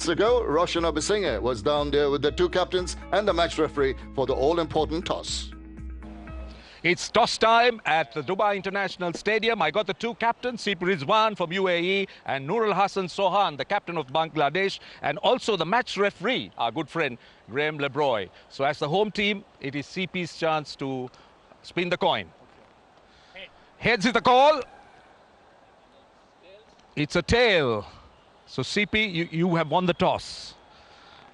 minutes ago, Roshan Abhisinghe was down there with the two captains and the match referee for the all-important toss. It's toss time at the Dubai International Stadium. I got the two captains, Sipi Rizwan from UAE and Nurul Hassan Sohan, the captain of Bangladesh, and also the match referee, our good friend Graham Lebroy. So as the home team, it is Sipi's chance to spin the coin. Heads is the call. It's a tail. So Sipi, you have won the toss.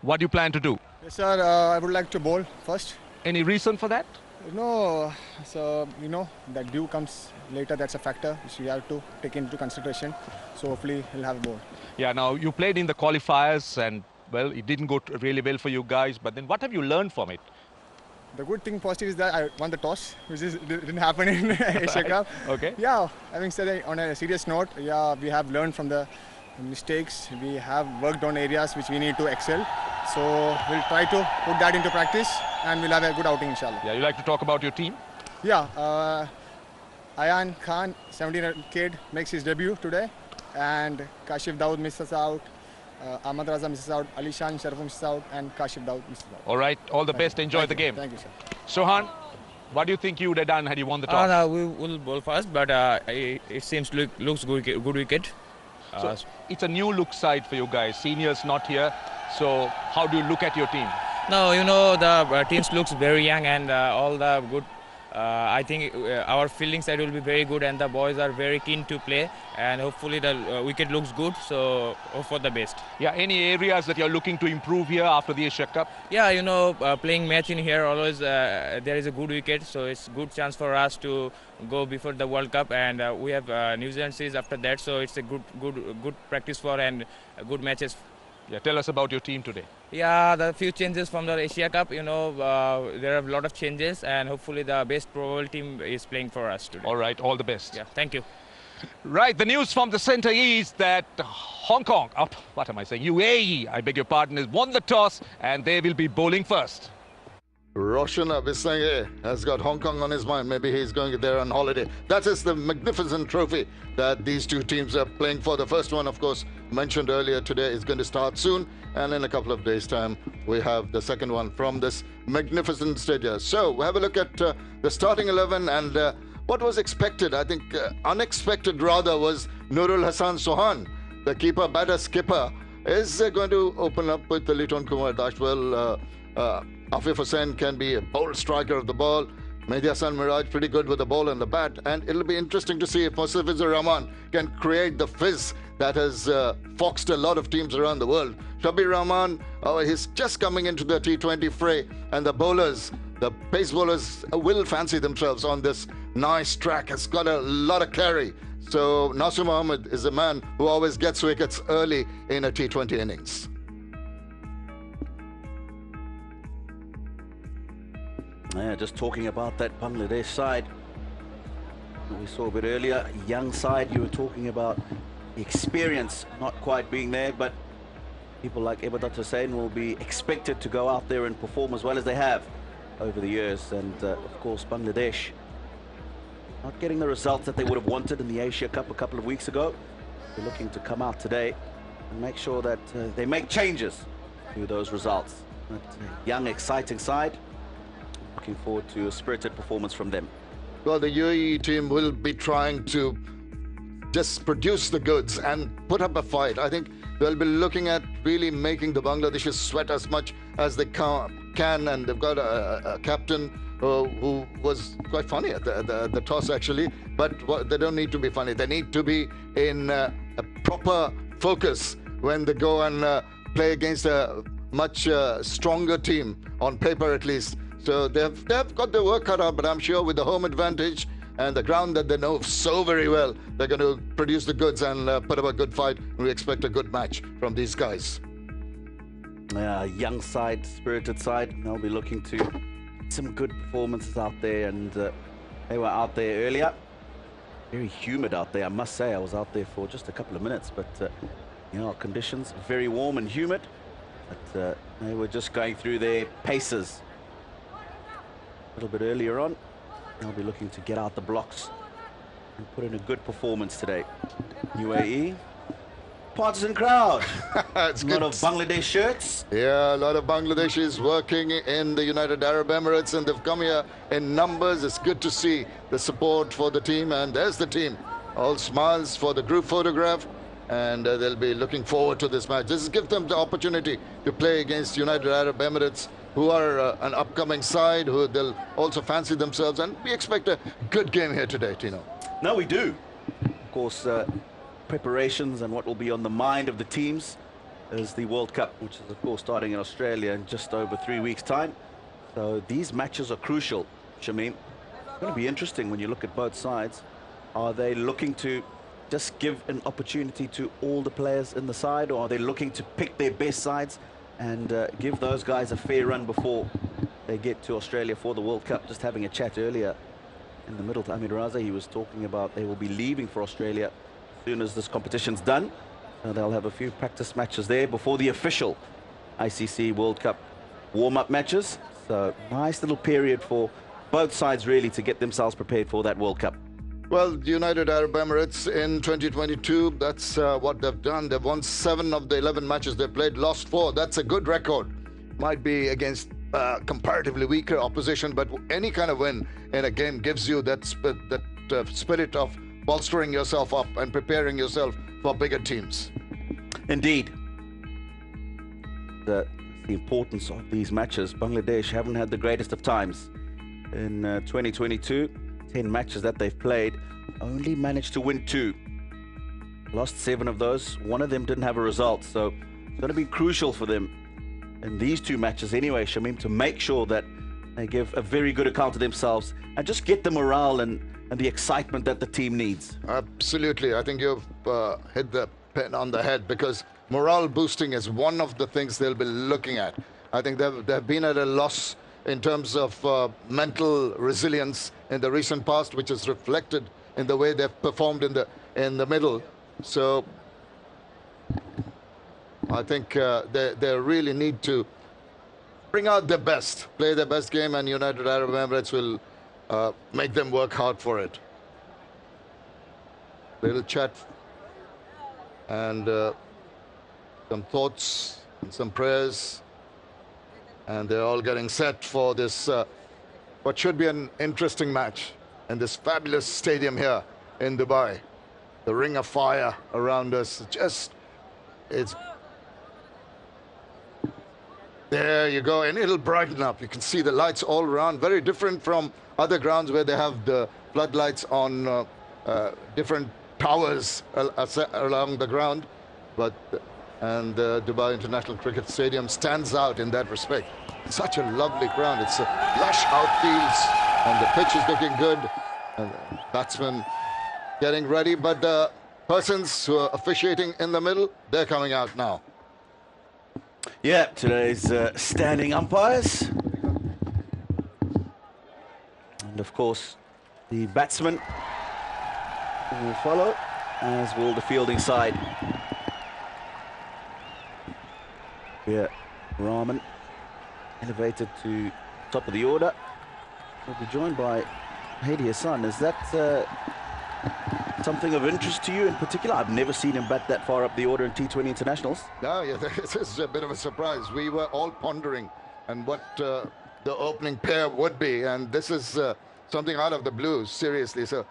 What do you plan to do? Yes, sir. I would like to bowl first. Any reason for that? No, so you know that dew comes later. That's a factor which we have to take into consideration. So hopefully we'll have a bowl. Yeah. Now you played in the qualifiers, and well, it didn't go really well for you guys. But then, what have you learned from it? The good thing, positive, is that I won the toss, which didn't happen in Asia Cup. Okay. Yeah. Having said it, on a serious note, yeah, we have learned from the mistakes. We have worked on areas which we need to excel. So we'll try to put that into practice, and we'll have a good outing, inshallah. Yeah, you like to talk about your team? Yeah, Ayan Khan, 17-year-old kid, makes his debut today, and Kashif Daud misses out, Ahmad Raza misses out, Ali Shan Sharaf misses out, and Kashif Daud misses out. All right, all the best. Enjoy the game. Thank you, sir. Sohan, what do you think you would have done had you won the toss? No, we will bowl first, but it seems looks good wicket. So it's a new look side for you guys. Seniors not here. So how do you look at your team? No, you know, the teams looks very young, and all the good. I think our fielding side will be very good, and the boys are very keen to play, and hopefully the wicket looks good. So hope for the best. Yeah, any areas that you're looking to improve here after the Asia Cup? Yeah, you know, playing match in here always there is a good wicket, so it's good chance for us to go before the World Cup, and we have New Zealand series after that, so it's a good practice for and good matches. Yeah, tell us about your team today. Yeah, the few changes from the Asia Cup, you know, there are a lot of changes, and hopefully the best probable team is playing for us today. All right, all the best. Yeah, thank you. Right, the news from the centre is that Hong Kong, what am I saying? UAE, I beg your pardon, has won the toss, and they will be bowling first. Roshan Abhisinghe has got Hong Kong on his mind. Maybe he's going there on holiday. That is the magnificent trophy that these two teams are playing for. The first one, of course, mentioned earlier today, is going to start soon. And in a couple of days' time, we have the second one from this magnificent stadium. So we have a look at the starting 11 and what was expected. I think unexpected rather was Nurul Hassan Sohan, the keeper, batter, skipper, is going to open up with the Liton Kumar Dashwell. Afif Hussain can be a bold striker of the ball. Mehdi Hassan Miraj pretty good with the ball and the bat. And it'll be interesting to see if Mustafizur Rahman can create the fizz that has foxed a lot of teams around the world. Shabir Rahman, he's just coming into the T20 fray. And the bowlers, the pace bowlers will fancy themselves on this nice track. Has got a lot of carry. So Nasir Mohammed is a man who always gets wickets early in a T20 innings. Yeah, just talking about that Bangladesh side we saw a bit earlier, young side. You were talking about the experience not quite being there, but people like Ibadat Hussain will be expected to go out there and perform as well as they have over the years. And of course Bangladesh not getting the results that they would have wanted in the Asia Cup a couple of weeks ago. They're looking to come out today and make sure that they make changes to those results. But young, exciting side. Looking forward to a spirited performance from them. Well, the UAE team will be trying to just produce the goods and put up a fight. I think they'll be looking at really making the Bangladeshis sweat as much as they can, and they've got a captain who was quite funny at the toss, actually. But they don't need to be funny. They need to be in a proper focus when they go and play against a much stronger team, on paper at least. So they've got their work cut out, but I'm sure with the home advantage and the ground that they know so very well, they're going to produce the goods and put up a good fight. We expect a good match from these guys. Young side, spirited side. They'll be looking to get some good performances out there, and they were out there earlier. Very humid out there, I must say. I was out there for just a couple of minutes, but you know, conditions very warm and humid. But they were just going through their paces a little bit earlier on. They'll be looking to get out the blocks and put in a good performance today. UAE partisan crowd. It's A lot good. of Bangladesh shirts. Yeah, a lot of Bangladeshis working in the United Arab Emirates, and they've come here in numbers. It's good to see the support for the team, and there's the team. All smiles for the group photograph, and they'll be looking forward to this match. This gives them the opportunity to play against United Arab Emirates, who are an upcoming side, who they'll also fancy themselves, and we expect a good game here today, Tino. No, we do. Of course, preparations and what will be on the mind of the teams is the World Cup, which is, of course, starting in Australia in just over 3 weeks' time. So these matches are crucial, Shamim. It's going to be interesting when you look at both sides. Are they looking to just give an opportunity to all the players in the side, or are they looking to pick their best sides and give those guys a fair run before they get to Australia for the World Cup? Just having a chat earlier in the middle to Amir Raza, he was talking about they will be leaving for Australia as soon as this competition's done. They'll have a few practice matches there before the official ICC World Cup warm-up matches. So nice little period for both sides really to get themselves prepared for that World Cup. Well, United Arab Emirates in 2022, that's what they've done. They've won 7 of the 11 matches they've played, lost 4. That's a good record. Might be against comparatively weaker opposition, but any kind of win in a game gives you that spirit of bolstering yourself up and preparing yourself for bigger teams. Indeed. The importance of these matches. Bangladesh haven't had the greatest of times. In 2022, 10 matches that they've played, only managed to win 2. Lost 7 of those. 1 of them didn't have a result. So it's going to be crucial for them in these 2 matches anyway, Shamim, to make sure that they give a very good account of themselves and just get the morale and the excitement that the team needs. Absolutely. I think you've hit the pin on the head, because morale boosting is one of the things they'll be looking at. I think they've been at a loss in terms of mental resilience in the recent past, which is reflected in the way they've performed in the middle. So I think they really need to bring out their best, play their best game, and United Arab Emirates will make them work hard for it. Little chat and some thoughts and some prayers, and they're all getting set for this what should be an interesting match in this fabulous stadium here in Dubai. The ring of fire around us, it's there you go, and it'll brighten up. You can see the lights all around, very different from other grounds where they have the floodlights on different towers along the ground. And the Dubai International Cricket Stadium stands out in that respect. Such a lovely ground. It's lush outfields, and the pitch is looking good, and the batsmen getting ready, but the persons who are officiating in the middle, they're coming out now. Yeah, today's standing umpires. And of course, the batsmen will follow, as will the fielding side. Yeah, Rahman elevated to top of the order. Will be joined by Hadi Hassan. Is that something of interest to you in particular? I've never seen him bat that far up the order in T20 internationals. No, yeah, this is a bit of a surprise. We were all pondering and what the opening pair would be, and this is something out of the blue, seriously. So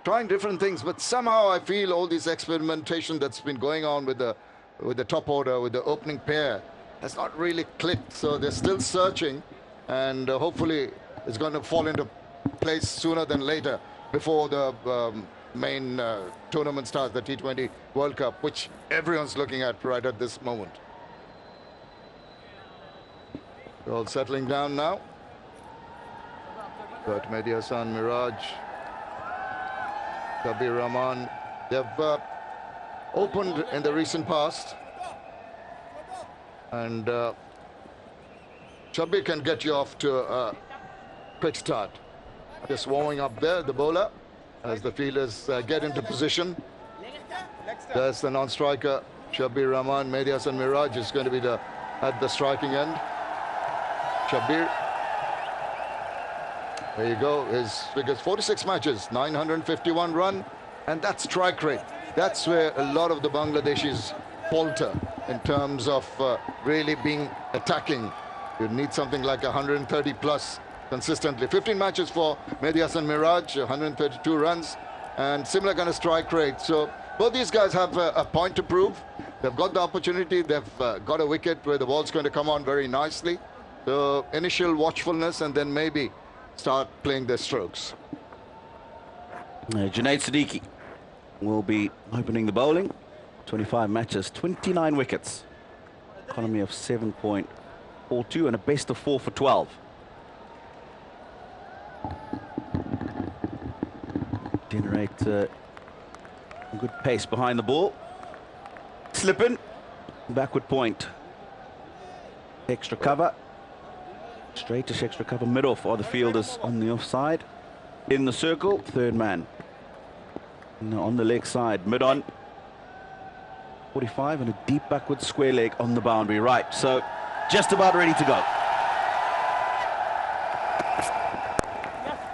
trying different things, but somehow I feel all this experimentation that's been going on with the top order, with the opening pair, has not really clicked. So they're still searching, and hopefully it's going to fall into place sooner than later, before the main tournament starts, the T20 World Cup, which everyone's looking at right at this moment. They're all settling down now. Got Mehdi Hassan, Miraj, Kabir Rahman. They've opened in the recent past, and Shabir can get you off to a quick start. Just warming up there, the bowler, as the fielders get into position. There's the non-striker, Shabir Rahman. Mehdi Hassan Miraj is going to be at the striking end. Shabir. There you go. His figures: 46 matches, 951 run, and that strike rate, That's where a lot of the Bangladeshis falter in terms of really being attacking. You need something like 130 plus consistently. 15 matches for Mehdi Hassan Miraj, 132 runs, and similar kind of strike rate. So both these guys have a point to prove. They've got the opportunity. They've got a wicket where the ball's going to come on very nicely. So initial watchfulness and then maybe start playing their strokes. Junaid Siddiqui will be opening the bowling. 25 matches, 29 wickets. Economy of 7.42 and a best of 4 for 12. Generate good pace behind the ball. Slip in, backward point. Extra cover. Straightish extra cover, mid-off are the fielders on the offside. In the circle, third man. Now on the leg side, mid-on. 45 and a deep backward square leg on the boundary. Right, so just about ready to go.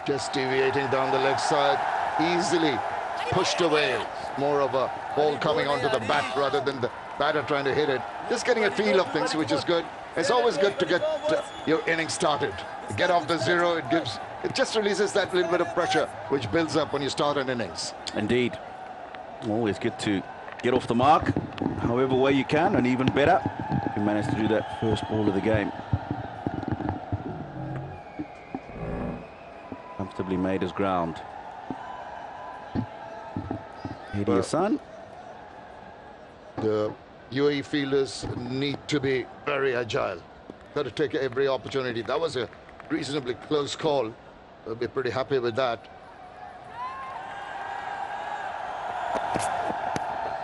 Just deviating down the leg side, easily pushed away. More of a ball coming onto the bat rather than the batter trying to hit it. Just getting a feel of things, which is good. It's always good to get your innings started. Get off the zero, it just releases that little bit of pressure which builds up when you start an innings. Indeed. Always good to get off the mark, however way you can, and even better, if you manage to do that first ball of the game. Comfortably made his ground. Mehdi Hassan. The UAE fielders need to be very agile. Got to take every opportunity. That was a reasonably close call. They'll be pretty happy with that.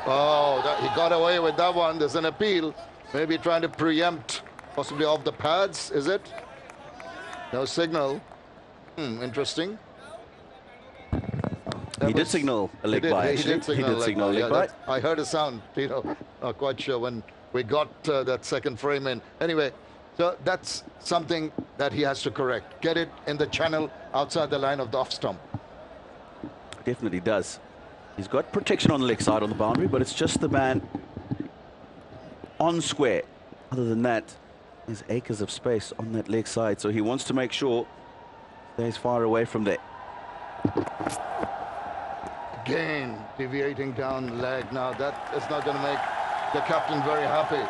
Oh, he got away with that one. There's an appeal. Maybe trying to preempt, possibly off the pads, is it? No signal. Interesting. He did signal a leg bye, actually. He did signal a leg bye. I heard a sound, not quite sure when we got that second frame in. Anyway, so that's something that he has to correct. Get it in the channel outside the line of the off stump. Definitely does. He's got protection on the leg side on the boundary, but it's just the man on square. Other than that, there's acres of space on that leg side, so he wants to make sure stays far away from there. Again, deviating down leg. Now that is not going to make the captain very happy.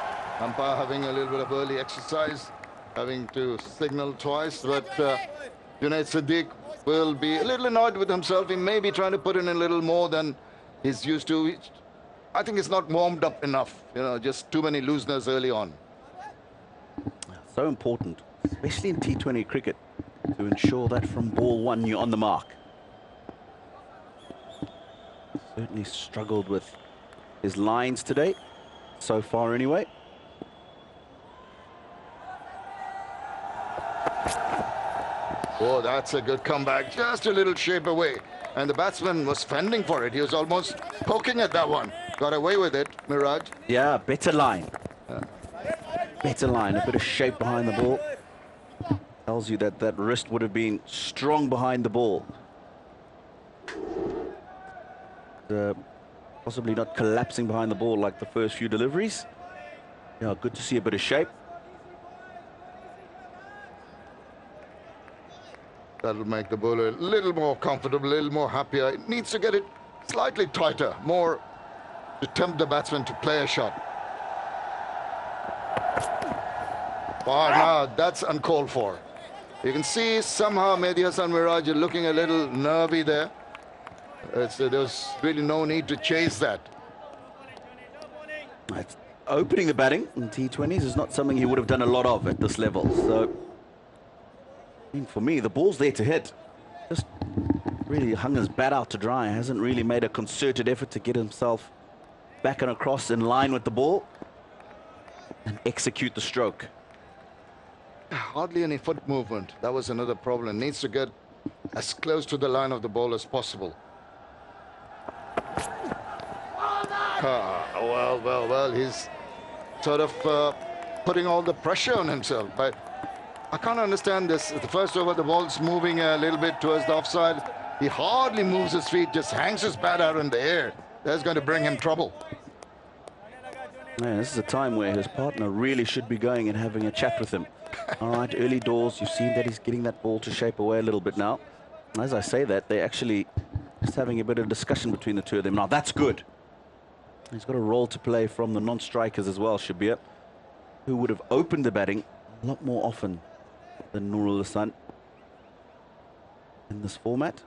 Umpire having a little bit of early exercise, having to signal twice, but Junaid Siddiq will be a little annoyed with himself. He may be trying to put in a little more than he's used to. I think it's not warmed up enough, just too many looseners early on. So important, especially in T20 cricket, to ensure that from ball one you're on the mark. Certainly struggled with his lines today, so far anyway. Oh, that's a good comeback. Just a little shape away. And the batsman was fending for it. He was almost poking at that one. Got away with it, Miraj. Yeah, better line. Better line, a bit of shape behind the ball. Tells you that that wrist would have been strong behind the ball. Possibly not collapsing behind the ball like the first few deliveries. Yeah, good to see a bit of shape. That'll make the bowler a little more comfortable, a little more happier. It needs to get it slightly tighter, more to tempt the batsman to play a shot. Wow, now that's uncalled for. You can see somehow Mehdi Hassan Miraj looking a little nervy there. There's really no need to chase that. Opening the batting in T20s is not something he would have done a lot of at this level. So, I mean, for me, the ball's there to hit. Just really hung his bat out to dry. Hasn't really made a concerted effort to get himself back and across in line with the ball and execute the stroke. Hardly any foot movement. That was another problem. Needs to get as close to the line of the ball as possible. Well, he's sort of putting all the pressure on himself. But I can't understand this. The first over, the ball's moving a little bit towards the offside. He hardly moves his feet, just hangs his bat out in the air. That's going to bring him trouble. Man, this is a time where his partner really should be going and having a chat with him. All right, early doors, you've seen that he's getting that ball to shape away a little bit now. As I say that, they're actually just having a bit of discussion between the two of them. Now, that's good. He's got a role to play from the non-strikers as well, Shabir, who would have opened the batting a lot more often than Nurul Hassan in this format.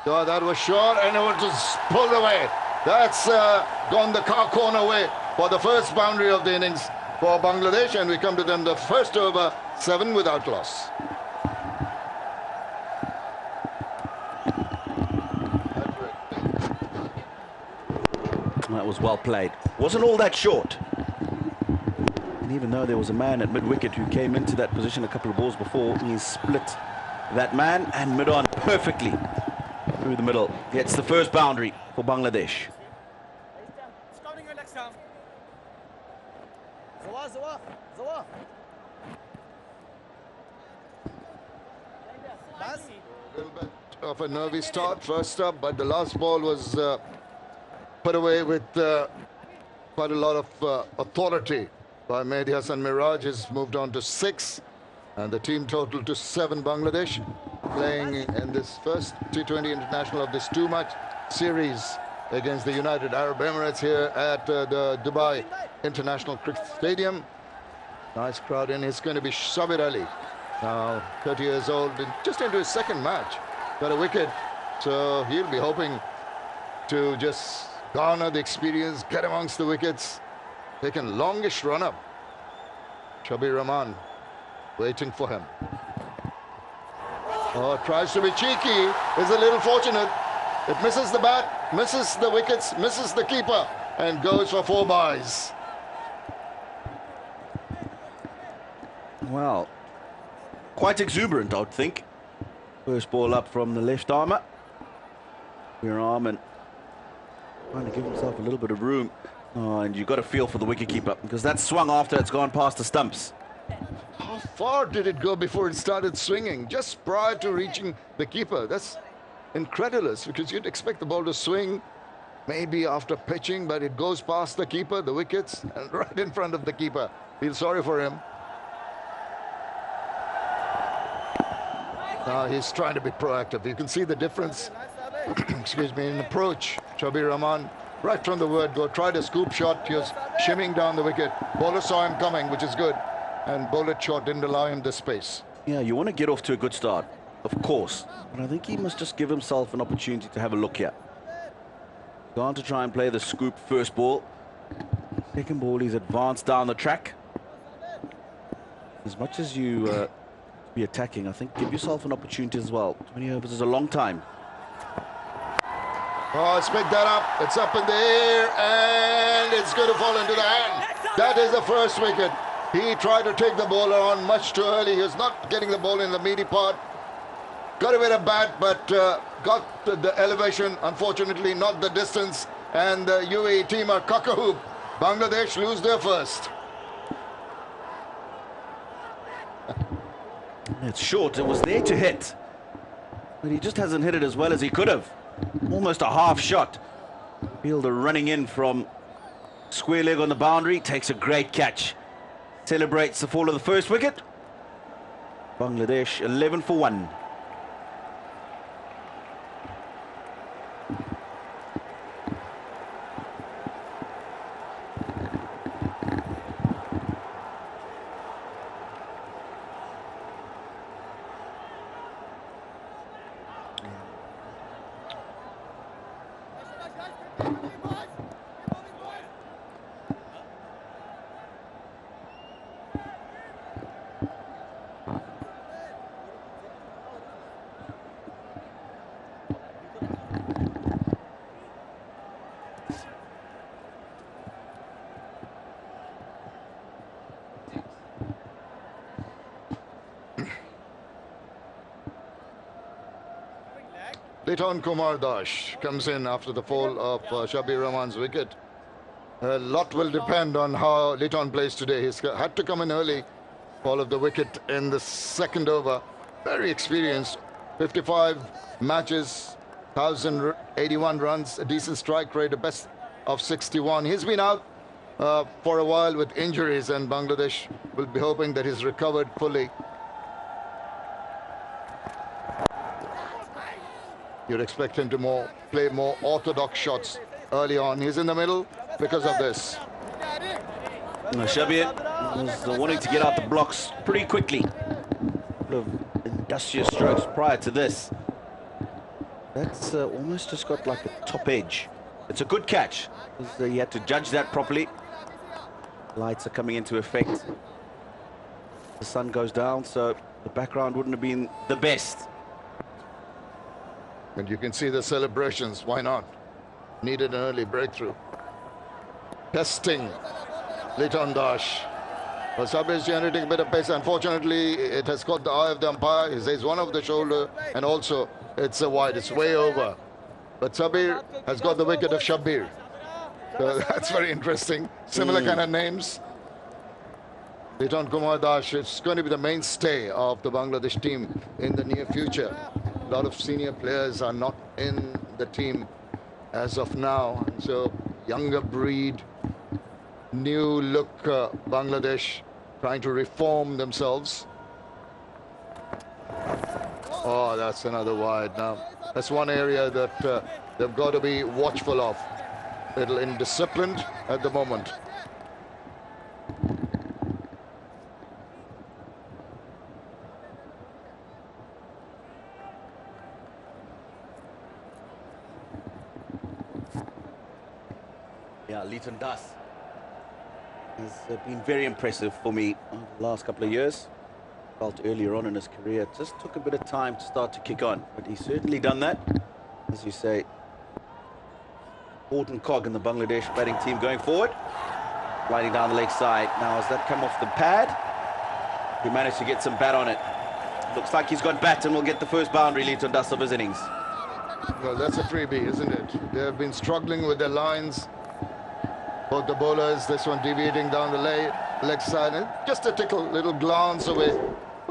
Oh, that was short and it was just pulled away. That's gone the car corner way for the first boundary of the innings for Bangladesh, and we come to them the first over, 7 without loss. That was well played. Wasn't all that short. And even though there was a man at mid-wicket who came into that position a couple of balls before, he split that man and mid-on perfectly through the middle. Gets the first boundary for Bangladesh. A little bit of a nervy start first up, but the last ball was put away with quite a lot of authority by Mehdi Hassan Miraj. Has moved on to 6, and the team total to 7. Bangladesh playing in this first T20 international of this 2-match series against the United Arab Emirates here at the Dubai International Cricket Stadium. Nice crowd in. It's going to be Shabir Ali, now 30 years old, just into his second match. Got a wicket, so he'll be hoping to just garner the experience, get amongst the wickets. Taken longish run up. Shabir Rahman waiting for him. Oh, tries to be cheeky, is a little fortunate. It misses the bat, misses the wickets, misses the keeper, and goes for 4 byes. Well, quite exuberant, I would think. First ball up from the left armour. Rear arm and trying to give himself a little bit of room. Oh, and you've got to feel for the wicketkeeper, because that swung after it's gone past the stumps. How far did it go before it started swinging? Just prior to reaching the keeper. That's incredulous, because you'd expect the ball to swing maybe after pitching, but it goes past the keeper, the wickets, and right in front of the keeper. Feel sorry for him. Now he's trying to be proactive. You can see the difference, excuse me, in approach. Shabir Rahman, right from the word go, tried a scoop shot. He was shimming down the wicket. Bowler saw him coming, which is good. And bullet shot didn't allow him the space. Yeah, you want to get off to a good start, of course. But I think he must just give himself an opportunity to have a look here. Gone to try and play the scoop first ball. Second ball, he's advanced down the track. As much as you be attacking, I think give yourself an opportunity as well. 20 overs is a long time. Oh, it's picked that up. It's up in the air, and it's going to fall into the hand. That is the first wicket. He tried to take the bowler on much too early. He was not getting the ball in the meaty part. Got a bit of bat, but got the elevation. Unfortunately, not the distance. And the UAE team are cock-a-hoop. Bangladesh lose their first. It's short. It was there to hit, but he just hasn't hit it as well as he could have. Almost a half shot. Fielder running in from square leg on the boundary, takes a great catch. Celebrates the fall of the first wicket. Bangladesh 11 for 1. Liton Kumar Dash comes in after the fall of Shabir Rahman's wicket. A lot will depend on how Liton plays today. He's had to come in early, fall of the wicket in the second over. Very experienced, 55 matches, 1,081 runs, a decent strike rate, a best of 61. He's been out for a while with injuries, and Bangladesh will be hoping that he's recovered fully. You'd expect him to play more orthodox shots early on. He's in the middle because of this. Shabir was wanting to get out the blocks pretty quickly. A couple of industrious strokes prior to this. That's almost just got like a top edge. It's a good catch. He had to judge that properly. Lights are coming into effect. The sun goes down, so the background wouldn't have been the best. And you can see the celebrations. Why not? Needed an early breakthrough. Testing Liton Dash. Well, Sabir is generating a bit of pace. Unfortunately, it has caught the eye of the umpire. He says one of the shoulder, and also it's a wide. It's way over. But Sabir has got the wicket of Shabir. So that's very interesting. Similar kind of names. Liton Kumar Dash is going to be the mainstay of the Bangladesh team in the near future. A lot of senior players are not in the team as of now. So younger breed, new look Bangladesh trying to reform themselves. Oh, that's another wide now. That's one area that they've got to be watchful of. A little indisciplined at the moment. Yeah, Liton Dash has been very impressive for me over the last couple of years. Felt earlier on in his career, it just took a bit of time to start to kick on, but he's certainly done that. As you say, important cog in the Bangladesh batting team going forward. Sliding down the leg side. Now, has that come off the pad? He managed to get some bat on it. Looks like he's got bat and will get the first boundary, Liton Dash, of his innings. Well, that's a freebie, isn't it? They have been struggling with their lines. Both the bowlers, this one deviating down the leg side. And just a little glance away.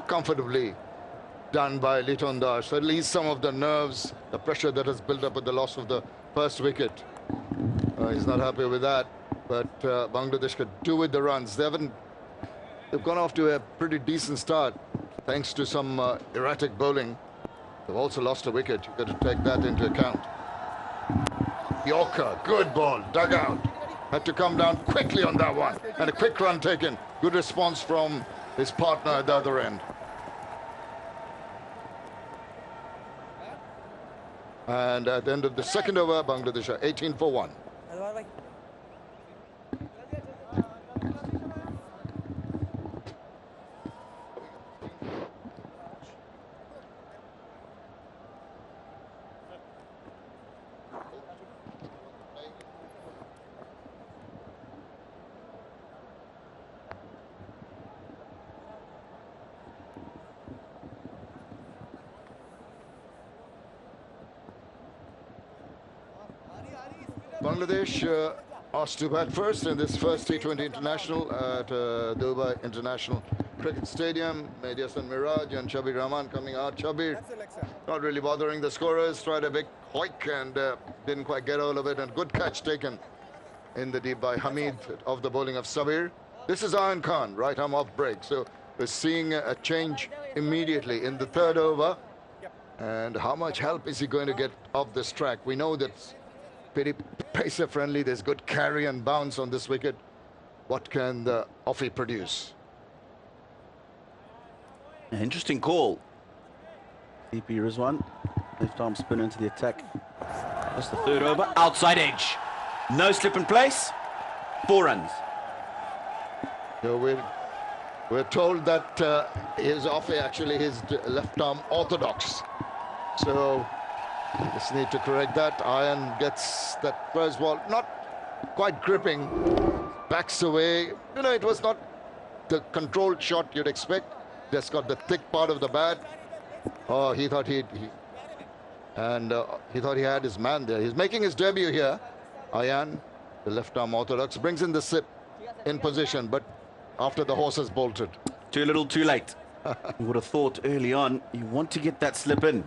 Comfortably done by Liton Dash. At least some of the nerves, the pressure that has built up with the loss of the first wicket. He's not happy with that. But Bangladesh could do with the runs. They've gone off to a pretty decent start, thanks to some erratic bowling. They've also lost a wicket. You've got to take that into account. Yorker, good ball, dug out. Had to come down quickly on that one. And a quick run taken. Good response from his partner at the other end. And at the end of the second over, Bangladesh are 18 for 1. Bangladesh asked to bat first in this first T20 International at Dubai International Cricket Stadium. Mehdi Hasan Miraj and Shabir Rahman coming out. Shabir not really bothering the scorers, tried a big hoik and didn't quite get all of it. And good catch taken in the deep by Hamid of the bowling of Sabir. This is Ayan Khan, right arm off break. So we're seeing a change immediately in the third over. And how much help is he going to get off this track? We know that pretty pacer friendly. There's good carry and bounce on this wicket. What can the offie produce? An interesting call. CP Rizwan, left arm spin into the attack. That's the third over. Outside edge. No slip in place. 4 runs. So we're told that his offie actually his left arm orthodox. So just need to correct that. Ayan gets that first ball, not quite gripping, backs away. You know, it was not the controlled shot you'd expect. Just got the thick part of the bat. Oh, he thought he thought he had his man there. He's making his debut here, Ayan. the left arm orthodox, brings in the slip in position, but after the horse has bolted. Too little, too late. You would have thought early on, you want to get that slip in.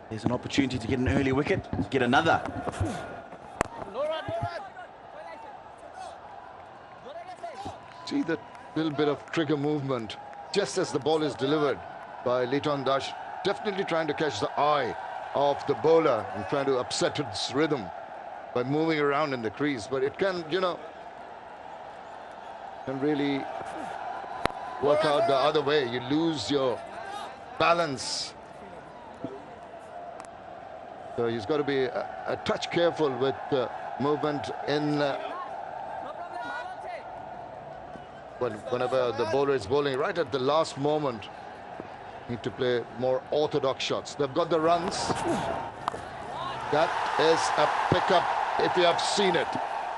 There's an opportunity to get an early wicket, to get another. See that little bit of trigger movement just as the ball is delivered by Liton Das, definitely trying to catch the eye of the bowler and trying to upset its rhythm by moving around in the crease. But it can, you know, can really work out the other way. You lose your balance. So he's got to be a touch careful with movement in whenever the bowler is bowling right at the last moment. Need to play more orthodox shots. They've got the runs. That is a pickup, if you have seen it.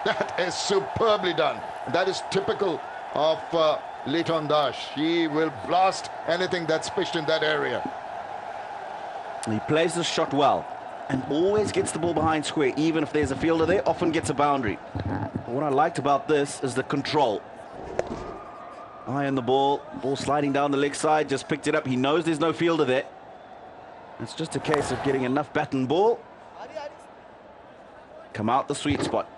That is superbly done. That is typical of Liton Das. He will blast anything that's pitched in that area. He plays the shot well and always gets the ball behind square. Even if there's a fielder there, often gets a boundary. But what I liked about this is the control. Eye on the ball sliding down the leg side, just picked it up. He knows there's no fielder there. It's just a case of getting enough bat and ball. Come out the sweet spot.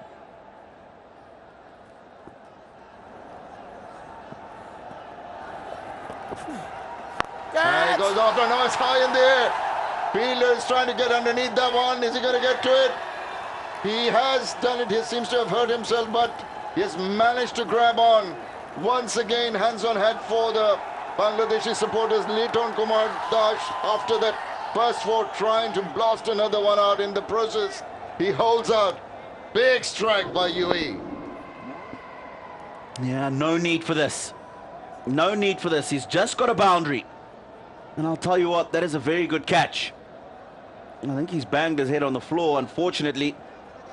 And he goes off, now it's high in the air. Fielder is trying to get underneath that one. Is he going to get to it? He has done it. He seems to have hurt himself, but he has managed to grab on. Once again, hands on head for the Bangladeshi supporters. Liton Kumar Das, after that first four, trying to blast another one out in the process. He holds out. Big strike by UAE. Yeah, no need for this. No need for this. He's just got a boundary. And I'll tell you what, that is a very good catch. I think he's banged his head on the floor, unfortunately.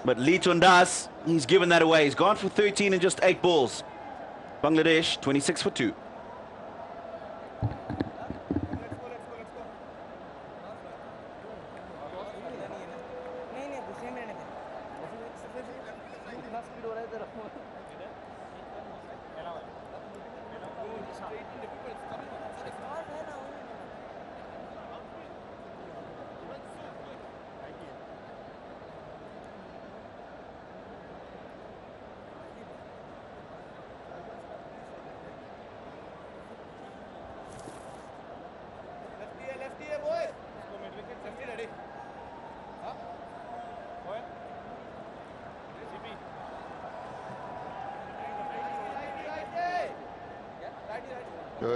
But Liton Das, he's given that away. He's gone for 13 in just 8 balls. Bangladesh, 26 for 2.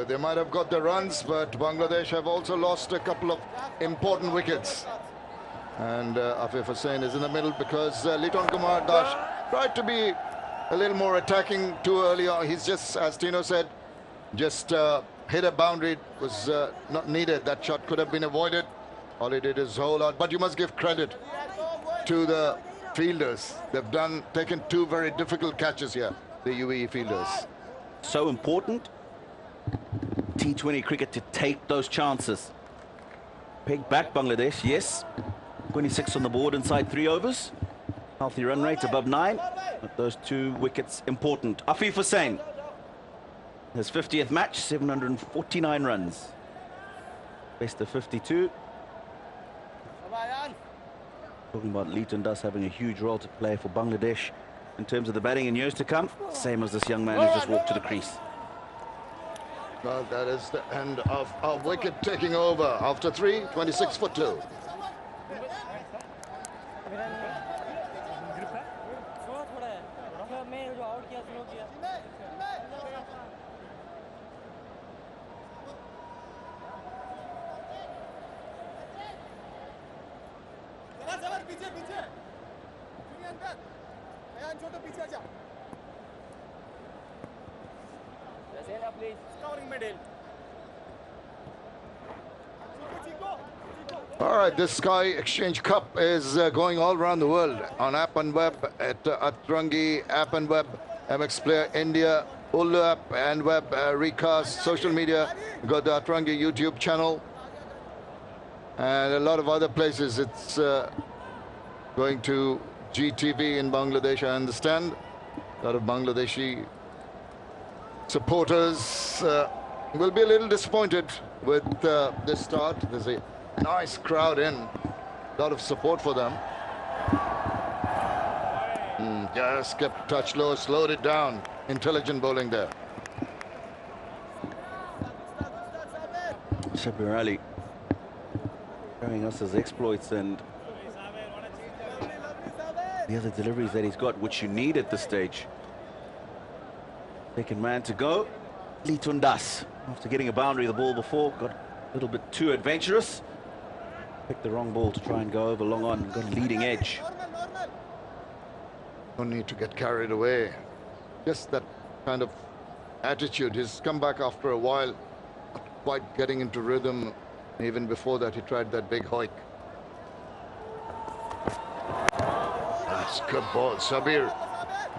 They might have got the runs, but Bangladesh have also lost a couple of important wickets. And Afif Hussain is in the middle because Liton Kumar Das tried to be a little more attacking too early on. He's just, as Tino said, just hit a boundary. It was not needed. That shot could have been avoided. All he did is hold out. But you must give credit to the fielders. They've taken 2 very difficult catches here, the UAE fielders. So important, T20 cricket, to take those chances. Peg back Bangladesh, yes. 26 on the board inside 3 overs. Healthy run rate above 9. But those 2 wickets important. Afif Hussain, his 50th match, 749 runs. Best of 52. Talking about Liton Das having a huge role to play for Bangladesh in terms of the batting in years to come. Same as this young man who just walked to the crease. Well, that is the end of our wicket taking over after 3, 26 for 2. All right, this Sky Exchange Cup is going all around the world on app and web at Atrangi, app and web, MX Player India, Ulu app and web, recast, social media. We've got the Atrangi YouTube channel and a lot of other places. It's going to GTV in Bangladesh, I understand. A lot of Bangladeshi supporters will be a little disappointed with this start. There's a nice crowd in, a lot of support for them. Just kept touch low, slowed it down. Intelligent bowling there. Shabir Ali showing us his exploits and the other deliveries that he's got, which you need at this stage. Second man to go, Litun Das. After getting a boundary of the ball before, got a little bit too adventurous. Picked the wrong ball to try and go over long on, got a leading edge. No need to get carried away. Just that kind of attitude. He's come back after a while, not quite getting into rhythm. Even before that, he tried that big hoik. That's good ball. Sabir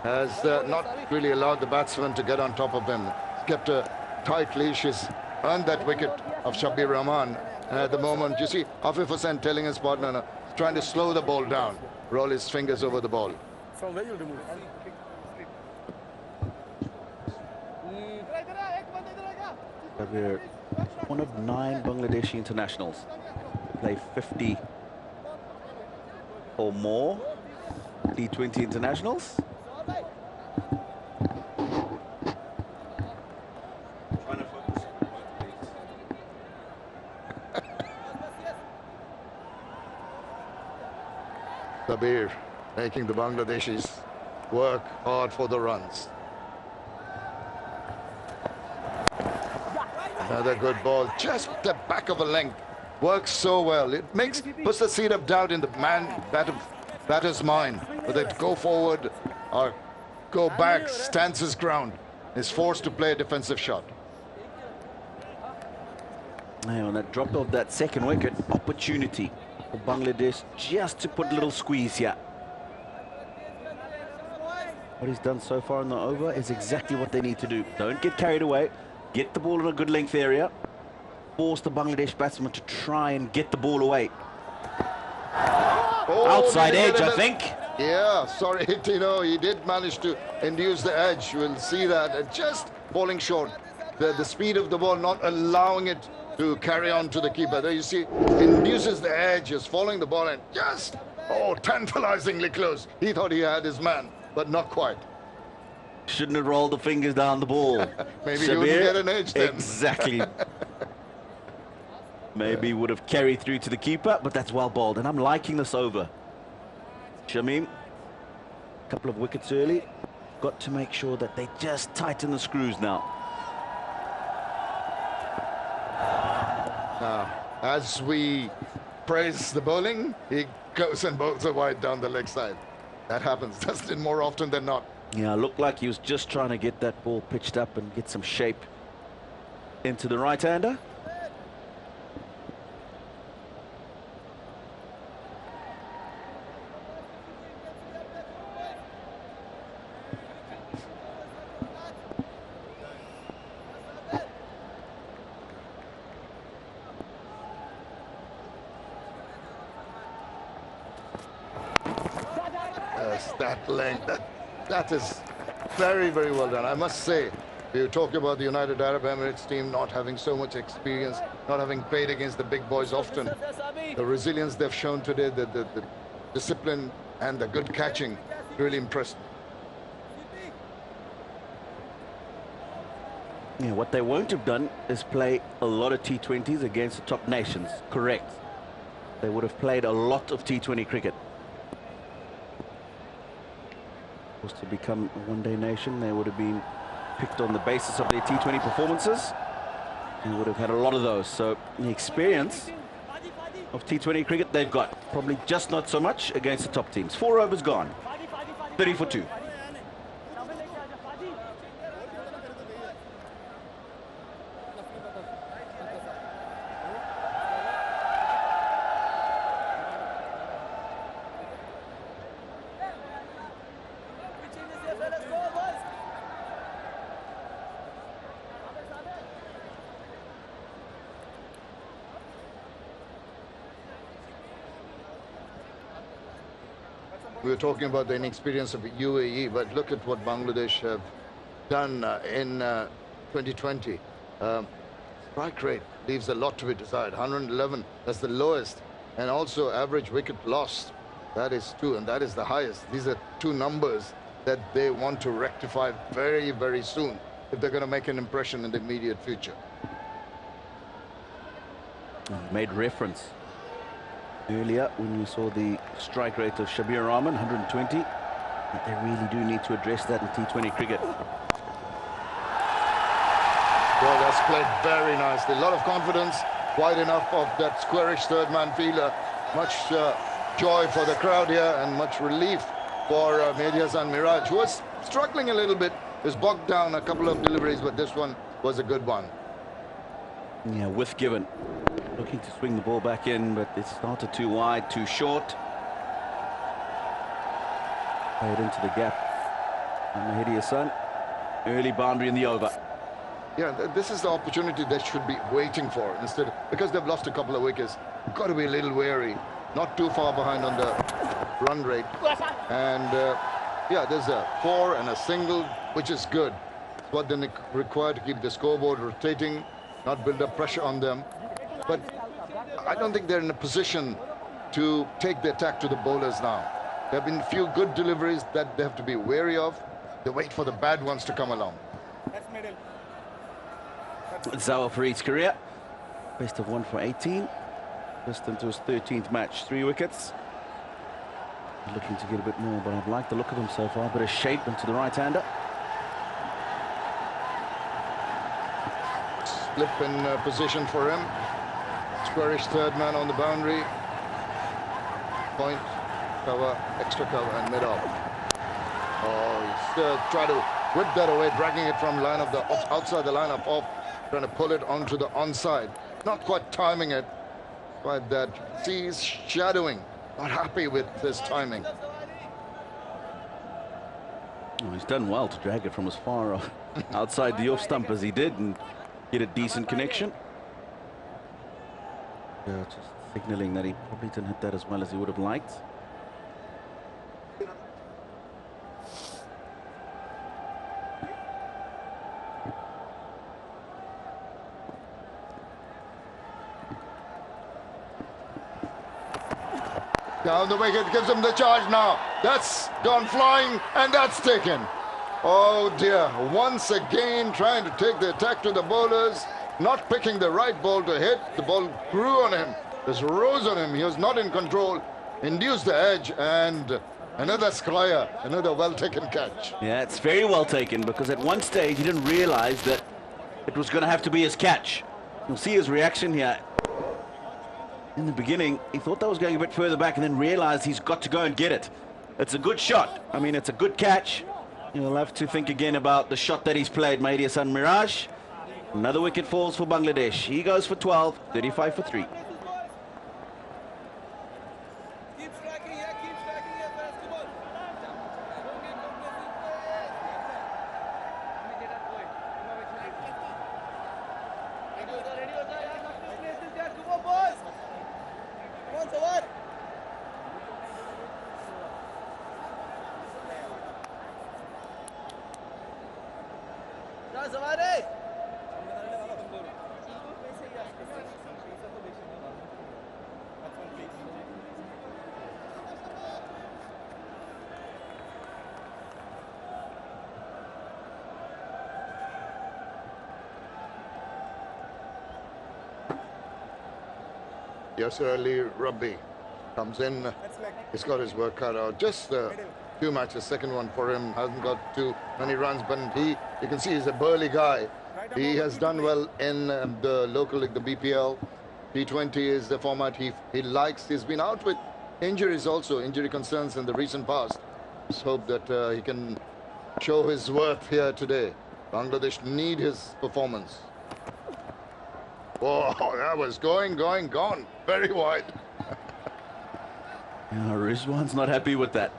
has not really allowed the batsman to get on top of him. Kept a tight leash. He's earned that wicket of Shabir Rahman. And at the moment, you see Afif Hussain telling his partner, trying to slow the ball down, roll his fingers over the ball. From where you remove? Shabir, one of 9 Bangladeshi internationals play 50 or more T20 internationals. Trying to focus. Sabir making the Bangladeshis work hard for the runs. Another good ball, just the back of a length. Works so well. It puts the seed of doubt in the batter's mind. Whether it go forward or go back, stands his ground. Is forced to play a defensive shot. Now, on that drop of that second wicket, opportunity for Bangladesh just to put a little squeeze here. What he's done so far in the over is exactly what they need to do. Don't get carried away. Get the ball in a good length area. Force the Bangladesh batsman to try and get the ball away. Oh, outside edge, I think. Yeah, sorry, Tino. He did manage to induce the edge. We'll see that. Just falling short. The speed of the ball not allowing it to carry on to the keeper. There you see, induces the edge, is following the ball and just, tantalizingly close. He thought he had his man, but not quite. Shouldn't have rolled the fingers down the ball. Maybe he wouldn't get an edge then. Exactly. Maybe would have carried through to the keeper, but that's well bowled. And I'm liking this over. Shamim, a couple of wickets early. Got to make sure that they just tighten the screws now. Now, as we praise the bowling, he goes and bowls a wide down the leg side. That happens, doesn't it, more often than not? Yeah, looked like he was just trying to get that ball pitched up and get some shape into the right-hander. Yes, that length, that is very, very well done. I must say, we talk about the United Arab Emirates team not having so much experience, not having played against the big boys often. The resilience they've shown today, the discipline and the good catching really impressed me. Yeah, what they won't have done is play a lot of T20s against the top nations. Correct. They would have played a lot of T20 cricket. Of course, to become a one-day nation, they would have been picked on the basis of their T20 performances. And would have had a lot of those. So the experience of T20 cricket they've got. Probably just not so much against the top teams. 4 overs gone. 30 for 2. We were talking about the inexperience of UAE, but look at what Bangladesh have done in 2020. Strike rate leaves a lot to be desired. 111, that's the lowest. And also average wicket lost, that is 2, and that is the highest. These are 2 numbers that they want to rectify very, very soon if they're going to make an impression in the immediate future. Made reference earlier when we saw the strike rate of Shabir Rahman, 120. But they really do need to address that in T20 cricket. Well, that's played very nicely. A lot of confidence, wide enough of that squarish third-man fielder. Much joy for the crowd here and much relief for Mehdi Hasan Miraj, who was struggling a little bit. He was bogged down a couple of deliveries, but this one was a good one. Yeah, with given. Looking to swing the ball back in, but it started too wide, too short. Played into the gap. And Mehdi Hasan, early boundary in the over. Yeah, this is the opportunity they should be waiting for instead, because they've lost a couple of wickets. You've got to be a little wary, not too far behind on the run rate. And yeah, there's a 4 and a single, which is good. It's what they require to keep the scoreboard rotating, not build up pressure on them. But I don't think they're in a position to take the attack to the bowlers now. There have been a few good deliveries that they have to be wary of. They wait for the bad ones to come along. Zawar Farid's career, best of 1 for 18. Just into his 13th match, 3 wickets. Looking to get a bit more, but I've liked the look of him so far. A bit of shape into the right-hander. Slip in position for him. Squarish third man on the boundary. Point, cover, extra cover, and mid-off. Oh, he's trying to whip that away, dragging it from line of the outside the line of off, trying to pull it onto the onside. Not quite timing it. Quite that. See, he's shadowing. Not happy with his timing. Well, he's done well to drag it from as far outside the off stump as he did and get a decent connection. Yeah, just signaling that he probably didn't hit that as well as he would have liked. Down the wicket, gives him the charge now. That's gone flying, and that's taken. Oh dear, once again trying to take the attack to the bowlers, not picking the right ball to hit. The ball grew on him, just rose on him. He was not in control, induced the edge, and another squire, another well-taken catch. Yeah, it's very well taken, because at one stage he didn't realize that it was going to have to be his catch. You'll see his reaction here. In the beginning, he thought that was going a bit further back and then realized he's got to go and get it. It's a good shot. I mean, it's a good catch. You'll have to think again about the shot that he's played, Mehdi Hasan Miraj. Another wicket falls for Bangladesh. He goes for 12, 35 for 3. Yasser Ali Rabbi comes in. He's got his work cut out. Just a few matches. Second one for him. Hasn't got too many runs, but you can see he's a burly guy. He has done well in the local league, the BPL. T20 is the format he likes. He's been out with injuries also, injury concerns in the recent past. Let's hope that he can show his worth here today. Bangladesh need his performance. Oh, that was gone. Very wide. Yeah, Rizwan's not happy with that.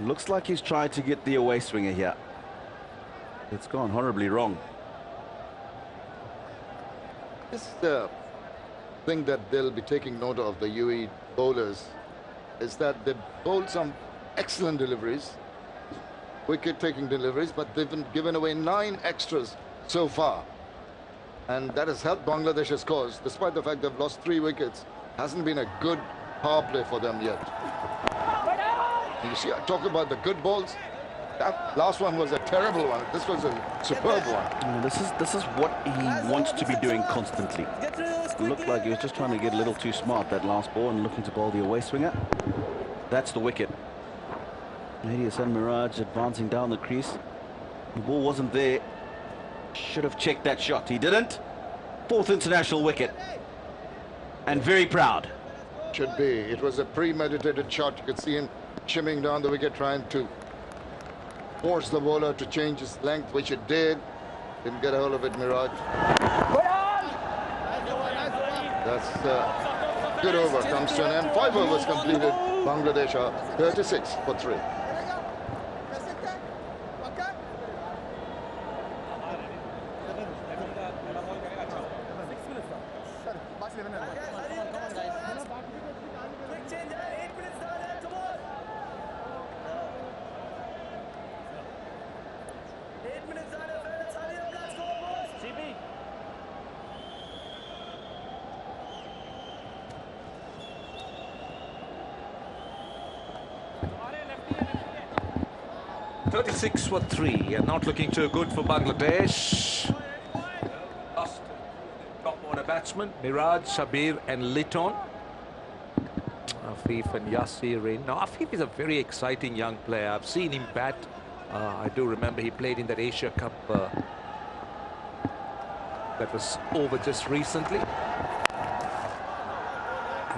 Looks like he's tried to get the away swinger here. It's gone horribly wrong. This is the thing that they'll be taking note of, the UAE bowlers. is that they bowled some excellent deliveries, wicket-taking deliveries, but they've been given away 9 extras so far. And that has helped Bangladesh's cause, despite the fact they've lost 3 wickets. Hasn't been a good power play for them yet. And you see, I talk about the good balls. That last one was a terrible one. This was a superb one. This is what he wants to be doing constantly. It looked like he was just trying to get a little too smart, that last ball, and looking to bowl the away swinger. That's the wicket. Mehdi Hasan Miraj advancing down the crease. The ball wasn't there. Should have checked that shot. He didn't. 4th international wicket. And very proud. Should be. It was a premeditated shot. You could see him shimming down the wicket, trying to force the bowler to change his length, which it did. Didn't get a hold of it, Miraj. That's a good over. Comes to an end. 5 overs completed. Bangladesh are 36 for 3. Six for 3, and not looking too good for Bangladesh. Lost top order batsmen, Miraj, Shabir and Litton. Afif and Yasir in. Now Afif is a very exciting young player. I've seen him bat. I do remember he played in that Asia Cup that was over just recently. And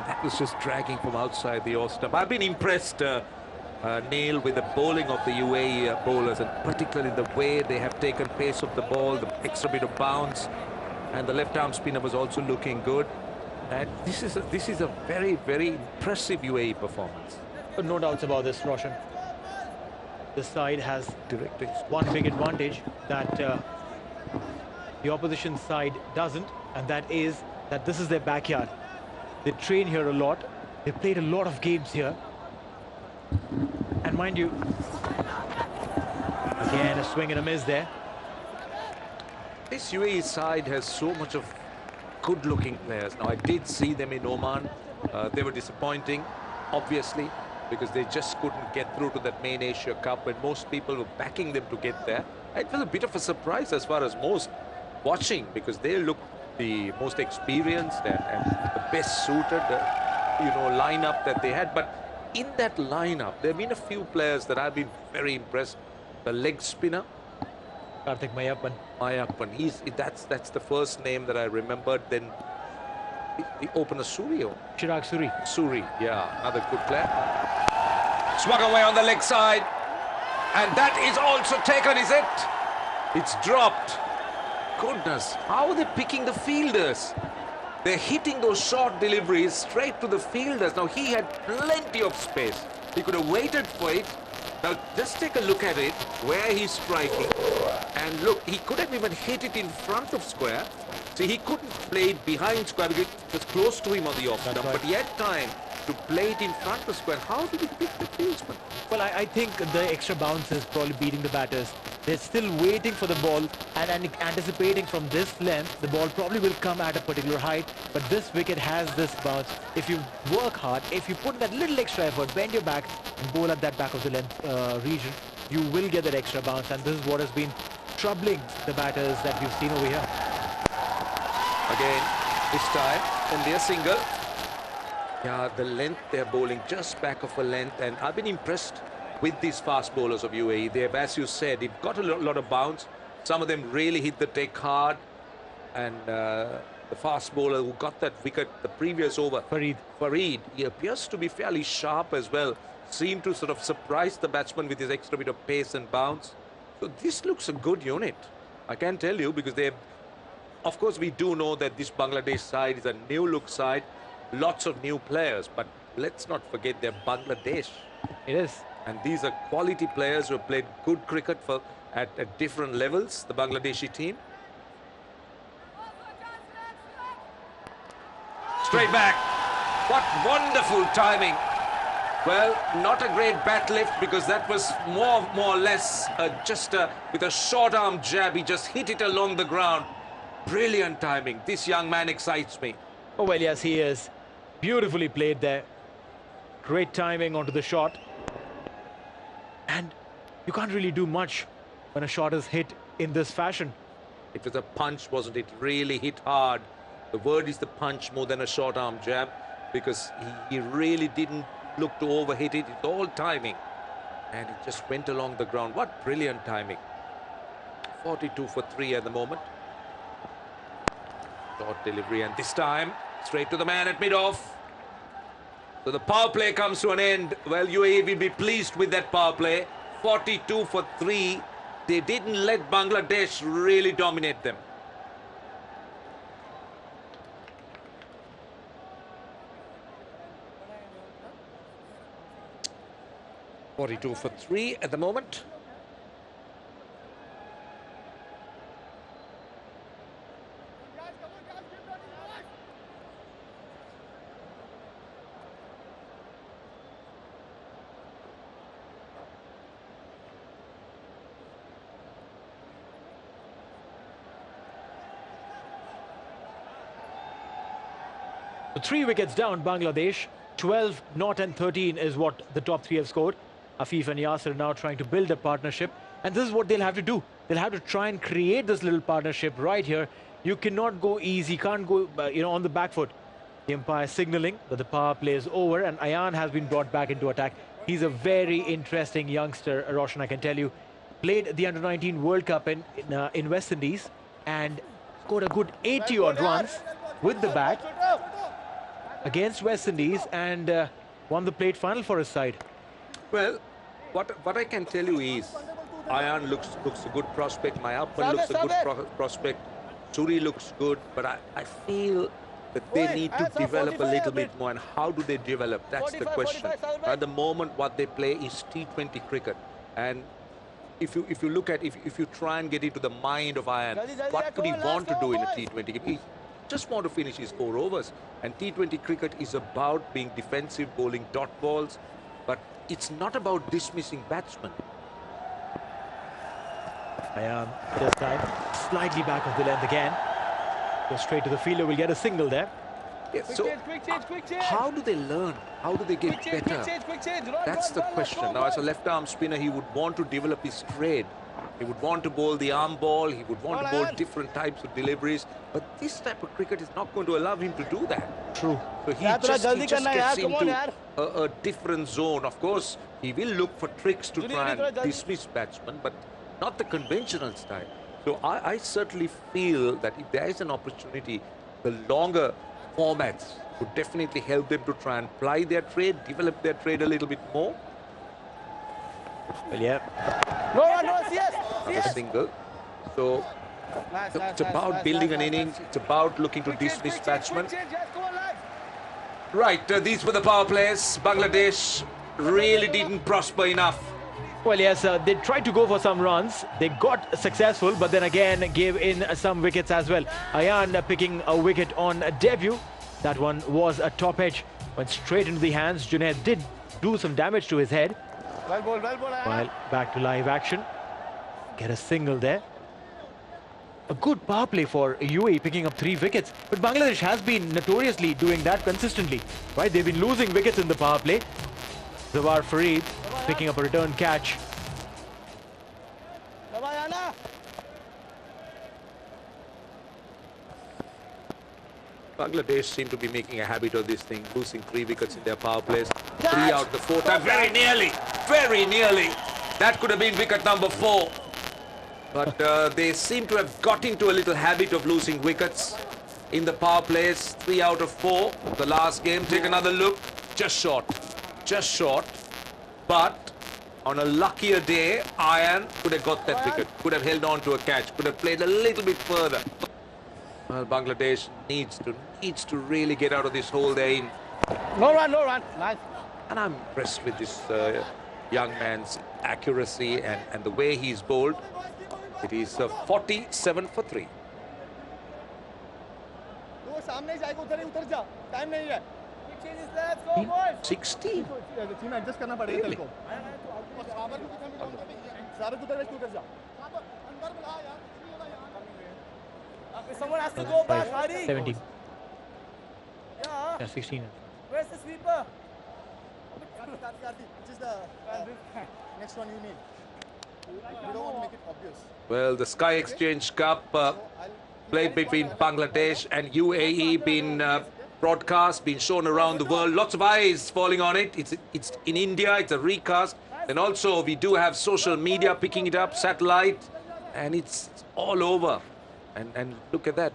that was just dragging from outside the off stump. I've been impressed, Neil, with the bowling of the UAE bowlers, and particularly the way they have taken pace of the ball, the extra bit of bounce, and the left-arm spinner was also looking good. And this is a very, very impressive UAE performance. No doubts about this, Roshan. This side has one big advantage that the opposition side doesn't, and that is that this is their backyard. They train here a lot. They played a lot of games here. And mind you, again, a swing and a miss there. This UAE side has so much of good-looking players. Now, I did see them in Oman. They were disappointing, obviously, because they just couldn't get through to that main Asia Cup, and most people were backing them to get there. It was a bit of a surprise as far as most watching, because they look the most experienced and the best suited, lineup that they had. But in that lineup, there have been a few players that I've been very impressed. The leg spinner, Karthik Mayappan. That's the first name that I remembered. Then the opener Suryo. Chirag Suri. Suri, yeah, another good player. Swung away on the leg side. And that is also taken, is it? It's dropped. Goodness, how are they picking the fielders? They're hitting those short deliveries straight to the fielders. Now, he had plenty of space. He could have waited for it. Now, just take a look at it, where he's striking. And look, he could have even hit it in front of square. See, he couldn't play it behind square because it was close to him on the off stump. Right. But he had time to play it in front of square. How did he pick the fieldsman? Well, I think the extra bounce is probably beating the batters. They're still waiting for the ball and anticipating from this length, the ball probably will come at a particular height, but this wicket has this bounce. If you work hard, if you put that little extra effort, bend your back and bowl at that back of the length region, you will get that extra bounce, and this is what has been troubling the batters that we've seen over here. Again, this time, only a single. Yeah, the length they're bowling, just back of a length, and I've been impressed with these fast bowlers of UAE. They've, as you said, they've got a lot of bounce. Some of them really hit the deck hard, and the fast bowler who got that wicket the previous over, Farid, he appears to be fairly sharp as well. Seemed to sort of surprise the batsman with his extra bit of pace and bounce. So this looks a good unit, I can tell you, because they've, of course, we do know that this Bangladesh side is a new look side, lots of new players, but let's not forget they're Bangladesh. It is. And these are quality players who have played good cricket at different levels, the Bangladeshi team. Straight back. What wonderful timing. Well, not a great bat lift because that was more or less with a short arm jab. He just hit it along the ground. Brilliant timing. This young man excites me. Oh, well, yes, he is. Beautifully played there. Great timing onto the shot. And you can't really do much when a shot is hit in this fashion. It was a punch, wasn't it? Really hit hard. The word is the punch more than a short arm jab, because he really didn't look to overhit it. It's all timing. And it just went along the ground. What brilliant timing. 42 for 3 at the moment. Short delivery, and this time straight to the man at mid-off. So the power play comes to an end. Well, UAE will be pleased with that power play. 42 for 3. They didn't let Bangladesh really dominate them. .42 for 3 at the moment. So 3 wickets down, Bangladesh. 12 not and 13 is what the top 3 have scored. Afif and Yasir now trying to build a partnership, and this is what they'll have to do. They'll have to try and create this little partnership right here. You cannot go easy, can't go on the back foot. The umpire signaling that the power play is over, and Ayan has been brought back into attack. He's a very interesting youngster, Roshan, I can tell you. Played the Under-19 World Cup in West Indies and scored a good 80-odd runs with the bat against West Indies, and won the plate final for his side. Well, what I can tell you is, Ayan looks a good prospect. Mayappan looks a good prospect. Suri looks good, but I feel that they need to develop a little bit more. And how do they develop? That's the question. At the moment, what they play is T20 cricket. And if you look at, if you try and get into the mind of Ayan, what could he want to do in a T20 game? He just want to finish his 4 overs. And T20 cricket is about being defensive, bowling dot balls, but it's not about dismissing batsmen. Ayan, this time, slightly back of the length again. Go straight to the fielder, will get a single there. Yes, so how do they learn? How do they get better? That's the question. Now, as a left-arm spinner, he would want to develop his trade. He would want to bowl the arm ball. He would want to bowl different types of deliveries. But this type of cricket is not going to allow him to do that. True. So he just gets into a different zone. Of course, he will look for tricks to try and dismiss batsmen, but not the conventional style. So I certainly feel that if there is an opportunity, the longer formats would definitely help them to try and ply their trade, develop their trade a little bit more. Well, yeah. Another single. So it's about building an innings. It's about looking to dismiss batsmen. Right, these were the power plays. Bangladesh really didn't prosper enough. Well, yes, they tried to go for some runs. They got successful, but then again gave in some wickets as well. Ayan picking a wicket on debut. That one was a top edge. Went straight into the hands. Junaid did do some damage to his head. While back to live action. Get a single there. A good power play for UAE, picking up 3 wickets. But Bangladesh has been notoriously doing that consistently. Right? They've been losing wickets in the power play. Zawar Fareed picking up a return catch. Bangladesh seem to be making a habit of this thing, losing 3 wickets in their power plays. 3 out the 4 times. Very nearly. That could have been wicket number 4. But they seem to have got into a little habit of losing wickets in the power plays. 3 out of 4. The last game, take another look. Just short. But on a luckier day, Ayan could have got that wicket, could have held on to a catch, could have played a little bit further. Well, Bangladesh needs to really get out of this hole they're in. No run. Nice. And I'm impressed with this young man's accuracy and the way he's bowled. It is 47 for 3. 60? Team adjust करना पड़ेगा तेरे को साबर को कितना minute साबर को उधर तू कर जा अंदर बुला यार someone has to go back Hari 17. Yeah, 16. where's the sweeper which is the next one you need you don't want to make it obvious. Well, the Sky Exchange Cup played between Bangladesh and UAE been broadcast, been shown around the world. Lots of eyes falling on it. It's in India, it's a recast. And also we do have social media picking it up, satellite, and it's all over. And look at that.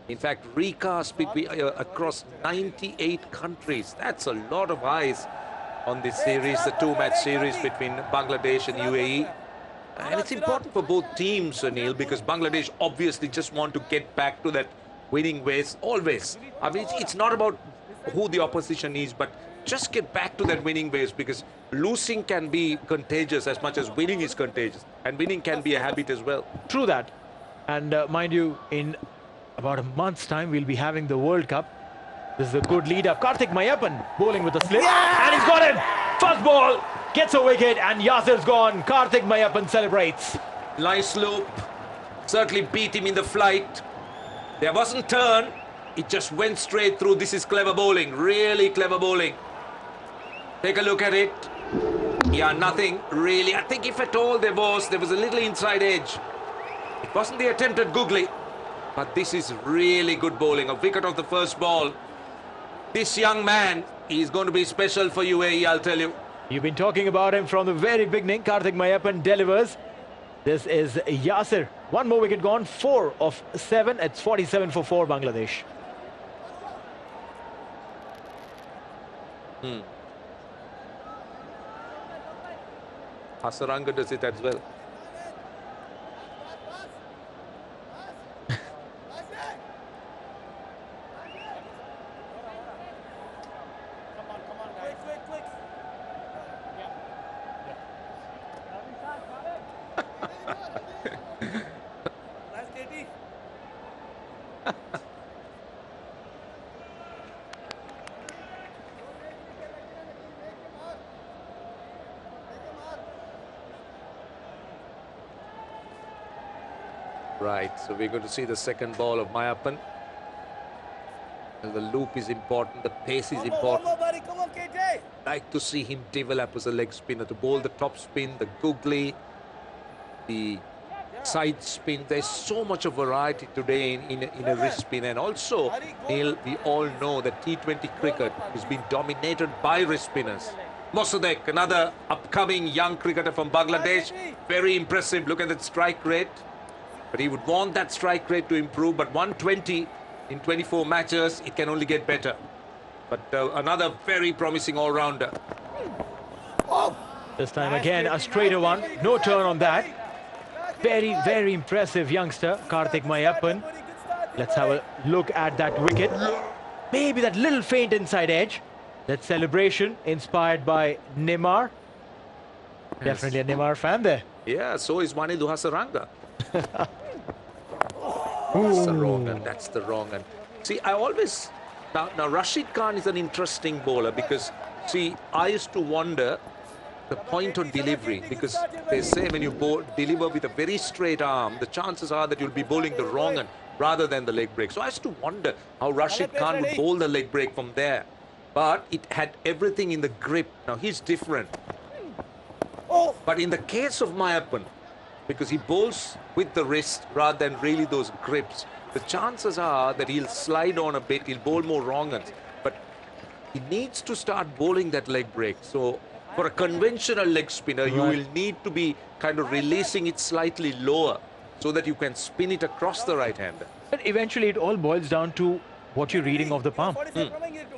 In fact, recast between across 98 countries. That's a lot of eyes on this series, the two-match series between Bangladesh and UAE. And it's important for both teams, Neil, because Bangladesh obviously just want to get back to that winning ways, always. I mean, it's not about who the opposition is, but just get back to that winning ways, because losing can be contagious as much as winning is contagious. And winning can be a habit as well. True that. And mind you, in about a month's time, we'll be having the World Cup. This is a good lead-up. Karthik Mayappan bowling with a slip. Yeah! And he's got him! First ball, gets a wicket, and Yasir's gone. Karthik Mayappan celebrates. Nice loop. Certainly beat him in the flight. There wasn't turn. It just went straight through. This is clever bowling. Really clever bowling. Take a look at it. Yeah, nothing really. I think if at all there was a little inside edge. It wasn't the attempted googly. But this is really good bowling. A wicket of the first ball. This young man is going to be special for UAE, I'll tell you. You've been talking about him from the very beginning. Karthik Mayappan delivers. This is Yasir. One more wicket gone. 4 of 7. It's 47 for 4 Bangladesh. Hasaranga does it as well. Right, so we're going to see the second ball of Mayappan. And the loop is important, the pace is important. Come on, KJ. Like to see him develop as a leg spinner, to bowl the top spin, the googly, the side spin. There's so much of variety today in a wrist spin. And also, Neil, we all know that T20 cricket has been dominated by wrist spinners. Mosadek, another upcoming young cricketer from Bangladesh. Very impressive. Look at that strike rate. But he would want that strike rate to improve. But 120 in 24 matches, it can only get better. But another very promising all-rounder. This time again, a straighter one. No turn on that. Very, very impressive youngster, Karthik Mayappan. Let's have a look at that wicket. Maybe that little faint inside edge. That celebration inspired by Neymar. Definitely a Neymar fan there. Yeah, so is Wanidu Hasaranga. That's the wrong one. That's the wrong one. See, I always... Now Rashid Khan is an interesting bowler because, see, I used to wonder the point on delivery, because they say when you deliver with a very straight arm, the chances are that you'll be bowling the wrong one rather than the leg break. So I used to wonder how Rashid Khan would bowl the leg break from there. But it had everything in the grip. Now he's different. But in the case of Mayappan, because he bowls with the wrist rather than really those grips, the chances are that he'll slide on a bit, he'll bowl more wrong ones. But he needs to start bowling that leg break. So for a conventional leg spinner, you will need to be kind of releasing it slightly lower so that you can spin it across the right hander. But eventually it all boils down to what you're reading of the palm.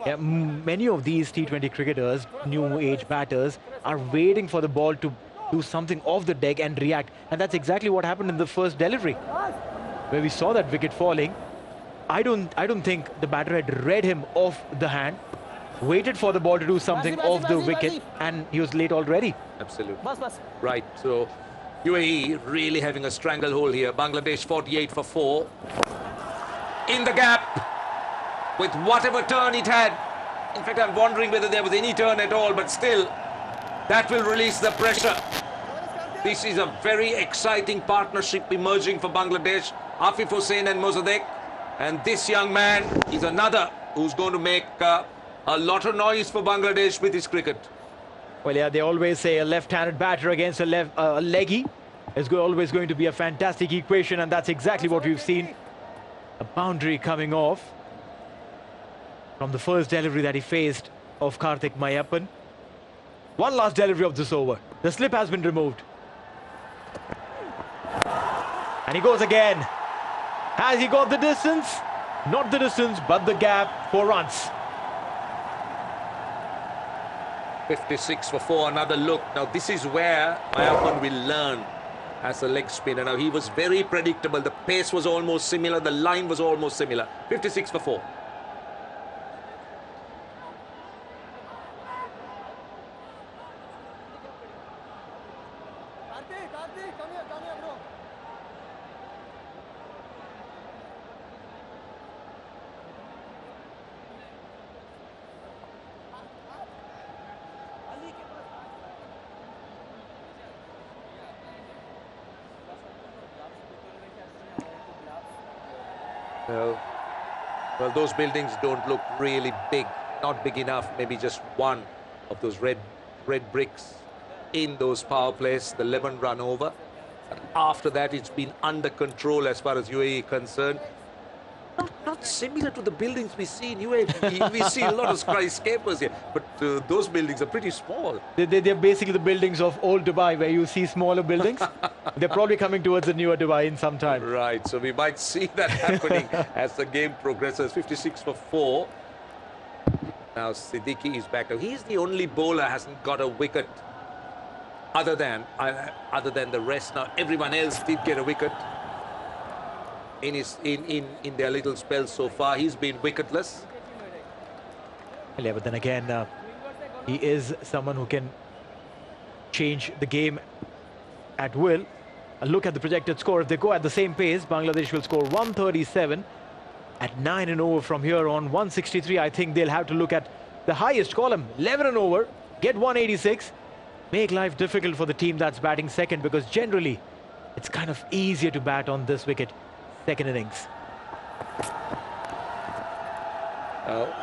Yeah, many of these T20 cricketers, new age batters, are waiting for the ball to do something off the deck and react. And that's exactly what happened in the first delivery, where we saw that wicket falling. I don't think the batter had read him off the hand, waited for the ball to do something off the wicket, and he was late already. Absolutely. Right, so UAE really having a stranglehold here. Bangladesh 48 for 4. In the gap, with whatever turn it had, In fact, I'm wondering whether there was any turn at all, but still, that will release the pressure. This is a very exciting partnership emerging for Bangladesh. Afif Hussain and Mossadegh. And this young man is another who's going to make a lot of noise for Bangladesh with his cricket. Well, yeah, they always say a left-handed batter against a leggy is always going to be a fantastic equation, and that's exactly what we've seen. A boundary coming off from the first delivery that he faced of Karthik Mayappan. One last delivery of this over. The slip has been removed. And he goes again. Has he got the distance? Not the distance, but the gap for runs. 56 for 4, another look. Now this is where Mayappan will learn as a leg spinner. Now he was very predictable. The pace was almost similar. The line was almost similar. 56 for 4. Well, those buildings don't look really big, not big enough. Maybe just one of those red bricks in those power plays, the 11 run over. And after that, it's been under control as far as UAE is concerned. Not similar to the buildings we see in UAE. We see a lot of skyscrapers here, but those buildings are pretty small. They're basically the buildings of old Dubai, where you see smaller buildings. They're probably coming towards the newer Dubai in some time. Right, so we might see that happening as the game progresses. 56 for 4. Now Siddiqui is back. Now he's the only bowler hasn't got a wicket other than the rest. Now everyone else did get a wicket in their little spells so far. He's been wicketless. Yeah, but then again, he is someone who can change the game at will. A look at the projected score. If they go at the same pace, Bangladesh will score 137 at 9 and over from here on. 163, I think they'll have to look at the highest column. 11 and over, get 186. Make life difficult for the team that's batting second, because generally it's kind of easier to bat on this wicket, second innings.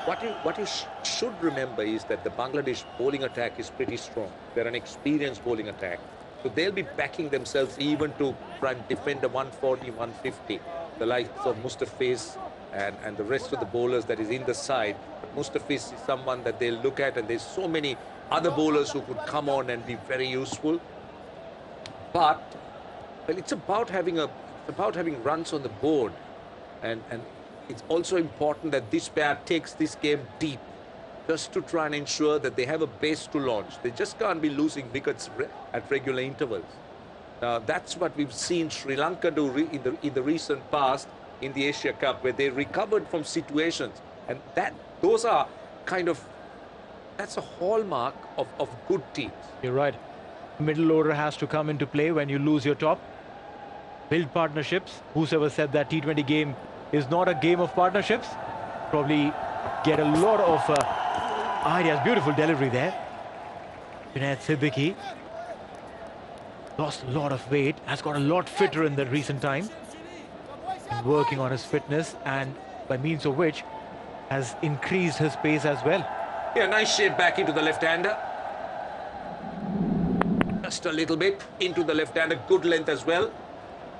What you should remember is that the Bangladesh bowling attack is pretty strong. They're an experienced bowling attack. So they'll be backing themselves even to try and defend a 140, 150. The likes of Mustafiz and the rest of the bowlers that is in the side. But Mustafiz is someone that they'll look at, and there's so many other bowlers who could come on and be very useful. But well, it's about having runs on the board, and it's also important that this pair takes this game deep, just to try and ensure that they have a base to launch. They just can't be losing wickets at regular intervals. That's what we've seen Sri Lanka do in the recent past in the Asia Cup, where they recovered from situations, and that's a hallmark of good teams. You're right. Middle order has to come into play when you lose your top. Build partnerships. Whosoever said that T20 game is not a game of partnerships probably get a lot of ideas. Beautiful delivery there. Junaid Siddiqui lost a lot of weight, has got a lot fitter in the recent time, working on his fitness, and by means of which has increased his pace as well. Yeah, nice shape back into the left-hander. Just a little bit into the left-hander, good length as well.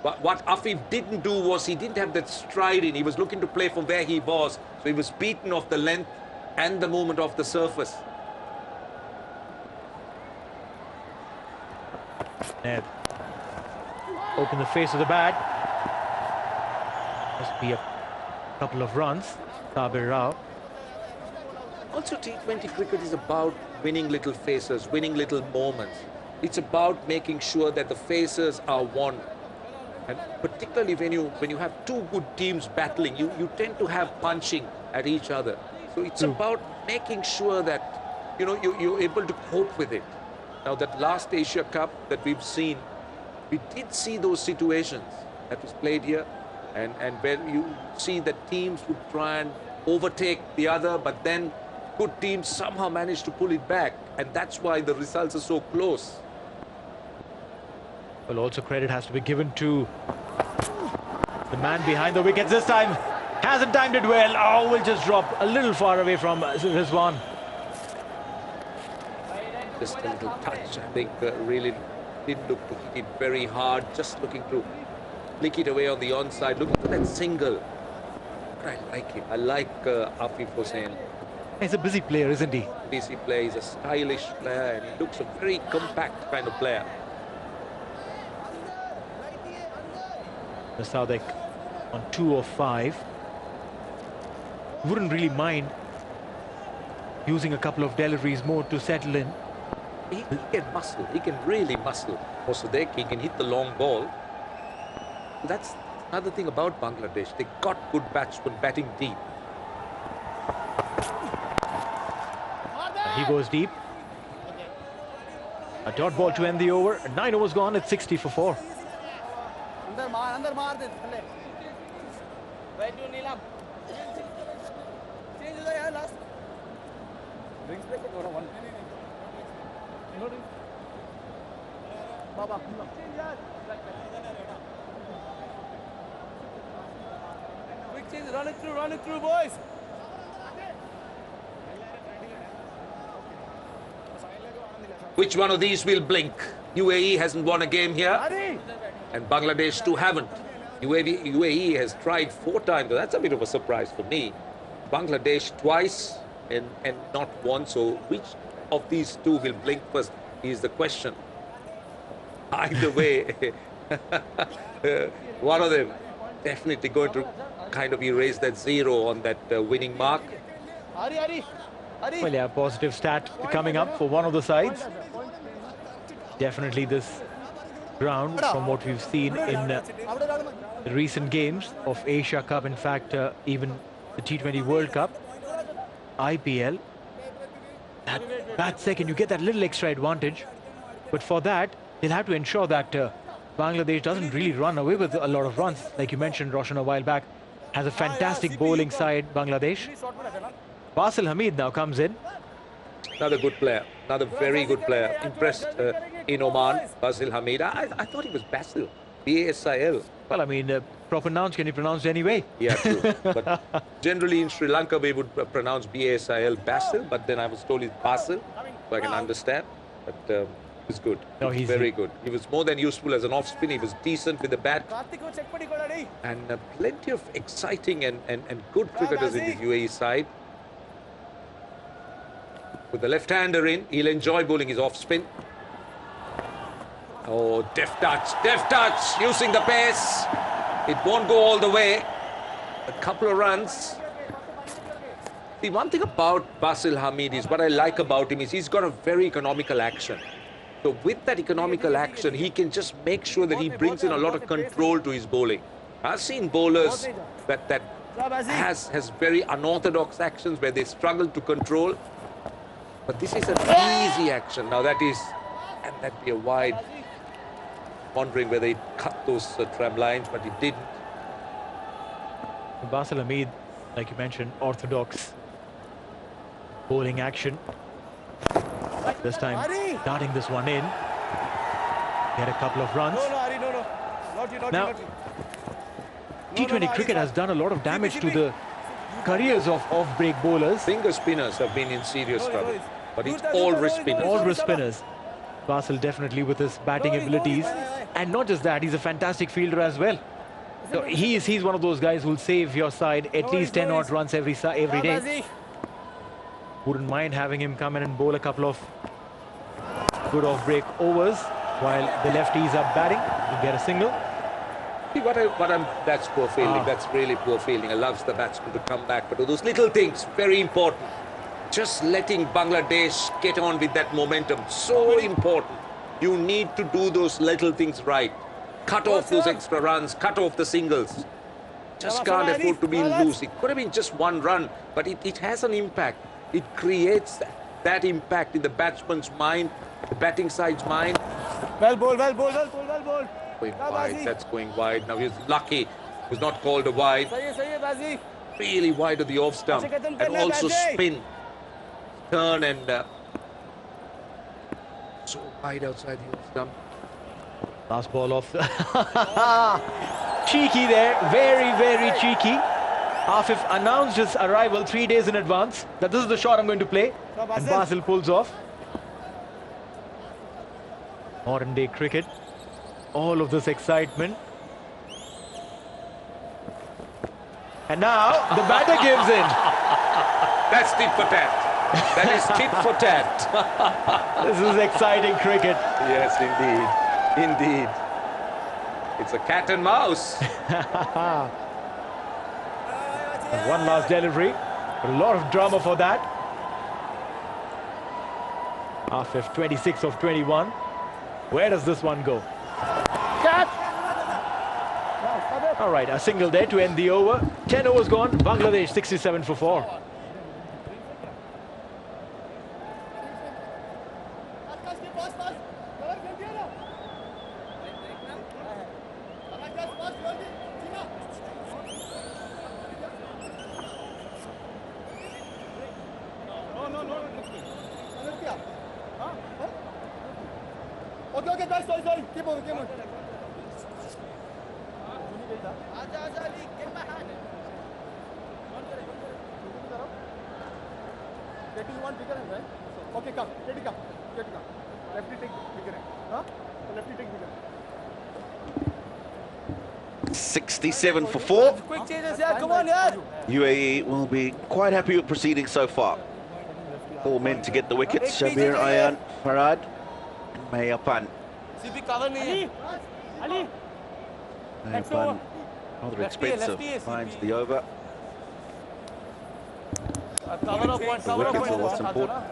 But what Afif didn't do was he didn't have that stride in. He was looking to play from where he was, so he was beaten off the length and the movement of the surface. Ned, open the face of the bat. Must be a couple of runs. Sabir Rao. Also, T20 cricket is about winning little faces, winning little moments. It's about making sure that the faces are won. And particularly when you have two good teams battling, you tend to have punching at each other. So it's about making sure that you're able to cope with it. Now that last Asia Cup that we've seen, we did see those situations that was played here, and where you see that teams would try and overtake the other, but then good teams somehow manage to pull it back, and that's why the results are so close. Well, also credit has to be given to the man behind the wickets this time. Hasn't timed it well. Oh, will just drop a little far away from Rizwan. Just a little touch, I think, really didn't look to hit it very hard, just looking to flick it away on the onside. Look at that single. I like him. I like Afif Hussain. He's a busy player, isn't he? Busy player, he's a stylish player, and he looks a very compact kind of player. Sadek on 2 of 5. Wouldn't really mind using a couple of deliveries more to settle in. He can muscle. He can really muscle. Also, he can hit the long ball. That's another thing about Bangladesh. They got good batsmen batting deep. He goes deep. A dot ball to end the over. 9 overs gone. It's 60 for 4. Quick change, run it through, boys. Which one of these will blink? UAE hasn't won a game here, and Bangladesh too haven't. UAE has tried 4 times. That's a bit of a surprise for me. Bangladesh twice and not once. So which of these two will blink first is the question. Either way, one of them definitely going to kind of erase that 0 on that winning mark. Well, yeah, positive stat coming up for one of the sides. Definitely this ground, from what we've seen in the recent games of Asia Cup, in fact, even the T20 World Cup, IPL. That second, you get that little extra advantage. But for that, they'll have to ensure that Bangladesh doesn't really run away with a lot of runs. Like you mentioned, Roshan, a while back, has a fantastic bowling side, Bangladesh. Basil Hamid now comes in. Another good player, another very good player. Impressed in Oman, Basil Hamid. I thought he was Basil, B-A-S-I-L. Well, I mean, proper nouns can be pronounced anyway. Yeah, true. But generally in Sri Lanka, we would pronounce B-A-S-I-L, Basil, but then I was told it's Basil, so I can understand. But he's good. No, he's very good. He was more than useful as an off-spin. He was decent with the bat. And plenty of exciting and good cricketers in the UAE side. With the left-hander in, he'll enjoy bowling his off-spin. Oh, deft touch, using the pace. It won't go all the way. A couple of runs. The one thing about Basil Hamid is, what I like about him is he's got a very economical action. So with that economical action, he can just make sure that he brings in a lot of control to his bowling. I've seen bowlers that has very unorthodox actions where they struggle to control. But this is an easy action. Now that be a wide. Wondering whether he cut those tram lines, but he didn't. Basil Hamid, like you mentioned, orthodox bowling action. This time, starting this one in. Get a couple of runs. Now, T20 cricket has done a lot of damage to the careers of off-break bowlers. Finger spinners have been in serious trouble, but it's all wrist spinners. All wrist spinners. Basil definitely with his batting abilities. And not just that, he's a fantastic fielder as well. So he's one of those guys who'll save your side at least 10 odd runs every day. Wouldn't mind having him come in and bowl a couple of good off-break overs while the lefties are batting to get a single. See, that's poor fielding. That's really poor fielding. I love the batsman to come back, but those little things, very important. Just letting Bangladesh get on with that momentum, so important. You need to do those little things right. Cut off those extra runs, cut off the singles. Just can't afford to be loose. It could have been just 1 run, but it has an impact. It creates that impact in the batsman's mind, the batting side's mind. Well bowled. Going wide, that's going wide. Now he's lucky. It was not called a wide. Really wide of the off stump. And also spin. turn and so wide outside the stump. Last ball off. Cheeky there, very, very cheeky. Afif announced his arrival 3 days in advance that this is the shot I'm going to play, and Basil pulls off. Modern day cricket, all of this excitement. And now the batter gives in. That's tit for tat. That is tit for tat. This is exciting cricket. Yes, indeed. Indeed. It's a cat and mouse. And one last delivery. A lot of drama for that. Afif 26 of 21. Where does this one go? Catch! All right, a single there to end the over. 10 overs gone. Bangladesh 67 for 4. Okay, guys, sorry. Keep on. Getting one bigger hand, right? Okay, come. Get it come. Lefty take bigger hand. Huh? Lefty take bigger hand. 67 for 4. Quick changes, yeah, come on, yeah. UAE will be quite happy with proceeding so far. 4 men to get the wickets. Shabir Ayan, Farad, and Mayapan. CP cover nahi Ali. Mayapan, rather expensive, finds the over. Cover up one, The cover up wickets are what's one. important.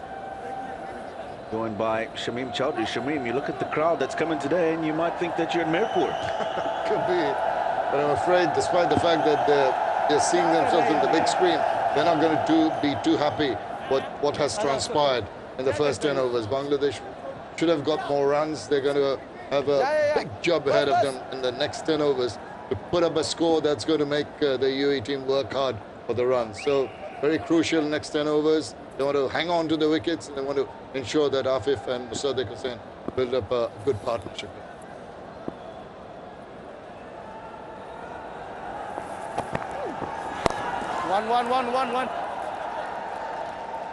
Joined by Shamim Chowdhury. Shamim, you look at the crowd that's coming today and you might think that you're in Mirpur. Could be, but I'm afraid, despite the fact that they're seeing themselves in the big screen, they're not going to be too happy what has transpired in the first 10 overs. Bangladesh should have got more runs. They're going to have a big job ahead of them in the next 10 overs to put up a score that's going to make the UAE team work hard for the runs. So very crucial next 10 overs. They want to hang on to the wickets, and they want to ensure that Afif and Musaddiq Hussain build up a good partnership. 1.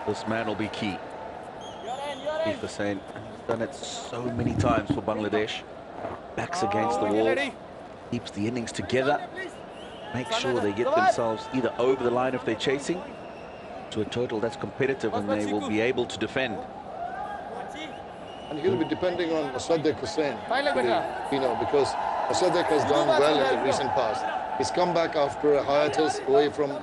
This man will be key. He's Hussain. He's done it so many times for Bangladesh. Backs against the wall, keeps the innings together, makes sure they get themselves either over the line if they're chasing to a total that's competitive, and they will be able to defend. And he'll be depending on Musaddiq Hussain, because Musaddiq has done well in the recent past. He's come back after a hiatus away from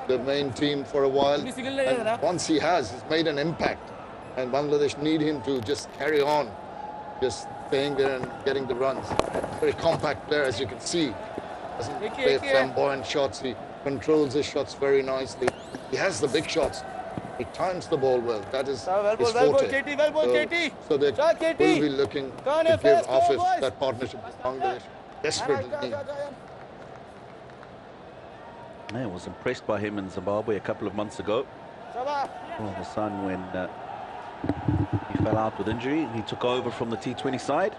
the main team for a while, and once he's made an impact, and Bangladesh need him to just carry on, just staying there and getting the runs. Very compact player, as you can see. Doesn't play flamboyant shots. He controls his shots very nicely. He has the big shots. He times the ball well. That is his forte. So they will be looking to give Afif that partnership with Bangladesh. Desperately need. I was impressed by him in Zimbabwe a couple of months ago. All of a sudden, when he fell out with injury, he took over from the T20 side.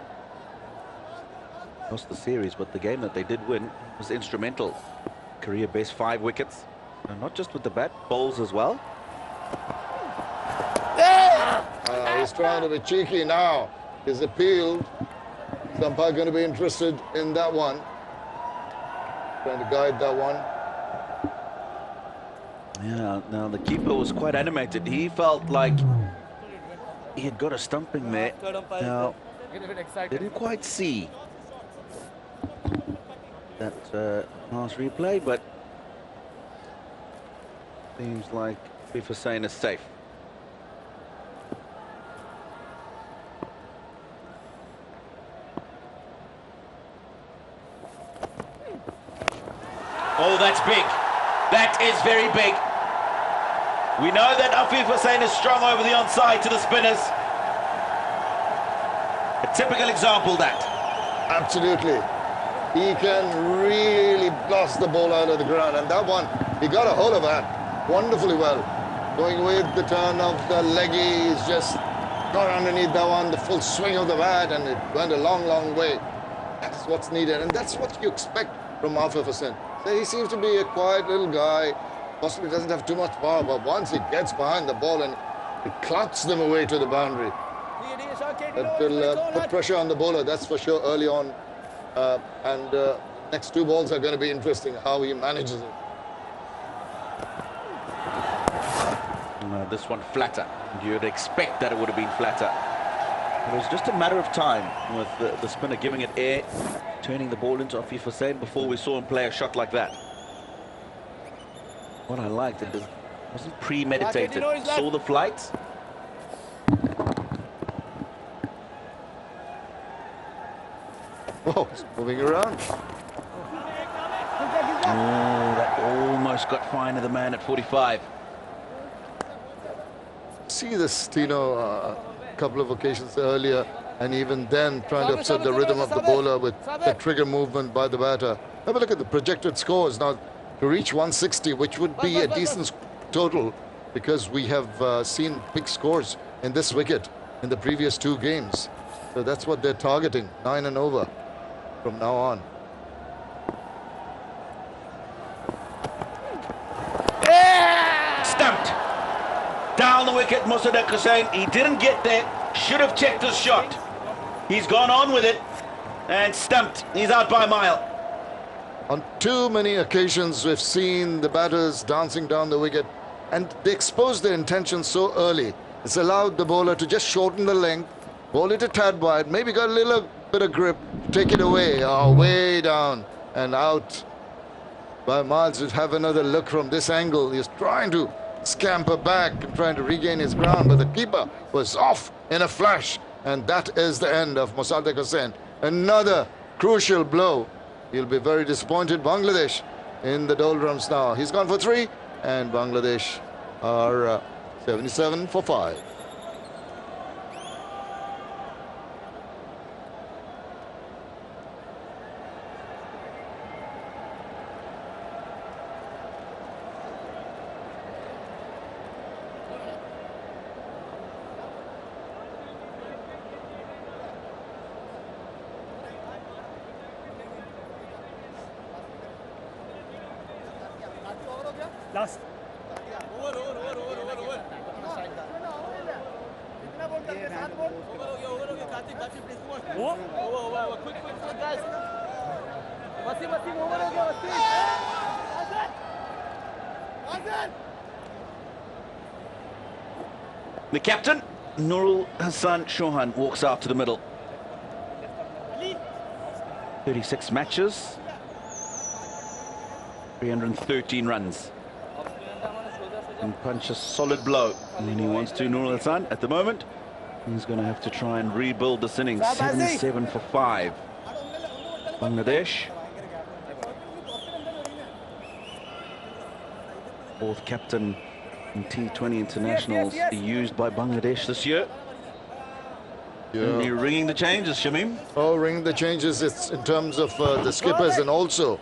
Lost the series, but the game that they did win was instrumental. Career best 5 wickets, and not just with the bat, bowls as well. He's trying to be cheeky now. He's appealed. Is umpire going to be interested in that one? Trying to guide that one. Yeah, now the keeper was quite animated. He felt like he had got a stumping there. Now, didn't quite see that last replay, but seems like Hussain is safe. Oh, that's big. That is very big. We know that Afif Hussain is strong over the onside to the spinners. A typical example, that. Absolutely. He can really blast the ball out of the ground, and that one, he got a hold of that wonderfully well. going with the turn of the leggy. He's just got underneath that one, the full swing of the bat, and it went a long, long way. That's what's needed, and that's what you expect from 25th. So he seems to be a quiet little guy, possibly doesn't have too much power, but once he gets behind the ball and it clouts them away to the boundary, that will put pressure on the bowler, that's for sure, early on. And next two balls are going to be interesting, how he manages it. This one flatter. You'd expect that it would have been flatter. It was just a matter of time with the spinner giving it air, turning the ball into 25th before we saw him play a shot like that. What I liked, it wasn't premeditated. Saw the flight. Oh, it's moving around. Oh, that almost got fine of the man at 45. See this, Tino, a couple of occasions earlier, and even then trying to upset the rhythm of the bowler with the trigger movement by the batter. Have a look at the projected scores now to reach 160, which would be a decent total, because we have seen big scores in this wicket in the previous two games. So that's what they're targeting, 9 and over from now on. Stumped. Down the wicket, Mosaddek Hussain. He didn't get there. Should have checked his shot. He's gone on with it and stumped. He's out by a mile. On too many occasions, we've seen the batters dancing down the wicket, and they exposed their intentions so early. It's allowed the bowler to just shorten the length, bowl it a tad wide, maybe got a little bit of grip, take it away, way down and out. By Miles would have another look from this angle. He's trying to scamper back and trying to regain his ground, but the keeper was off in a flash, and that is the end of Mosaddek Hussain. Another crucial blow. He'll be very disappointed. Bangladesh in the doldrums now. He's gone for 3, and Bangladesh are 77 for 5. Last. Quick, guys. Wasim, over ho gaya, Wasim. The captain, Nurul Hassan Chauhan, walks out to the middle. 36 matches, 313 runs. And punch a solid blow. And he wants to, Nurul Hassan, at the moment. He's going to have to try and rebuild this innings. 77 for 5. Bangladesh. Fourth captain in T20 internationals used by Bangladesh this year. Yeah. You're ringing the changes, Shamim. Oh, ringing the changes. It's in terms of the skippers, and also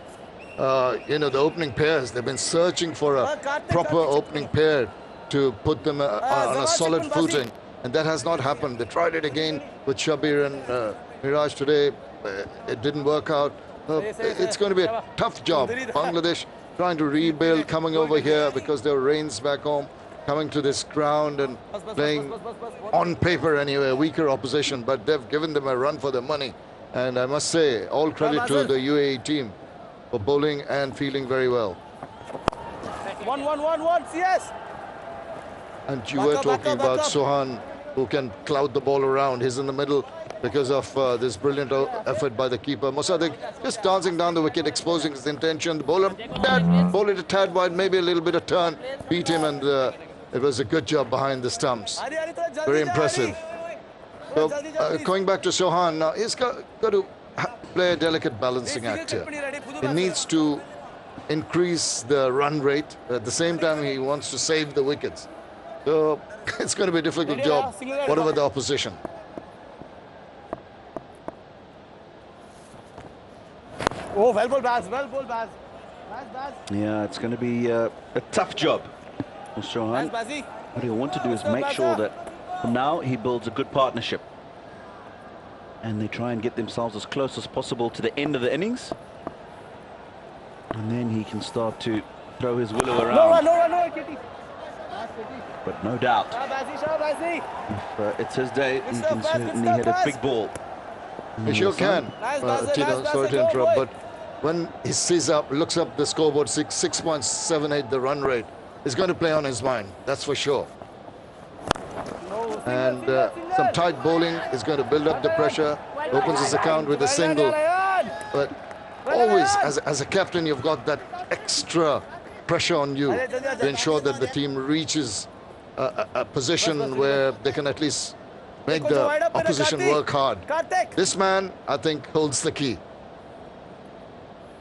you know, the opening pairs. They've been searching for a proper opening pair to put them on a solid footing, and that has not happened. They tried it again with Shabir and Miraj today. It didn't work out. It's going to be a tough job. Bangladesh trying to rebuild, coming over here because there were rains back home, coming to this ground and playing on paper anyway, a weaker opposition, but they've given them a run for their money. And I must say, all credit to the UAE team for bowling and fielding very well. 1, CS. And you were talking about Chauhan, who can cloud the ball around. He's in the middle because of this brilliant effort by the keeper. Mosaddek just dancing down the wicket, exposing his intention. The bowler, bowled it a tad wide, maybe a little bit of turn, beat him, and it was a good job behind the stumps. Very impressive. So, going back to Chauhan now, he's got to play a delicate balancing act here. He needs to increase the run rate. At the same time, he wants to save the wickets. So it's going to be a difficult job, whatever the opposition. Oh, well bowled, Baz. Well bowled, Baz. Yeah, it's going to be a tough job. Well, Sohan, what he'll want to do is make sure that for now he builds a good partnership. And they try and get themselves as close as possible to the end of the innings. And then he can start to throw his willow around. No, Kitty. But no doubt, if it's his day, he can certainly hit a big ball. He sure can. Tino, sorry to interrupt, but when he sees up, looks up the scoreboard, 6.78, the run rate, is going to play on his mind, that's for sure. And some tight bowling is going to build up the pressure, opens his account with a single. But always, as a captain, you've got that extra pressure on you to ensure that the team reaches a position where they can at least make the opposition work hard. This man, I think, holds the key.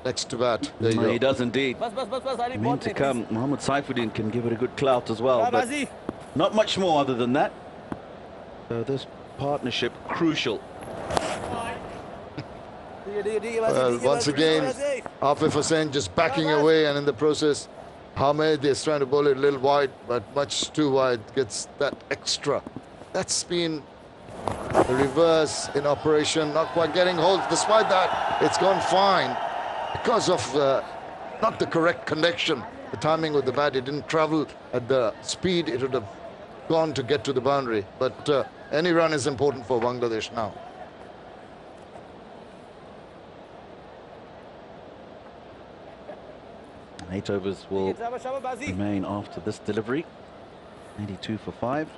Next to bat. There you go. He does indeed. Men to come. Mohammad Saifuddin can give it a good clout as well, but not much more other than that. So this partnership crucial. Once again, Afif Hussain just backing away, and in the process, Hamed is trying to bowl it a little wide, but much too wide, gets that extra. That's been the reverse in operation, not quite getting hold. Despite that, it's gone fine because of not the correct connection. The timing with the bat, it didn't travel at the speed it would have gone to get to the boundary. But any run is important for Bangladesh now. Eight overs will remain after this delivery. 82 for 5.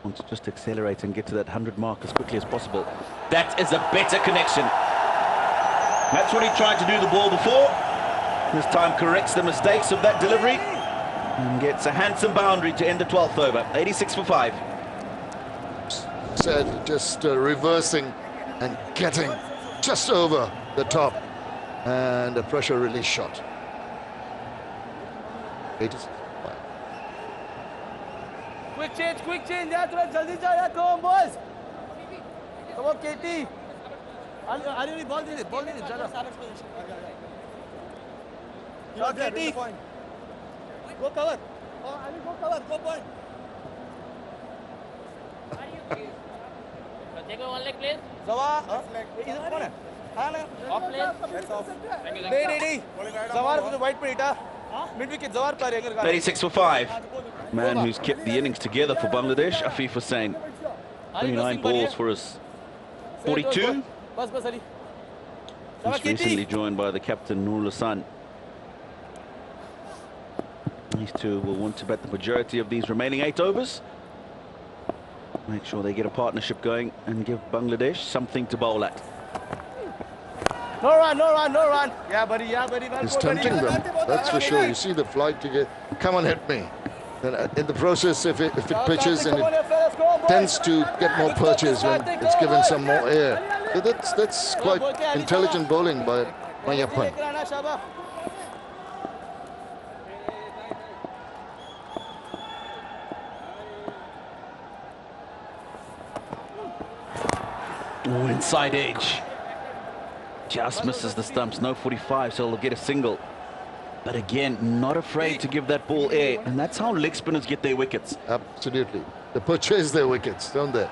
Want to just accelerate and get to that 100 mark as quickly as possible. That is a better connection. That's what he tried to do the ball before. This time corrects the mistakes of that delivery and gets a handsome boundary to end the 12th over. 86 for 5. Said just reversing and getting just over the top. And a pressure release shot. 86. Quick change. Yeah, jaldi ja, yeah, come on, boys. Come on, Katie. Are you ball did it? Jala. Go, Katie. Go cover. Oh, Ali, go cover. Go point. Take one leg, please. Zawar. Is it on? Off, please. नहीं. Zawar को white पे इटा. Mid wicket Zawar पर अगर. 36 for 5. Man who's kept the innings together for Bangladesh, Afif Hussain. 29 balls for us. 42. बस Ali. He's recently joined by the captain Nurul Hassan. These two will want to bat the majority of these remaining 8 overs. Make sure they get a partnership going and give Bangladesh something to bowl at. No run. Yeah, buddy. He's tempting them, that's for sure. You see the flight to get, come on, hit me. Then in the process, if it pitches and it tends to get more perches when it's given some more air. So that's quite intelligent bowling by Mayappan. Oh, inside edge. Just misses the stumps. No 45, so he'll get a single. But again, not afraid to give that ball air. And that's how leg spinners get their wickets. Absolutely. They purchase their wickets, don't they?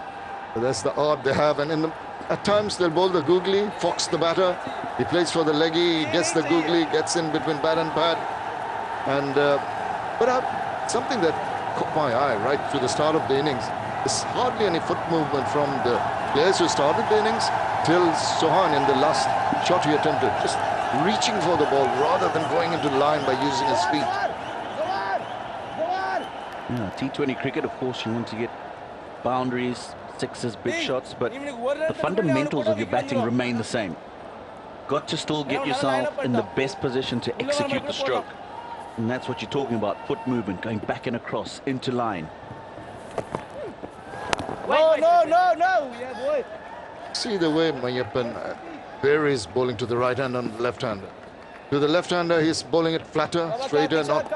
So that's the art they have. And at times they'll bowl the googly, Fox the batter. He plays for the leggy, he gets the googly, gets in between bat and pad. And but something that caught my eye right through the start of the innings is hardly any foot movement from the players who started the innings till Sohan in the last shot he attempted, just reaching for the ball rather than going into line by using his feet. Yeah, T20 cricket, of course, you want to get boundaries, sixes, big shots, but the fundamentals of your batting remain the same. Got to still get yourself in the best position to execute the stroke. And that's what you're talking about, foot movement, going back and across, into line. No. Yeah, boy. See the way Mayappan varies bowling to the right hand and the left-hander. To the left-hander, he's bowling it flatter, straighter, not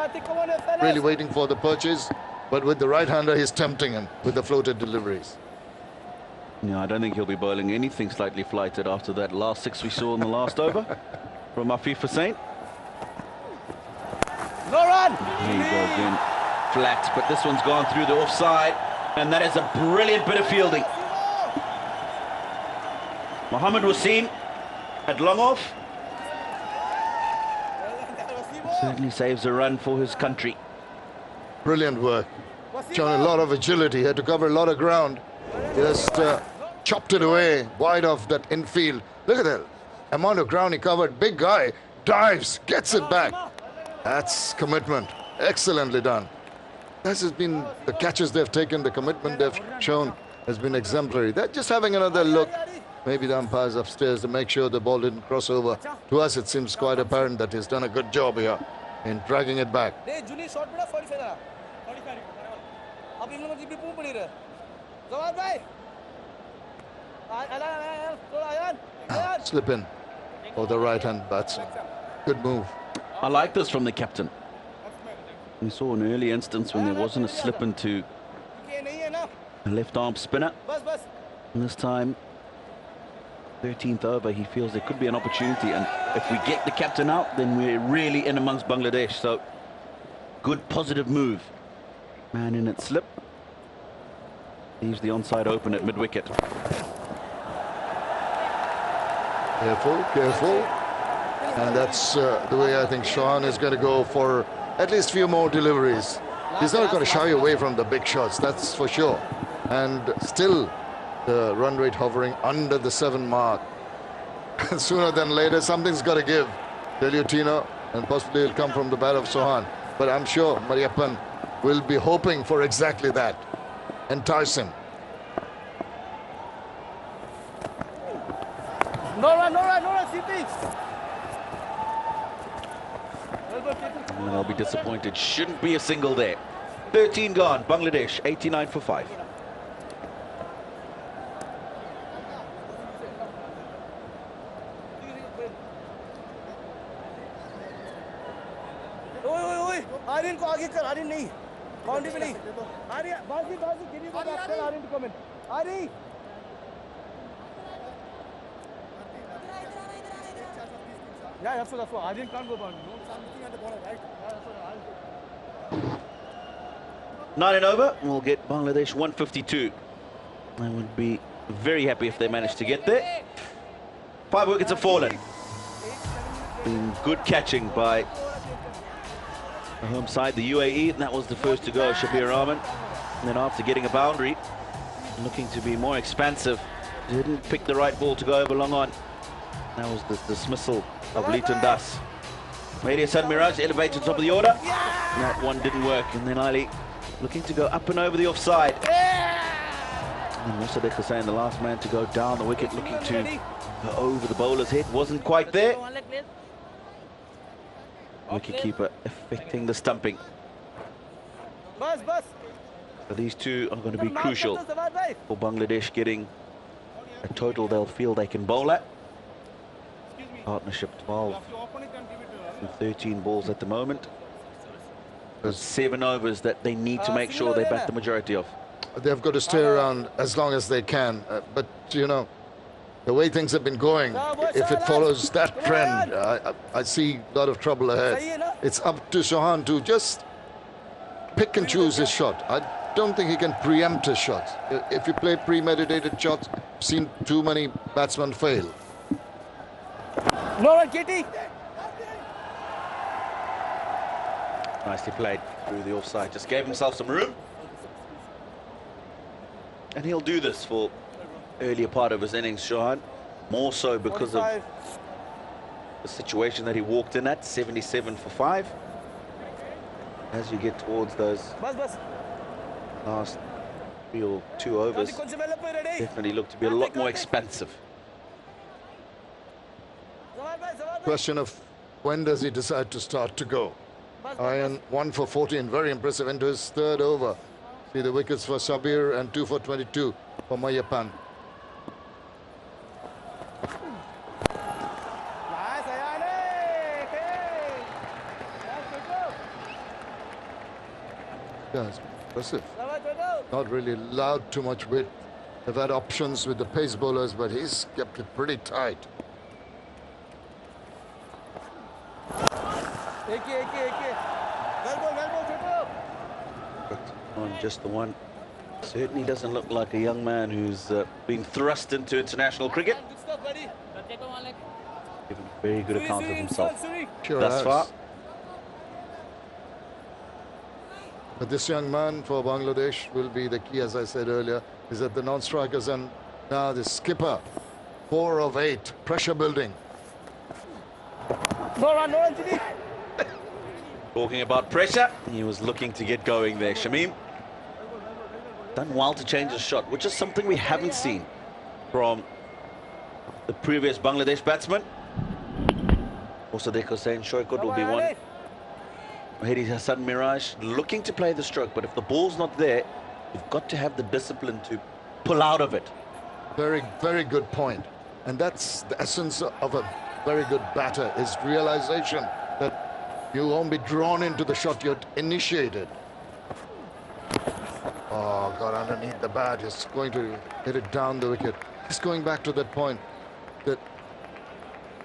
really waiting for the purchase. But with the right-hander, he's tempting him with the floated deliveries. Yeah, I don't think he'll be bowling anything slightly flighted after that last 6 we saw in the last over from Afif Hussain. No run. There you go again. Flat, but this one's gone through the offside, and that is a brilliant bit of fielding. Mohammed Wasim at long off. Certainly saves a run for his country. Brilliant work. Shown a lot of agility. He had to cover a lot of ground. Just chopped it away wide of that infield. Look at that amount of ground he covered. Big guy dives, gets it back. That's commitment. Excellently done. This has been the catches they've taken, the commitment they've shown has been exemplary. They're just having another look. Maybe the umpire's upstairs to make sure the ball didn't cross over. To us, it seems quite apparent that he's done a good job here in dragging it back. Slip in for the right-hand batsman. Good move. I like this from the captain. We saw an early instance when there wasn't a slip into a left-arm spinner. And this time, 13th over, he feels there could be an opportunity. And if we get the captain out, then we're really in amongst Bangladesh. So, good positive move. Man in at slip. Leaves the onside open at mid-wicket. Careful, careful. And that's the way I think Chauhan is going to go for at least a few more deliveries. He's not going to shy away from the big shots, that's for sure. And still, the run rate hovering under the 7 mark. Sooner than later, something's got to give. Tell you, Tino, and possibly it'll come from the bat of Chauhan. But I'm sure Mariappan will be hoping for exactly that. Entice him. No run, CP. And I'll be disappointed. Shouldn't be a single there. 13 gone. Bangladesh, 89 for 5. Aryan को आगे कर, आर्यन नहीं, boundary पे नहीं, आर्यन, बाजी, गिरी को back कर, Aryan to come in, Aryan, yeah, that's what, Aryan can't go boundary, no, something at the ball, right, yeah, that's what, 9 and over, we'll get Bangladesh 152. I would be very happy if they managed to get there. 5 wickets have fallen. Been good catching by the home side, the UAE, and that was the first to go, Shabir Rahman. And then after getting a boundary, looking to be more expansive, didn't pick the right ball to go over long on. That was the dismissal of Leighton Das. Mehdi Hassan Miraj elevated top of the order. That one didn't work, and then Ali looking to go up and over the offside. And Mossadegh Hussain, the last man to go down the wicket, looking to go over the bowler's head, wasn't quite there. Wicketkeeper affecting the stumping. So these two are going to be crucial for Bangladesh getting a total they'll feel they can bowl at. Partnership 12 and 13 balls at the moment. There's 7 overs that they need to make sure they bat the majority of. They've got to stay around as long as they can. But, you know, the way things have been going, if it follows that trend, I see a lot of trouble ahead. It's up to Chauhan to just pick and choose his shot. I don't think he can preempt his shots. If you play premeditated shots, I've seen too many batsmen fail. no run, Katie. Nicely played through the offside. Just gave himself some room. And he'll do this for earlier part of his innings, Chauhan. More so because of the situation that he walked in at, 77 for 5. As you get towards those last 3 or 2 overs, definitely look to be a lot more expansive. Question of when does he decide to start to go? Iron 1 for 14, very impressive into his 3rd over. See the wickets for Sabir and 2 for 22 for Mariappan. Yes, impressive. Not really allowed too much width. They've had options with the pace bowlers, but he's kept it pretty tight. on just the one. Certainly doesn't look like a young man who's been thrust into international cricket. Good stuff, buddy. Take on one leg. Given a very good account of himself Sure thus has. far. But this young man for Bangladesh will be the key, as I said earlier, is that the non-strikers and now the skipper, 4 of 8, pressure building. No run, Chidi. Talking about pressure, he was looking to get going there. Shamim done well to change his shot, which is something we haven't seen from the previous Bangladesh batsman. Also, Deko saying Shoykot will be one. Mahedi Hassan Miraj looking to play the stroke, but if the ball's not there, you've got to have the discipline to pull out of it. Very, very good point. And that's the essence of a very good batter, is realization that you won't be drawn into the shot you'd initiated. Oh, got underneath the bat, just going to hit it down the wicket. Just going back to that point, that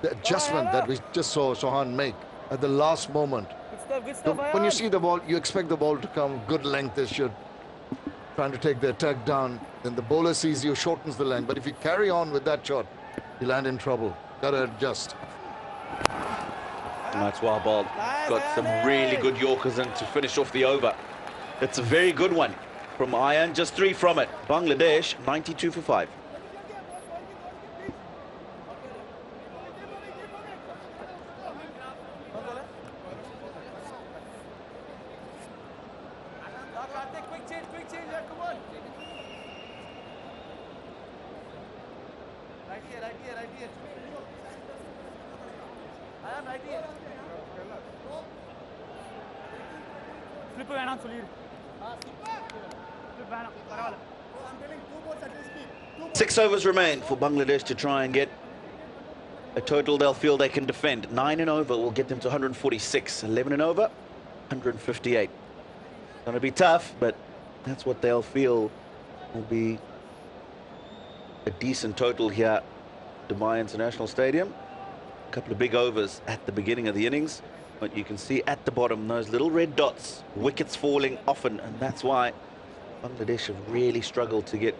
the adjustment that we just saw Sohan make at the last moment. Good stuff, When you see the ball, you expect the ball to come good length. They should trying to take the attack down. Then the bowler sees you, shortens the length. But if you carry on with that shot, you land in trouble. Got to adjust. And that's why Ball got some really good Yorkers in to finish off the over. It's a very good one from Ayan, just 3 from it. Bangladesh 92 for 5. Quick change, yeah, come on. Right here. I am right here. Flip வேணாம் சொல்லிரு. Flip வேணாம் பரவாயில்லை. I'm telling 2 balls at least. 6 overs remain for Bangladesh to try and get a total they'll feel they can defend. 9 and over will get them to 146. 11 and over, 158. Going to be tough, but that's what they'll feel will be a decent total here at Dubai International Stadium. A couple of big overs at the beginning of the innings, but you can see at the bottom those little red dots, wickets falling often, and that's why Bangladesh have really struggled to get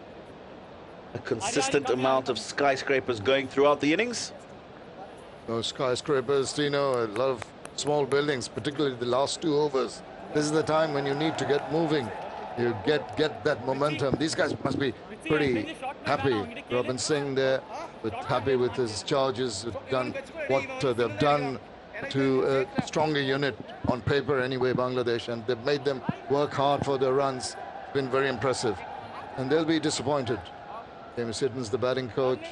a consistent amount of skyscrapers going throughout the innings. Those skyscrapers, Tino, a lot of small buildings, particularly the last 2 overs. This is the time when you need to get moving. You get that momentum. These guys must be pretty happy. Robin Singh there, happy with his charges. Done what they've done to a stronger unit on paper anyway, Bangladesh, and they've made them work hard for their runs. It's been very impressive, and they'll be disappointed. James Hitton's the batting coach,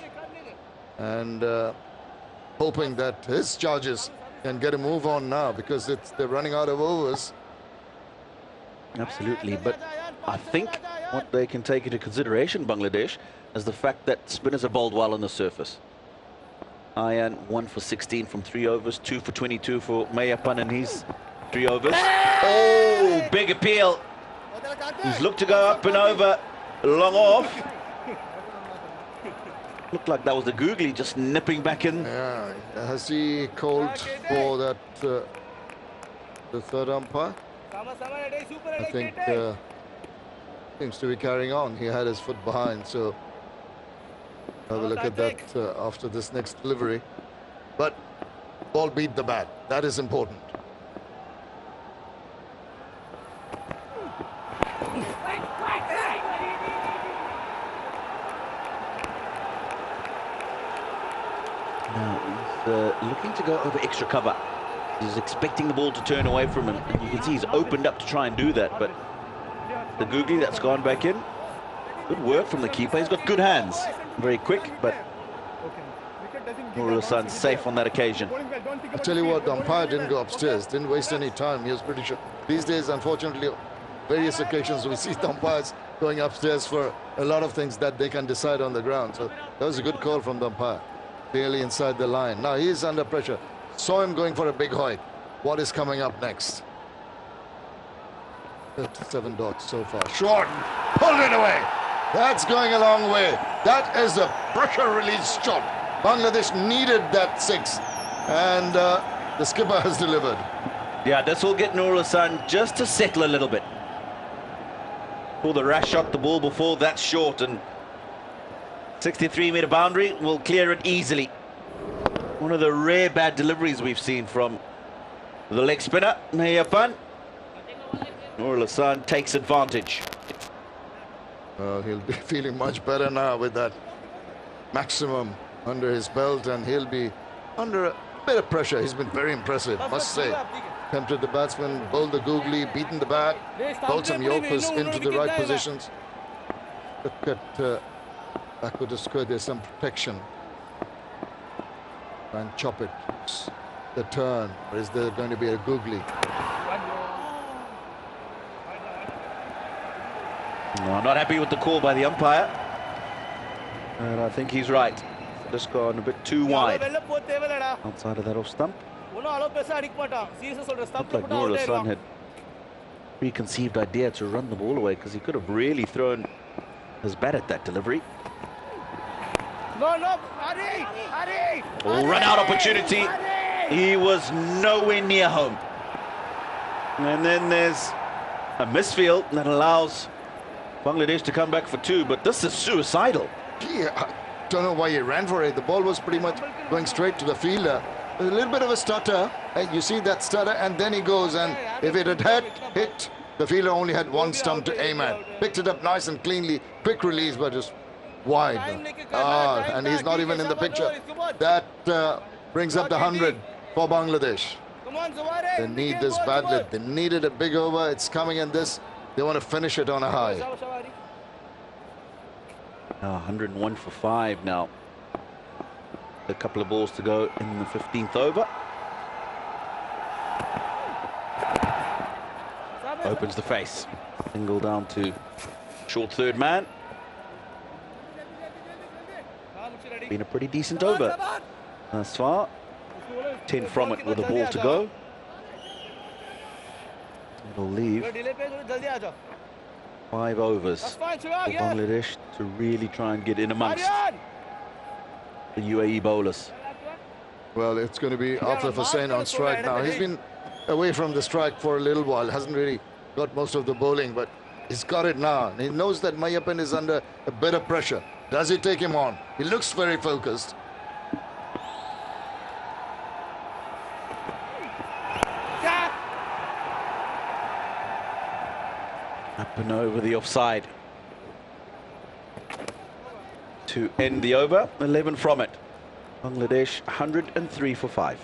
and hoping that his charges can get a move on now, because they're running out of overs. Absolutely, but I think what they can take into consideration, Bangladesh, is the fact that spinners have bowled well on the surface. Ayan 1 for 16 from 3 overs, 2 for 22 for Mayappan and his 3 overs. Oh, big appeal. He's looked to go up and over, long off. Looked like that was the googly just nipping back in. Yeah, has he called for that, the third umpire? I think seems to be carrying on. He had his foot behind, so have a look at that after this next delivery. But ball beat the bat. That is important. Now he's looking to go over extra cover. He's expecting the ball to turn away from him, and you can see he's opened up to try and do that, but the googly that's gone back in, good work from the keeper. He's got good hands, very quick, but Nurul Hassan's safe on that occasion. I tell you what, the umpire didn't go upstairs, didn't waste any time. He was pretty sure. These days, unfortunately, various occasions we see the umpires going upstairs for a lot of things that they can decide on the ground. So that was a good call from the umpire, clearly inside the line. Now he's under pressure. Saw him going for a big hoik. What is coming up next? 37 dots so far. Short, pulled it away. That's going a long way. That is a pressure release shot. Bangladesh needed that 6, and the skipper has delivered. Yeah, this will get Nurul Hassan just to settle a little bit. pulled the rash shot, the ball before, that's short, and 63-meter boundary will clear it easily. One of the rare bad deliveries we've seen from the leg spinner, Mayappan. Nurul Hassan takes advantage. He'll be feeling much better now with that maximum under his belt, and he'll be under a bit of pressure. He's been very impressive, must say. Tempted the batsman, bowled the googly, beaten the bat, bowled some Yorkers into the right positions. Look at back with the square, there's some protection. And chop it. The turn, or is there going to be a googly? No, not happy with the call by the umpire. And I think he's right. Just gone a bit too wide. Outside of that off stump. Looked like Nurul Hassan had preconceived idea to run the ball away, because he could have really thrown his bat at that delivery. Run out opportunity. He was nowhere near home. And then there's a misfield that allows Bangladesh to come back for two, but this is suicidal. Yeah, I don't know why he ran for it. The ball was pretty much going straight to the fielder. A little bit of a stutter, and you see that stutter, and then he goes, and if it had hit, the fielder only had one stump to aim at. Picked it up nice and cleanly, quick release, but just wide. And he's not even in the picture. That brings up the 100 for Bangladesh. They need this badly. They needed a big over. It's coming in this. They want to finish it on a high. 101 for 5 now. A couple of balls to go in the 15th over. Opens the face. Single down to short third man. Been a pretty decent over thus far. 10 from it with a ball to go. It'll leave 5 overs for Bangladesh to really try and get in amongst the UAE bowlers. Well, it's going to be Afif Hussain on strike now. He's been away from the strike for a little while. Hasn't really got most of the bowling, but he's got it now. He knows that Mayappan is under a bit of pressure. Does he take him on? He looks very focused. Up and over the offside to end the over. 11 from it. Bangladesh 103 for 5.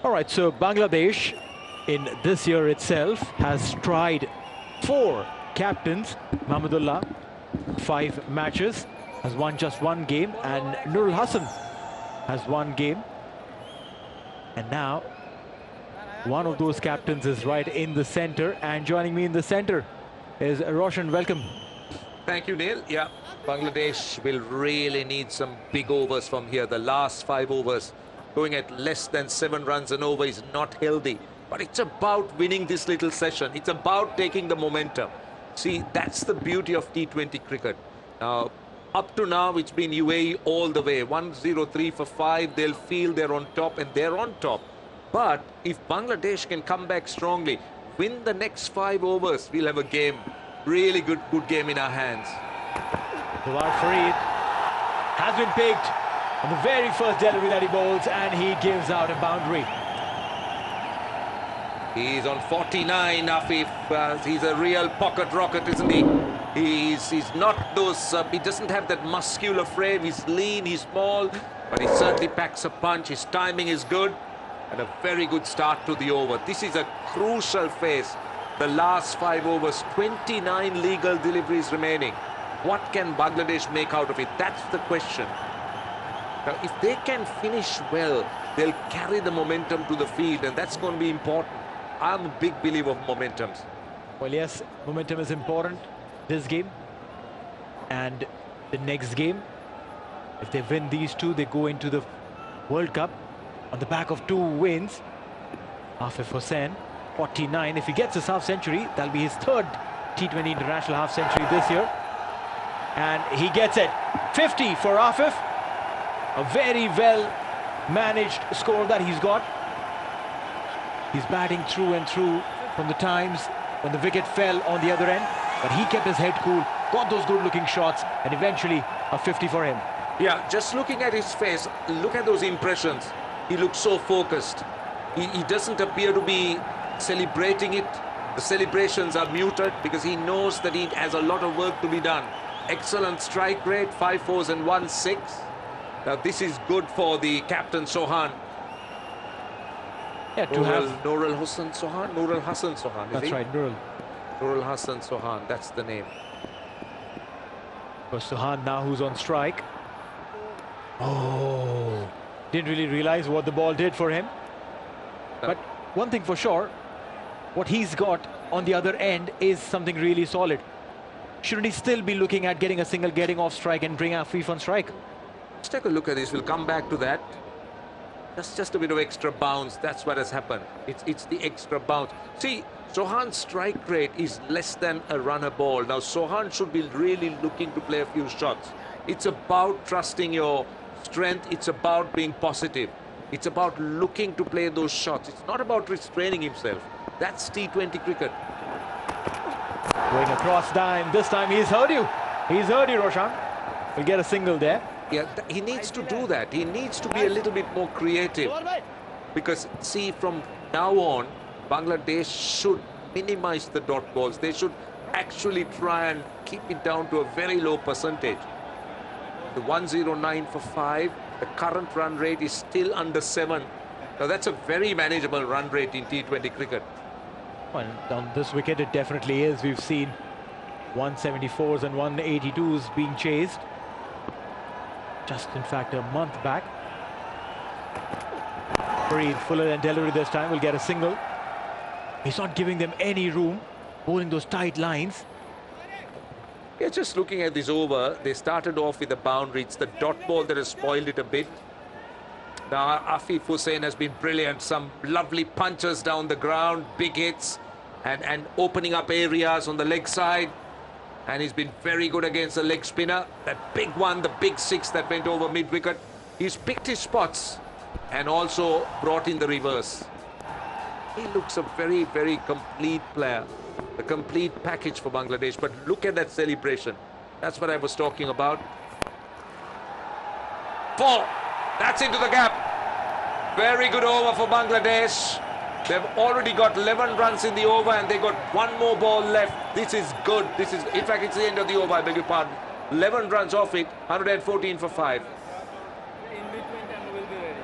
All right, so Bangladesh in this year itself has tried 4 captains. Mahmudullah, 5 matches, has won just 1 game, and Nurul Hassan has 1 game. And now one of those captains is right in the center, and joining me in the center is Roshan. Welcome. Thank you, Neil. Yeah, Bangladesh will really need some big overs from here. The last 5 overs going at less than 7 runs an over is not healthy. But it's about winning this little session. It's about taking the momentum. See, that's the beauty of T20 cricket. Now, up to now, it's been UAE all the way. 103 for 5. They'll feel they're on top, and they're on top. But if Bangladesh can come back strongly, win the next 5 overs, we'll have a game. Really good game in our hands. Jawad Farid has been picked on the very first delivery that he bowls, and he gives out a boundary. He's on 49, Afif. He's a real pocket rocket, isn't he? He's not those, he doesn't have that muscular frame. He's lean, he's small, but he certainly packs a punch. His timing is good, and a very good start to the over. This is a crucial phase. The last 5 overs, 29 legal deliveries remaining. What can Bangladesh make out of it? That's the question. Now, if they can finish well, they'll carry the momentum to the field, and that's going to be important. I'm a big believer of momentums. Well, yes, momentum is important. this game and the next game. If they win these two, they go into the World Cup on the back of 2 wins. Afif Hussain, 49. If he gets his half century, that'll be his 3rd T20 international half century this year. And he gets it. 50 for Afif. A very well managed score that he's got. He's batting through and through from the times when the wicket fell on the other end. But he kept his head cool, got those good looking shots, and eventually a 50 for him. Yeah, just looking at his face, look at those impressions. He looks so focused. He doesn't appear to be celebrating it. The celebrations are muted because he knows that he has a lot of work to be done. Excellent strike rate, 5 fours and 1 6. Now this is good for the captain Sohan. Yeah, to have Nurul Hassan Sohan. Nurul Hassan Sohan. That's right, Nurul. Nurul Hassan Sohan. That's the name. For Sohan now, who's on strike. Oh, didn't really realize what the ball did for him. But one thing for sure, what he's got on the other end is something really solid. Shouldn't he still be looking at getting a single, getting off strike and bring Afif on strike? Let's take a look at this. We'll come back to that. That's just a bit of extra bounce. That's what has happened. It's the extra bounce. See, Sohan's strike rate is less than a runner ball. Now, Sohan should be really looking to play a few shots. It's about trusting your strength. It's about being positive. It's about looking to play those shots. It's not about restraining himself. That's T20 cricket. Going across time. This time he's heard you. He's heard you, Roshan. We'll get a single there. Yeah, he needs to do that. He needs to be a little bit more creative. Because, see, from now on, Bangladesh should minimize the dot balls. They should actually try and keep it down to a very low percentage. The 109 for 5. The current run rate is still under 7. Now, that's a very manageable run rate in T20 cricket. Well, on this wicket, it definitely is. We've seen 174s and 182s being chased. Just, in fact, a month back. Fareed, fuller and delivery this time, will get a single. He's not giving them any room, bowling those tight lines. Yeah, just looking at this over, they started off with a boundary. It's the dot ball that has spoiled it a bit. Now, Afif Hussain has been brilliant. Some lovely punches down the ground, big hits, and opening up areas on the leg side. And he's been very good against the leg spinner. That big one, the big 6 that went over mid-wicket. He's picked his spots and also brought in the reverse. He looks a very, very complete player. A complete package for Bangladesh. But look at that celebration. That's what I was talking about. 4. That's into the gap. Very good over for Bangladesh. They've already got 11 runs in the over and they got 1 more ball left. This is good. This is, in fact, it's the end of the over, I beg your pardon. 11 runs off it, 114 for 5. In between time we will be ready.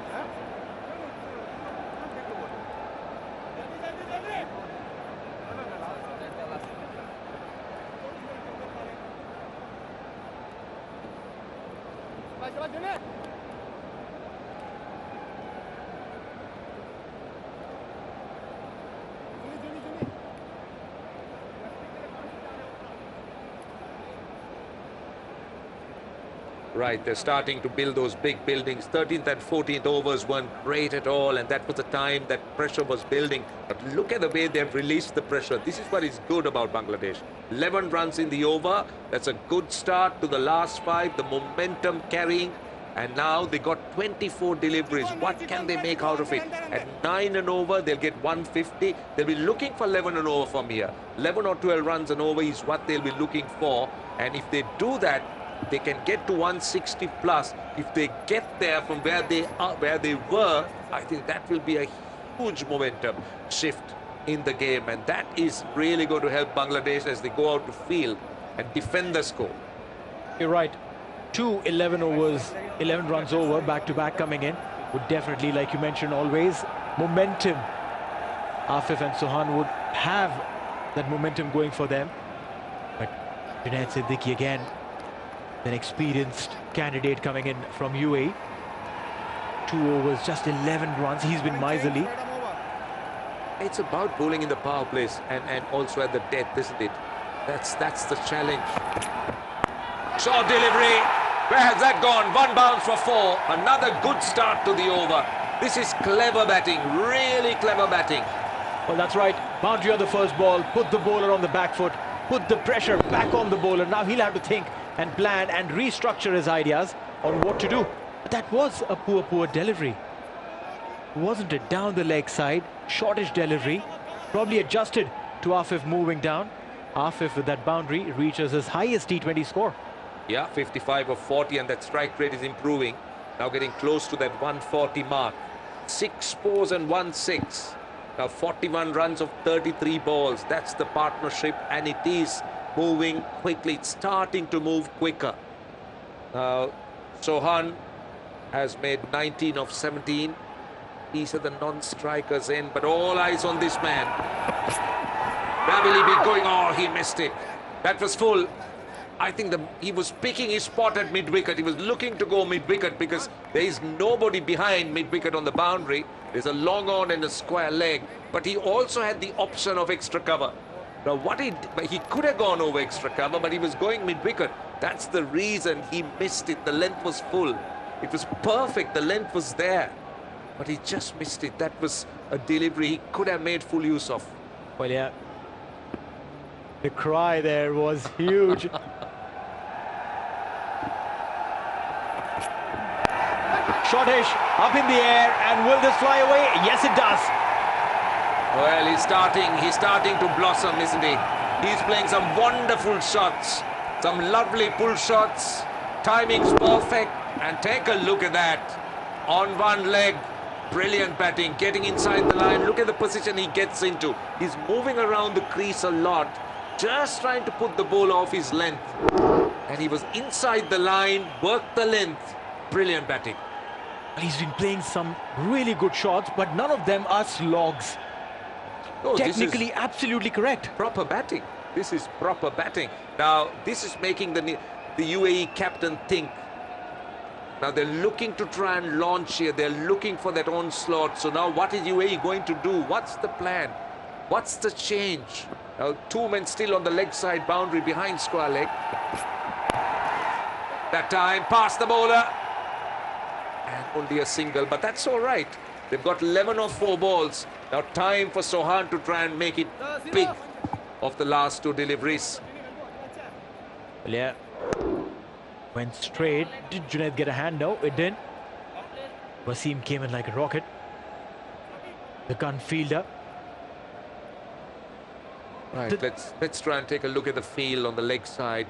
Right, they're starting to build those big buildings. 13th and 14th overs weren't great at all, and that was the time that pressure was building. But look at the way they've released the pressure. This is what is good about Bangladesh. 11 runs in the over. That's a good start to the last 5. The momentum carrying. And now they got 24 deliveries. What can they make out of it? At 9 and over, they'll get 150. They'll be looking for 11 and over from here. 11 or 12 runs and over is what they'll be looking for. And if they do that, they can get to 160 plus. If they get there from where they are, where they were, I think that will be a huge momentum shift in the game, and that is really going to help Bangladesh as they go out to field and defend the score. You're right. 2 11 overs, 11 runs over, back-to-back coming in would definitely, like you mentioned, always momentum. Afif and Sohan would have that momentum going for them, but Junaid Siddiqui again, an experienced candidate coming in from UAE. 2 overs, just 11 runs. He's been miserly. It's about bowling in the power plays and also at the death, isn't it? That's the challenge. Short delivery. Where has that gone? One bounce for 4. Another good start to the over. This is clever batting, really clever batting. Well, that's right. Boundary on the first ball, put the bowler on the back foot, put the pressure back on the bowler. Now he'll have to think and plan and restructure his ideas on what to do. But that was a poor delivery. Wasn't it? Down the leg side, shortish delivery. Probably adjusted to Afif moving down. Afif with that boundary reaches his highest T20 score. Yeah, 55 of 40, and that strike rate is improving. Now getting close to that 140 mark. 6 fours and 1 6. Now 41 runs of 33 balls. That's the partnership, and it is moving quickly. It's starting to move quicker. Now Sohan has made 19 of 17. These are the non-strikers in, but all eyes on this man. Where will he be going? Oh, he missed it. That was full. I think he was picking his spot at mid-wicket. He was looking to go mid-wicket because there is nobody behind mid-wicket on the boundary. There's a long on and a square leg, but he also had the option of extra cover. Now, he could have gone over extra cover, but he was going mid-wicket. That's the reason he missed it. The length was full. It was perfect. The length was there, but he just missed it. That was a delivery he could have made full use of. Well, yeah. The cry there was huge. Shortish, up in the air, and will this fly away? Yes, it does. Well, he's starting to blossom, isn't he? He's playing some wonderful shots, some lovely pull shots. Timing's perfect, and take a look at that. On one leg, brilliant batting, getting inside the line. Look at the position he gets into. He's moving around the crease a lot, just trying to put the ball off his length. And he was inside the line, worked the length. Brilliant batting. He's been playing some really good shots, but none of them are slogs. Oh, technically, absolutely correct. Proper batting. This is proper batting. Now, this is making the UAE captain think. Now, they're looking to try and launch here. They're looking for that onslaught. So now, what is UAE going to do? What's the plan? What's the change? Now, 2 men still on the leg side boundary behind square leg. That time, past the bowler. And only a single, but that's all right. They've got 11 of 4 balls. Now time for Sohan to try and make it big of the last 2 deliveries. Well, yeah. Went straight. Did Junaid get a hand? No, it didn't. Wasim came in like a rocket. The gun fielder. Right, let's try and take a look at the field on the leg side.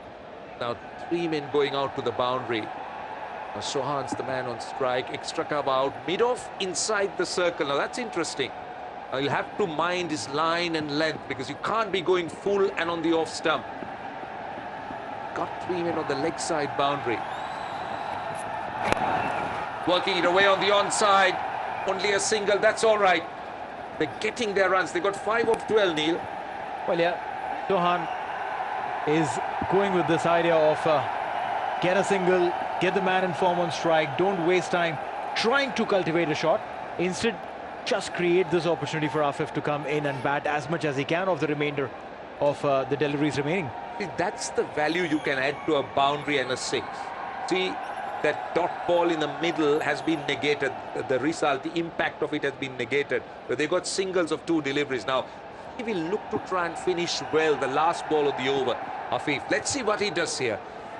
Now 3 men going out to the boundary. Now Sohan's the man on strike. Extra cover out, mid-off inside the circle. Now that's interesting. Now he'll have to mind his line and length because you can't be going full and on the off stump. Got 3 men on the leg side boundary. Working it away on the onside. Only a single, that's all right. They're getting their runs. They got 5 of 12, Neil. Well, yeah, Sohan is going with this idea of get a single, get the man in form on strike, don't waste time trying to cultivate a shot. Instead, just create this opportunity for Afif to come in and bat as much as he can of the remainder of the deliveries remaining. See, that's the value you can add to a boundary and a 6. See, that dot ball in the middle has been negated. The result, the impact of it has been negated. But they got singles of 2 deliveries. Now, he will look to try and finish well the last ball of the over. Afif, let's see what he does here.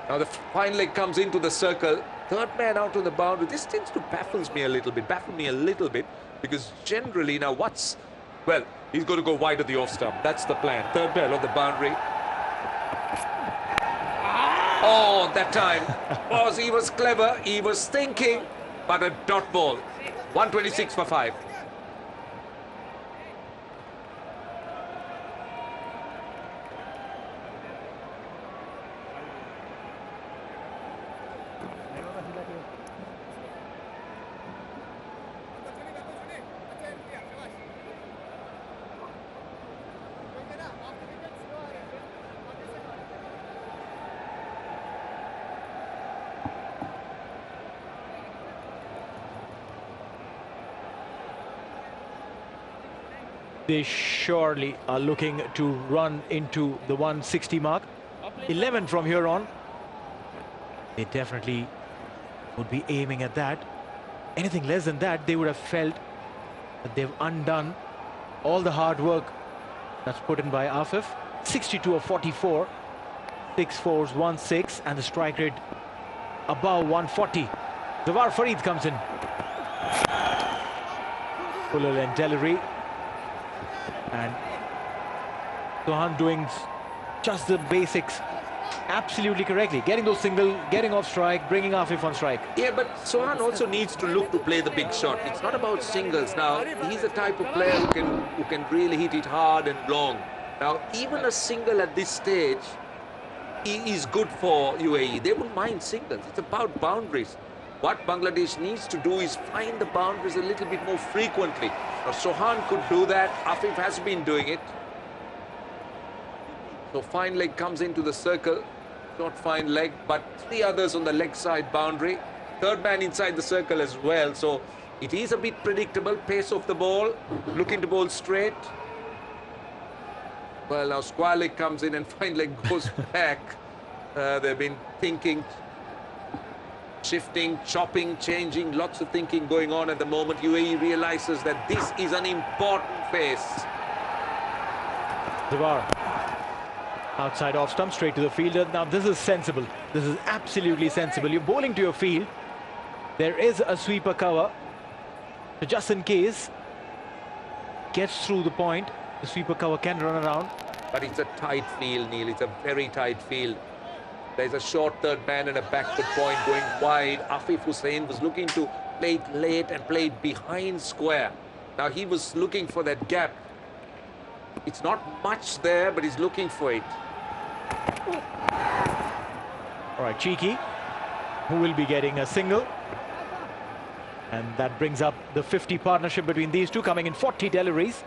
Now the fine leg comes into the circle. 3rd man out on the boundary. This tends to baffle me a little bit, because generally now well, he's going to go wide of the off stump. That's the plan. 3rd man on the boundary. Oh, that time he was clever. He was thinking, but a dot ball. 126 for 5. They surely are looking to run into the 160 mark. 11 from here on. They definitely would be aiming at that. Anything less than that, they would have felt that they've undone all the hard work that's put in by Afif. 62 of 44. 6 fours, 1 6, and the strike rate above 140. Zawar Farid comes in. Pulal and Delary. And Sohan doing just the basics absolutely correctly. Getting those single, getting off strike, bringing Afif on strike. Yeah, but Sohan also needs to look to play the big shot. It's not about singles now. He's the type of player who can really hit it hard and long. Now, even a single at this stage is good for UAE. They wouldn't mind singles. It's about boundaries. What Bangladesh needs to do is find the boundaries a little bit more frequently. Now, Sohan could do that. Afif has been doing it. So fine leg comes into the circle. Not fine leg, but 3 others on the leg side boundary. Third man inside the circle as well. So it is a bit predictable. Pace of the ball. Looking to bowl straight. Well, now square leg comes in and fine leg goes back. They've been thinking, shifting, chopping, changing, lots of thinking going on at the moment. UAE realizes that this is an important phase. Zawar. Outside off stump, straight to the fielder. Now this is sensible. This is absolutely sensible. You're bowling to your field. There is a sweeper cover. So just in case gets through the point, the sweeper cover can run around. But it's a tight field, Neil. It's a very tight field. There's a short third man and a backward point going wide. Afif Hussain was looking to play it late and play it behind square. Now he was looking for that gap. It's not much there, but he's looking for it. All right, Cheeky, who will be getting a single. And that brings up the 50 partnership between these two, coming in 40 deliveries.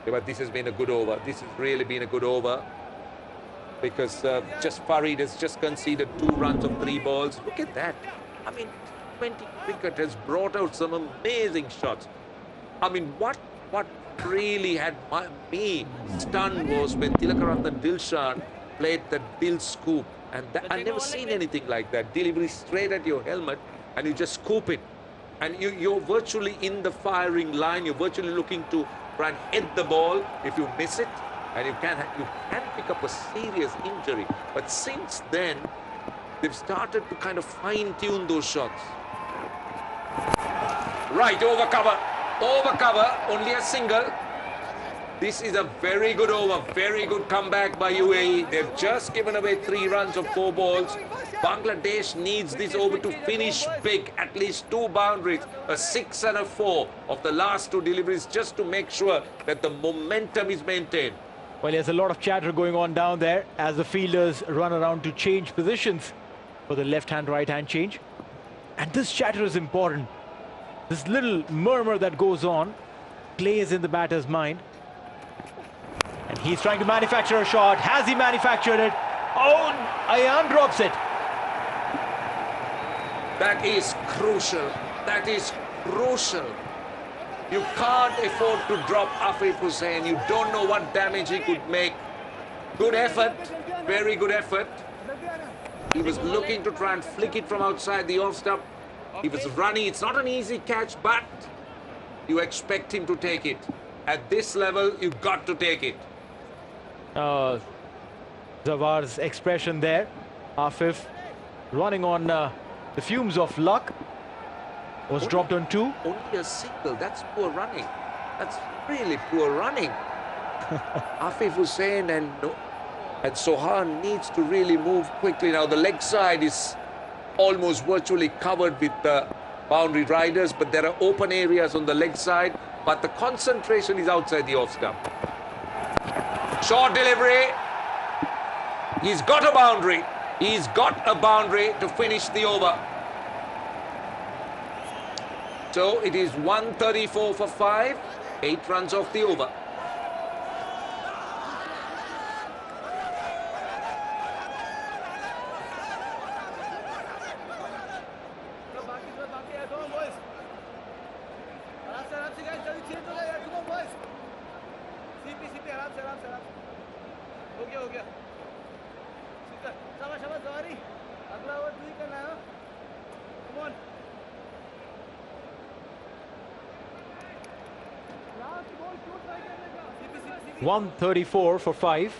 Yeah, but this has been a good over. This has really been a good over. Because just Farid has just conceded 2 runs of 3 balls. Look at that. I mean, 20 cricket has brought out some amazing shots. I mean, what really had me stunned was when Tilakaratne Dilshan played the Dil scoop. And I've never seen anything like that. Delivery straight at your helmet and you just scoop it. And you're virtually in the firing line. You're virtually looking to try and hit the ball. If you miss it, and you can pick up a serious injury. But since then, they've started to kind of fine-tune those shots. Right, over cover, only a single. This is a very good over, very good comeback by UAE. They've just given away 3 runs of 4 balls. Bangladesh needs this over to finish big, at least 2 boundaries, a 6 and a 4 of the last 2 deliveries, just to make sure that the momentum is maintained. Well, there's a lot of chatter going on down there as the fielders run around to change positions for the left-hand, right-hand change. And this chatter is important. This little murmur that goes on plays in the batter's mind. And he's trying to manufacture a shot. Has he manufactured it? Oh, Ayan drops it. That is crucial. That is crucial. You can't afford to drop Afif Hussain. You don't know what damage he could make. Good effort. Very good effort. He was looking to try and flick it from outside the off stump. He was running. It's not an easy catch, but you expect him to take it. At this level, you've got to take it. Zawar's expression there. Afif running on the fumes of luck. Was dropped on 2. Only a single. That's poor running. That's really poor running. Afif Hussain and Sohan needs to really move quickly. Now the leg side is almost virtually covered with the boundary riders, but there are open areas on the leg side. But the concentration is outside the off stump. Short delivery. He's got a boundary. He's got a boundary to finish the over. So it is 134 for 5, 8 runs off the over. हो गया शाबाश शाबाश जवारी अगला over तू ही करना है come on 134 for 5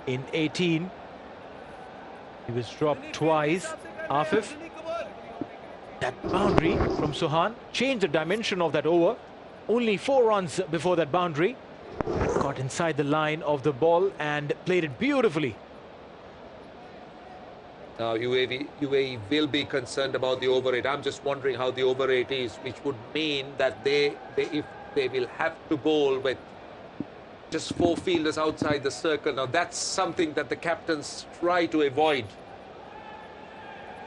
in 18. He was dropped twice. Afif. That boundary from Sohan changed the dimension of that over. Only 4 runs before that boundary. Got inside the line of the ball and played it beautifully. Now UAE will be concerned about the over rate. I'm just wondering how the over rate is, which would mean that if they will have to bowl with just 4 fielders outside the circle. Now that's something that the captains try to avoid.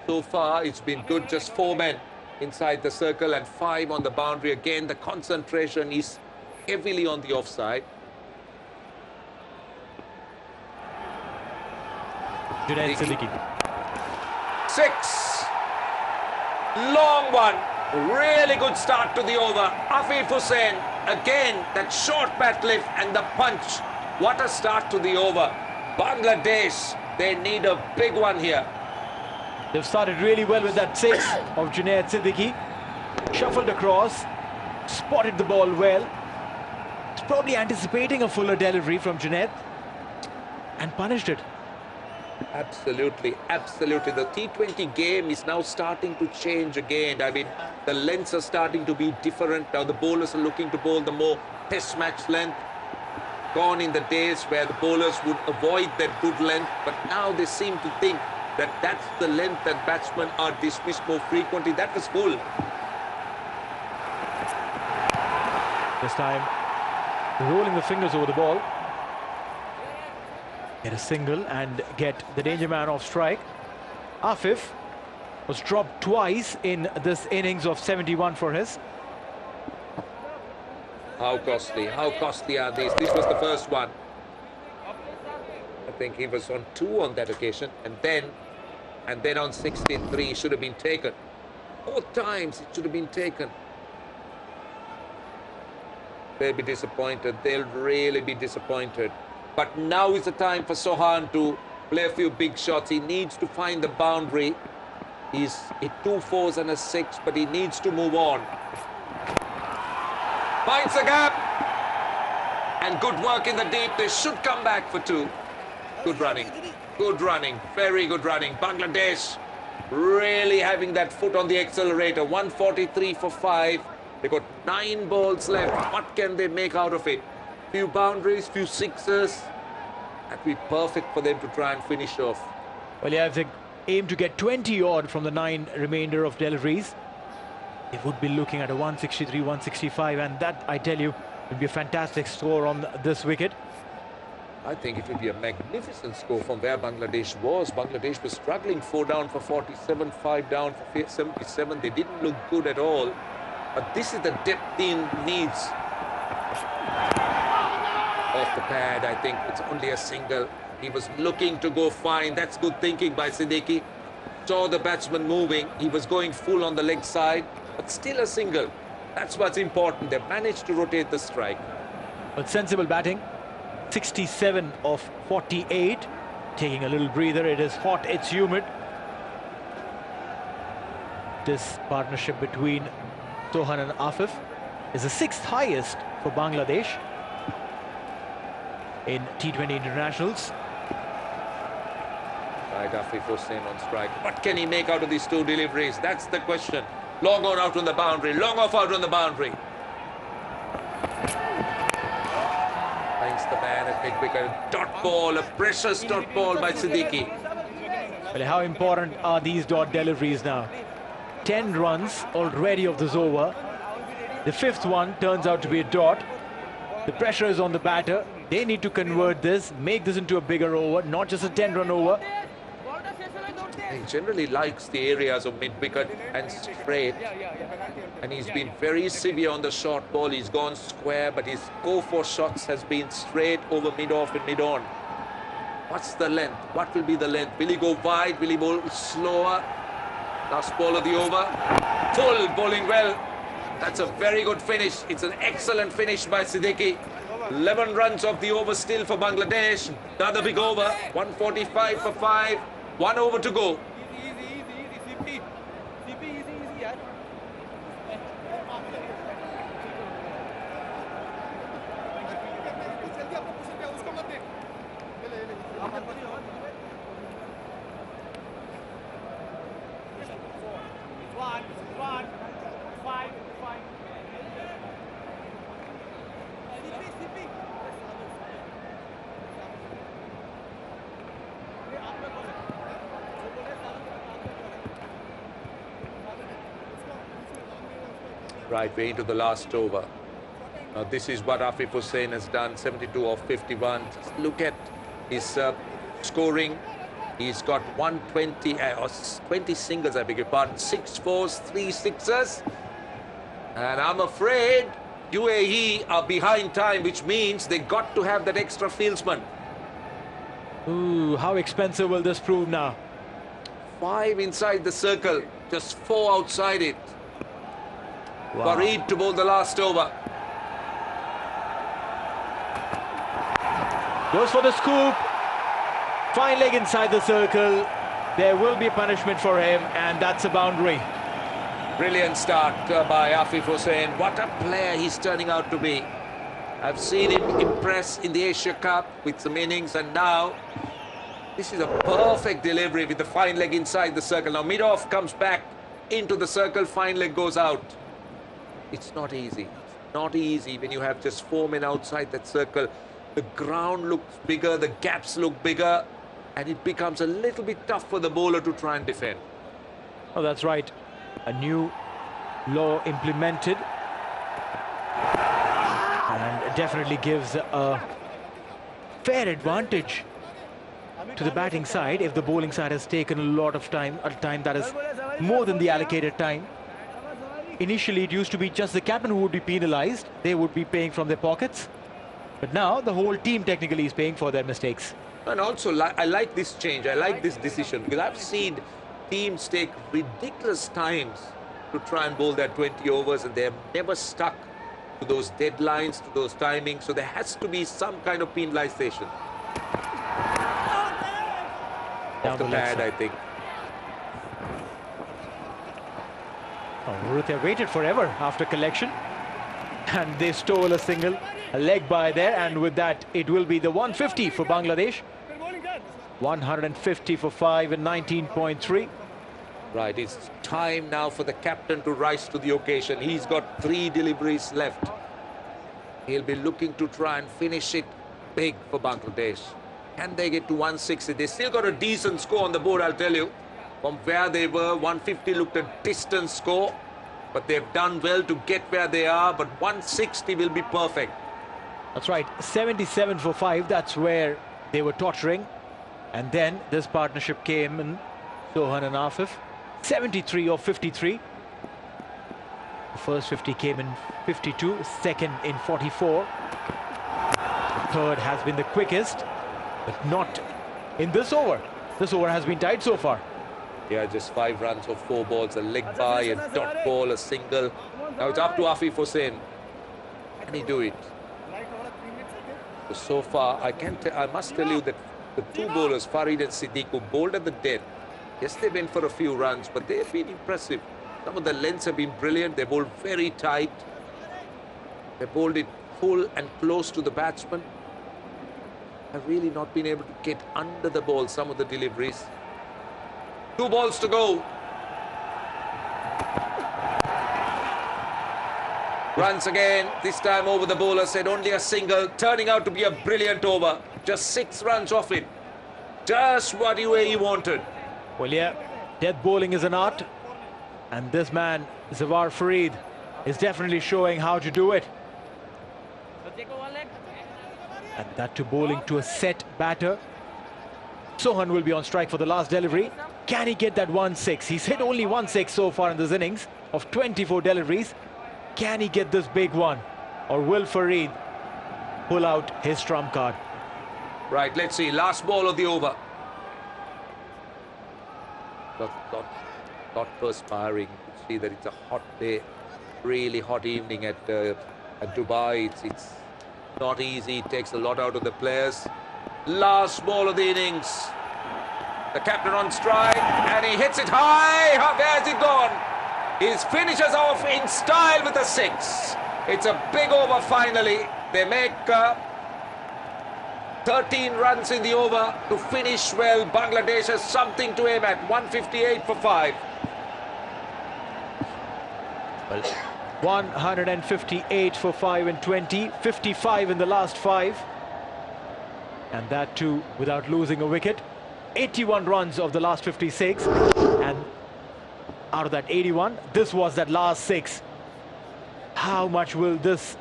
So far it's been good, just 4 men inside the circle and 5 on the boundary. Again, the concentration is heavily on the offside. Junaid Siddiqui. 6. Long one. Really good start to the over. Afif Hussain, again, that short bat lift and the punch. What a start to the over. Bangladesh, they need a big one here. They've started really well with that 6 of Junaid Siddiqui. Shuffled across, spotted the ball well. It's probably anticipating a fuller delivery from Junaid and punished it. Absolutely, absolutely. The T20 game is now starting to change again. I mean, the lengths are starting to be different. Now the bowlers are looking to bowl the more test match length. Gone in the days where the bowlers would avoid that good length, but now they seem to think that that's the length that batsmen are dismissed more frequently. That was full. This time, rolling the fingers over the ball. Get a single and get the danger man off strike. Afif was dropped twice in this innings of 71 for his. How costly are these? This was the first one. I think he was on 2 on that occasion, and then on 63 should have been taken. 4 times it should have been taken. They'll be disappointed. They'll really be disappointed. But now is the time for Sohan to play a few big shots. He needs to find the boundary. He's hit 2 4s and a 6, but he needs to move on. Finds the gap. And good work in the deep. They should come back for 2. Good running. Good running. Very good running. Bangladesh really having that foot on the accelerator. 143 for 5. They got 9 balls left. What can they make out of it? Few boundaries, few 6s. That'd be perfect for them to try and finish off. Well, yeah, if they aim to get 20 odd from the 9 remainder of deliveries, they would be looking at a 163, 165, and that, I tell you, would be a fantastic score on this wicket. I think it would be a magnificent score from where Bangladesh was. Bangladesh was struggling, 4 down for 47, 5 down for 77. They didn't look good at all. But this is the depth team needs. Off the pad, I think it's only a single. He was looking to go fine. That's good thinking by Siddiqui. Saw the batsman moving. He was going full on the leg side, but still a single. That's what's important. They managed to rotate the strike. But sensible batting. 67 of 48. Taking a little breather. It is hot, it's humid. This partnership between Sohan and Afif is the 6th highest for Bangladesh in T20 internationals. Right, Afif Hussain on strike. What can he make out of these 2 deliveries? That's the question. Long on out on the boundary. Long off out on the boundary. Finds the man at mid-wicket. Dot ball, a precious dot ball by Siddiqui. Well, how important are these dot deliveries now? 10 runs already of this over. The 5th one turns out to be a dot. The pressure is on the batter. They need to convert this, make this into a bigger over, not just a 10-run over. He generally likes the areas of mid-wicket and straight. And he's been very severe on the short ball. He's gone square, but his go-for shots has been straight over mid-off and mid-on. What's the length? What will be the length? Will he go wide? Will he bowl slower? Last ball of the over. Full, bowling well. That's a very good finish. It's an excellent finish by Siddiqui. 11 runs of the over still for Bangladesh. Another big over. 145 for 5. 1 over to go. CP, easy, yaar. One, 5. CP. Right, we're into the last over. Now this is what Afif Hussain has done, 72 of 51. Just look at his scoring. He's got 120, or 20 singles, I beg your pardon, 6 fours, 3 sixes. And I'm afraid UAE are behind time, which means they got to have that extra fieldsman. Ooh, how expensive will this prove now? 5 inside the circle, just 4 outside it. Wow. Farid to bowl the last over. Goes for the scoop. Fine leg inside the circle. There will be a punishment for him, and that's a boundary. Brilliant start by Afif Hussain. What a player he's turning out to be. I've seen him impress in the Asia Cup with some innings, and now this is a perfect delivery with the fine leg inside the circle. Now mid-off comes back into the circle, fine leg goes out. It's not easy. It's not easy when you have just 4 men outside that circle. The ground looks bigger, the gaps look bigger, and it becomes a little bit tough for the bowler to try and defend. Oh, that's right. A new law implemented, and definitely gives a fair advantage to the batting side if the bowling side has taken a lot of time, a time that is more than the allocated time. Initially, it used to be just the captain who would be penalized. They would be paying from their pockets. But now the whole team technically is paying for their mistakes. And also, I like this change. I like this decision, because I've seen teams take ridiculous times to try and bowl their 20 overs, and they're never stuck to those deadlines, to those timings. So there has to be some kind of penalization. Off the pad, I think. Oh, Ruthia waited forever after collection, and they stole a single, a leg by there, and with that it will be the 150 for Bangladesh. 150 for 5 and 19.3. Right, it's time now for the captain to rise to the occasion. He's got 3 deliveries left. He'll be looking to try and finish it big for Bangladesh. Can they get to 160? They still got a decent score on the board, I'll tell you. From where they were, 150 looked a distant score, but they've done well to get where they are, but 160 will be perfect. That's right, 77 for 5, that's where they were tottering. And then this partnership came in, Sohan and Afif. 73 of 53. The first 50 came in 52, second in 44. The third has been the quickest, but not in this over. This over has been tied so far. Yeah, just 5 runs of 4 balls, a leg by, a dot ball, a single. Now it's up to Afif Hussain. Can he do it? So far, I must tell you that the 2 bowlers, Farid and Siddiq, who bowled at the dead, yes, they went for a few runs, but they've been impressive. Some of the lengths have been brilliant. They bowled very tight. They bowled it full and close to the batsman. Have really not been able to get under the ball, some of the deliveries. 2 balls to go. Runs again, this time over the bowler, said only a single, turning out to be a brilliant over. Just 6 runs off it. Just what UAE wanted. Well, yeah, death bowling is an art, and this man, Zawar Farid, is definitely showing how to do it. And that to bowling to a set batter. Sohan will be on strike for the last delivery. Can he get that 1-6? He's hit only 1-6 so far in this innings of 24 deliveries. Can he get this big one? Or will Farid pull out his trump card? Right, let's see. Last ball of the over. Not perspiring. You see that it's a hot day, really hot evening at Dubai. It's Not easy, takes a lot out of the players. Last ball of the innings. The captain on stride, and he hits it high. Where's it gone? He finishes off in style with a 6. It's a big over finally. They make 13 runs in the over to finish well. Bangladesh has something to aim at. 158 for 5. Well, 158 for 5 in 20, 55 in the last 5. And that too without losing a wicket. 81 runs of the last 56. And out of that 81, this was that last 6. How much will this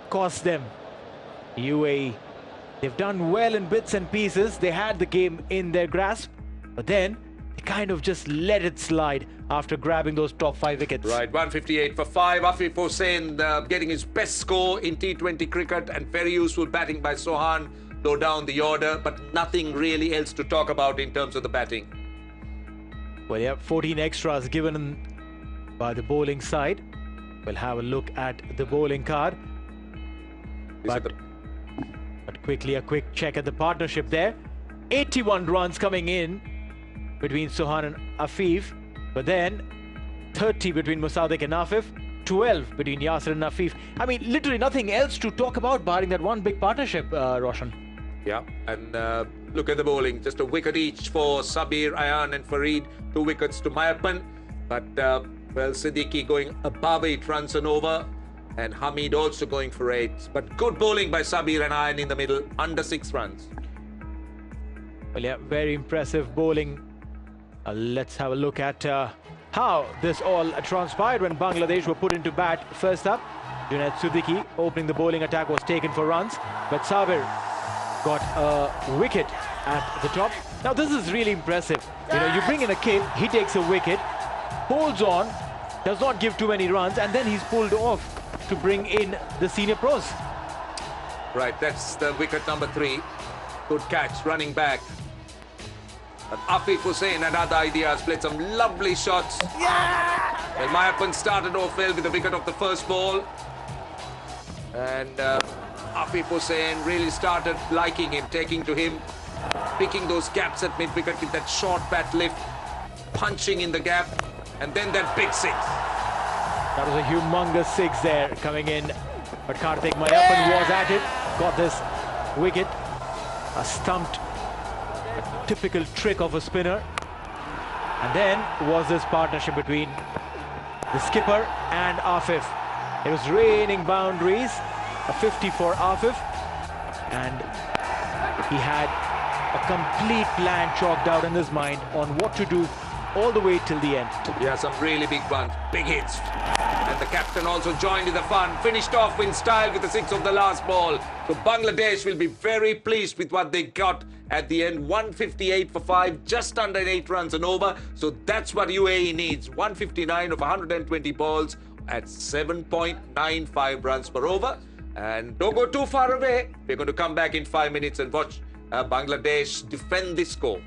cost them? UAE, they've done well in bits and pieces. They had the game in their grasp, but then they kind of just let it slide after grabbing those top 5 wickets. Right, 158 for 5. Afif Hussain getting his best score in T20 cricket, and very useful batting by Sohan. Low down the order, but nothing really else to talk about in terms of the batting. Well, yeah, 14 extras given by the bowling side. We'll have a look at the bowling card. But quickly, a quick check at the partnership there. 81 runs coming in between Sohan and Afif. But then 30 between Musaddiq and Afif. 12 between Yasir and Afif. I mean, literally nothing else to talk about barring that one big partnership, Roshan. Yeah, and look at the bowling. Just a wicket each for Sabir, Ayan and Farid. 2 wickets to Mayappan. But, well, Siddiqui going above 8 runs and over. And Hamid also going for 8. But good bowling by Sabir and Ayan in the middle. Under 6 runs. Well, yeah, very impressive bowling. Let's have a look at how this all transpired when Bangladesh were put into bat. First up, Junaid Siddiqui opening the bowling attack was taken for runs. But Sabir got a wicket at the top. Now this is really impressive. You know, you bring in a kid, he takes a wicket, holds on, does not give too many runs, and then he's pulled off to bring in the senior pros. Right, that's the wicket number 3. Good catch, running back. And Afif Hussain and other ideas played some lovely shots. Yeah! Well, Mayappan started off well with the wicket of the first ball. And Afif Hussain really started liking him, taking to him, picking those gaps at mid-wicket with that short bat lift, punching in the gap, and then that big 6. That was a humongous 6 there coming in. But Karthik Mayappan was at it, got this wicket, a stumped, a typical trick of a spinner. And then was this partnership between the skipper and Afif. It was raining boundaries, a 50 for Afif, and he had a complete plan chalked out in his mind on what to do all the way till the end. Yeah, some really big ones, big hits. And the captain also joined in the fun, finished off in style with the 6 of the last ball. So Bangladesh will be very pleased with what they got at the end. 158 for 5, just under 8 runs and over. So that's what UAE needs. 159 of 120 balls at 7.95 runs per over. And don't go too far away. We're going to come back in 5 minutes and watch Bangladesh defend this score.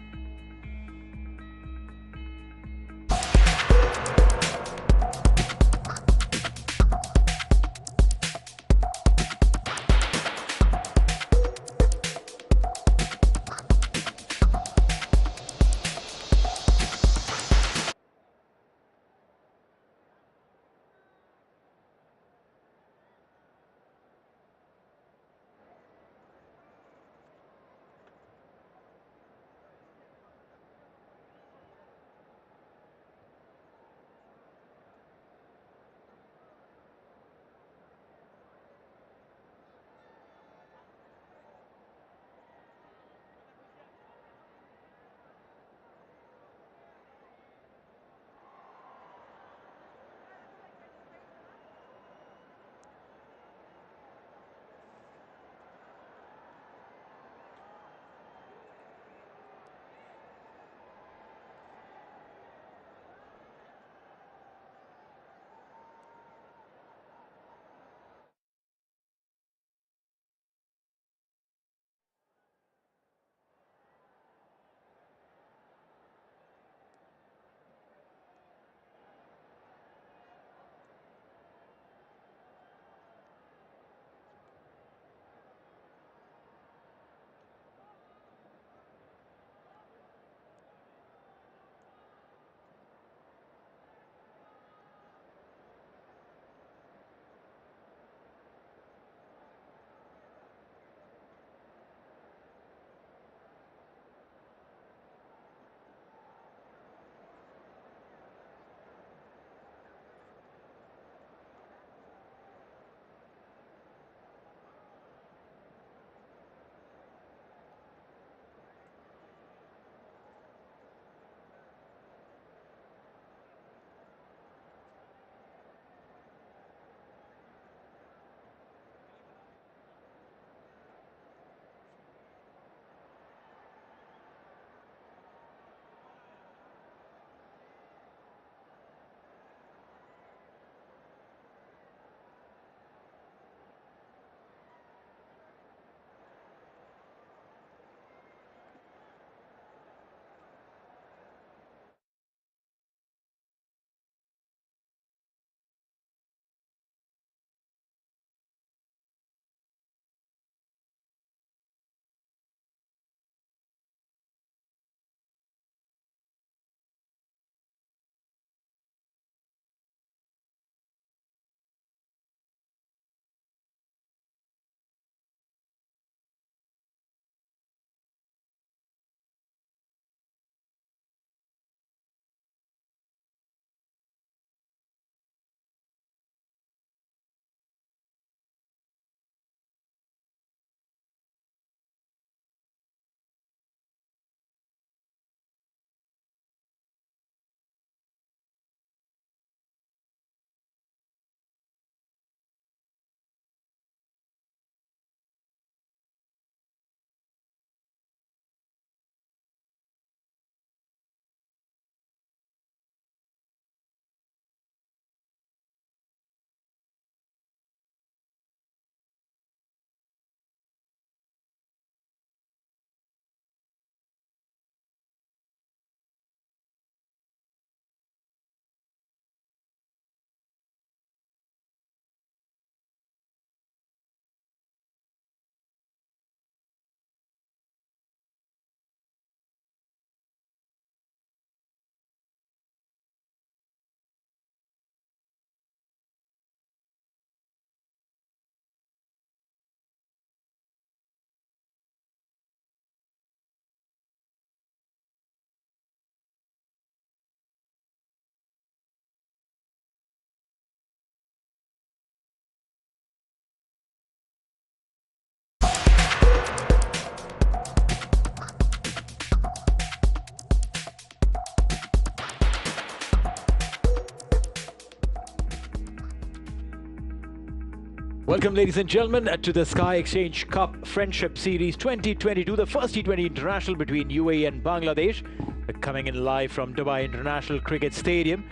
Welcome, ladies and gentlemen, to the Sky Exchange Cup Friendship Series 2022, the first T20 international between UAE and Bangladesh. We're coming in live from Dubai International Cricket Stadium,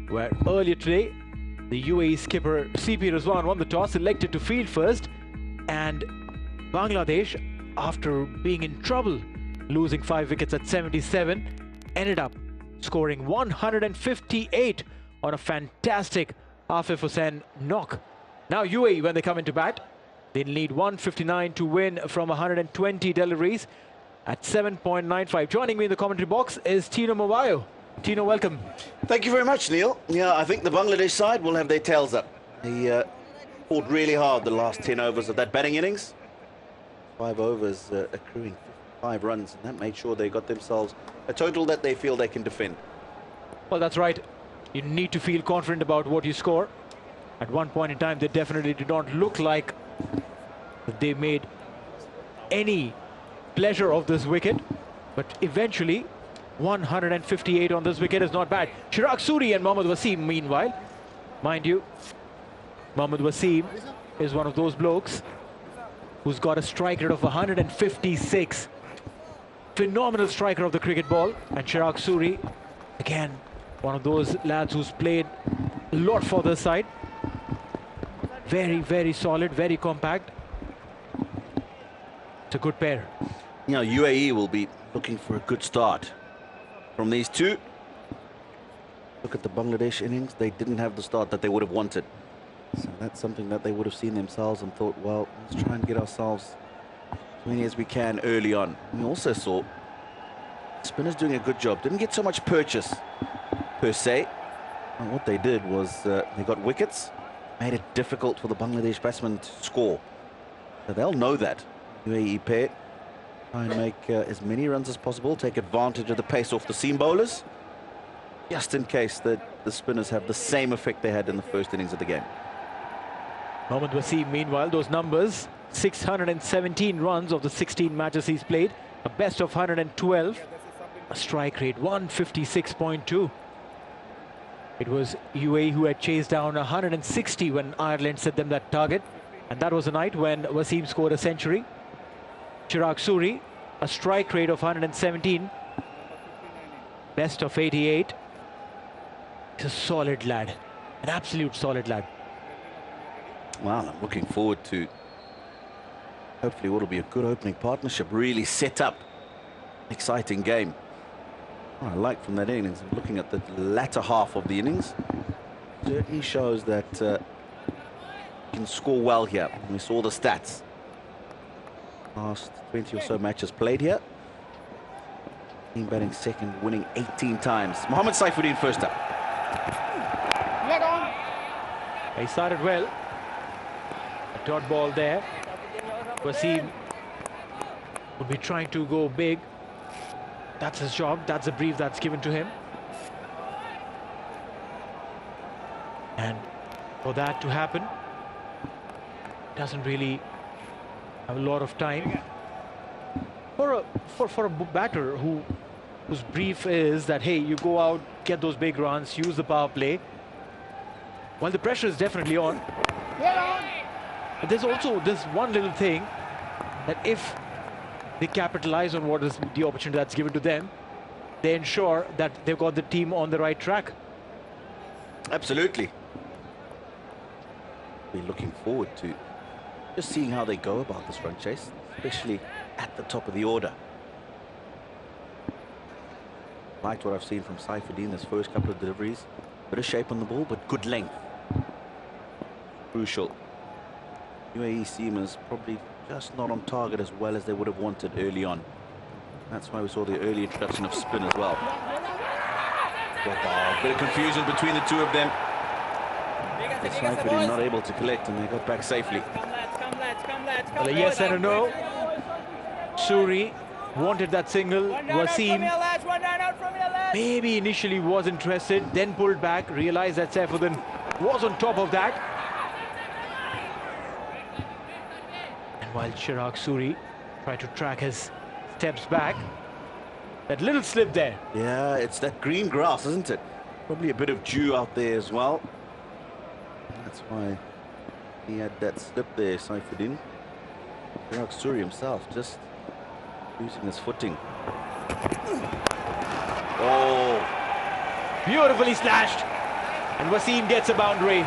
where earlier today, the UAE skipper CP Rizwan won the toss, elected to field first, and Bangladesh, after being in trouble, losing 5 wickets at 77, ended up scoring 158 on a fantastic Afif Hussain knock. Now UAE, when they come into bat, they need 159 to win from 120 deliveries at 7.95. Joining me in the commentary box is Tino Mawayo. Tino, welcome. Thank you very much, Neil. Yeah, I think the Bangladesh side will have their tails up. They fought really hard the last 10 overs of that batting innings. 5 overs accruing 5 runs, and that made sure they got themselves a total that they feel they can defend. Well, that's right. You need to feel confident about what you score. At one point in time, they definitely did not look like they made any pleasure of this wicket. But eventually, 158 on this wicket is not bad. Chirag Suri and Mohammad Wasim, meanwhile, mind you, Mohammad Wasim is one of those blokes who's got a strike rate of 156. Phenomenal striker of the cricket ball. And Chirag Suri, again, one of those lads who's played a lot for this side. Very, very solid, very compact. It's a good pair. You know, UAE will be looking for a good start from these two. Look at the Bangladesh innings. They didn't have the start that they would have wanted. So that's something that they would have seen themselves and thought, well, let's try and get ourselves as many as we can early on. We also saw spinners doing a good job. Didn't get so much purchase, per se. And what they did was they got wickets, made it difficult for the Bangladesh batsmen to score. So they'll know that. UAE pair try and make as many runs as possible, take advantage of the pace off the seam bowlers, just in case that the spinners have the same effect they had in the first innings of the game. Mohammad Wasim, meanwhile, those numbers, 617 runs of the 16 matches he's played, a best of 112, a strike rate 156.2. It was UAE who had chased down 160 when Ireland set them that target. And that was the night when Wasim scored a century. Chirag Suri, a strike rate of 117. Best of 88. He's a solid lad. An absolute solid lad. Well, I'm looking forward to hopefully what will be a good opening partnership. Really set up. Exciting game. What I like from that innings, looking at the latter half of the innings, certainly shows that you can score well here. We saw the stats. Last 20 or so matches played here. Team batting second, winning 18 times. Mohammad Saifuddin first up. He started well. A dot ball there. Wasim would be trying to go big. That's his job. That's the brief that's given to him. And for that to happen, doesn't really have a lot of time. For a batter whose brief is that, hey, you go out, get those big runs, use the power play. Well, the pressure is definitely on. But there's also this one little thing that if they capitalize on what is the opportunity that's given to them, they ensure that they've got the team on the right track. Absolutely. We're looking forward to just seeing how they go about this run chase, especially at the top of the order. Liked what I've seen from Saifuddin this first couple of deliveries. Bit of shape on the ball, but good length. Crucial. UAE seamers probably just not on target as well as they would have wanted early on. That's why we saw the early introduction of spin as well. A bit of confusion between the two of them. Saifuddin not able to collect, and they got back safely. Well, a yes and a no. Suri wanted that single. Wasim maybe initially was interested, then pulled back, realized that Saifuddin was on top of that. And while Chirag Suri tried to track his steps back, that little slip there. Yeah, it's that green grass, isn't it? Probably a bit of dew out there as well. That's why He had that slip there, Saifuddin. Suri himself just losing his footing. Oh! Beautifully slashed. And Wasim gets a boundary.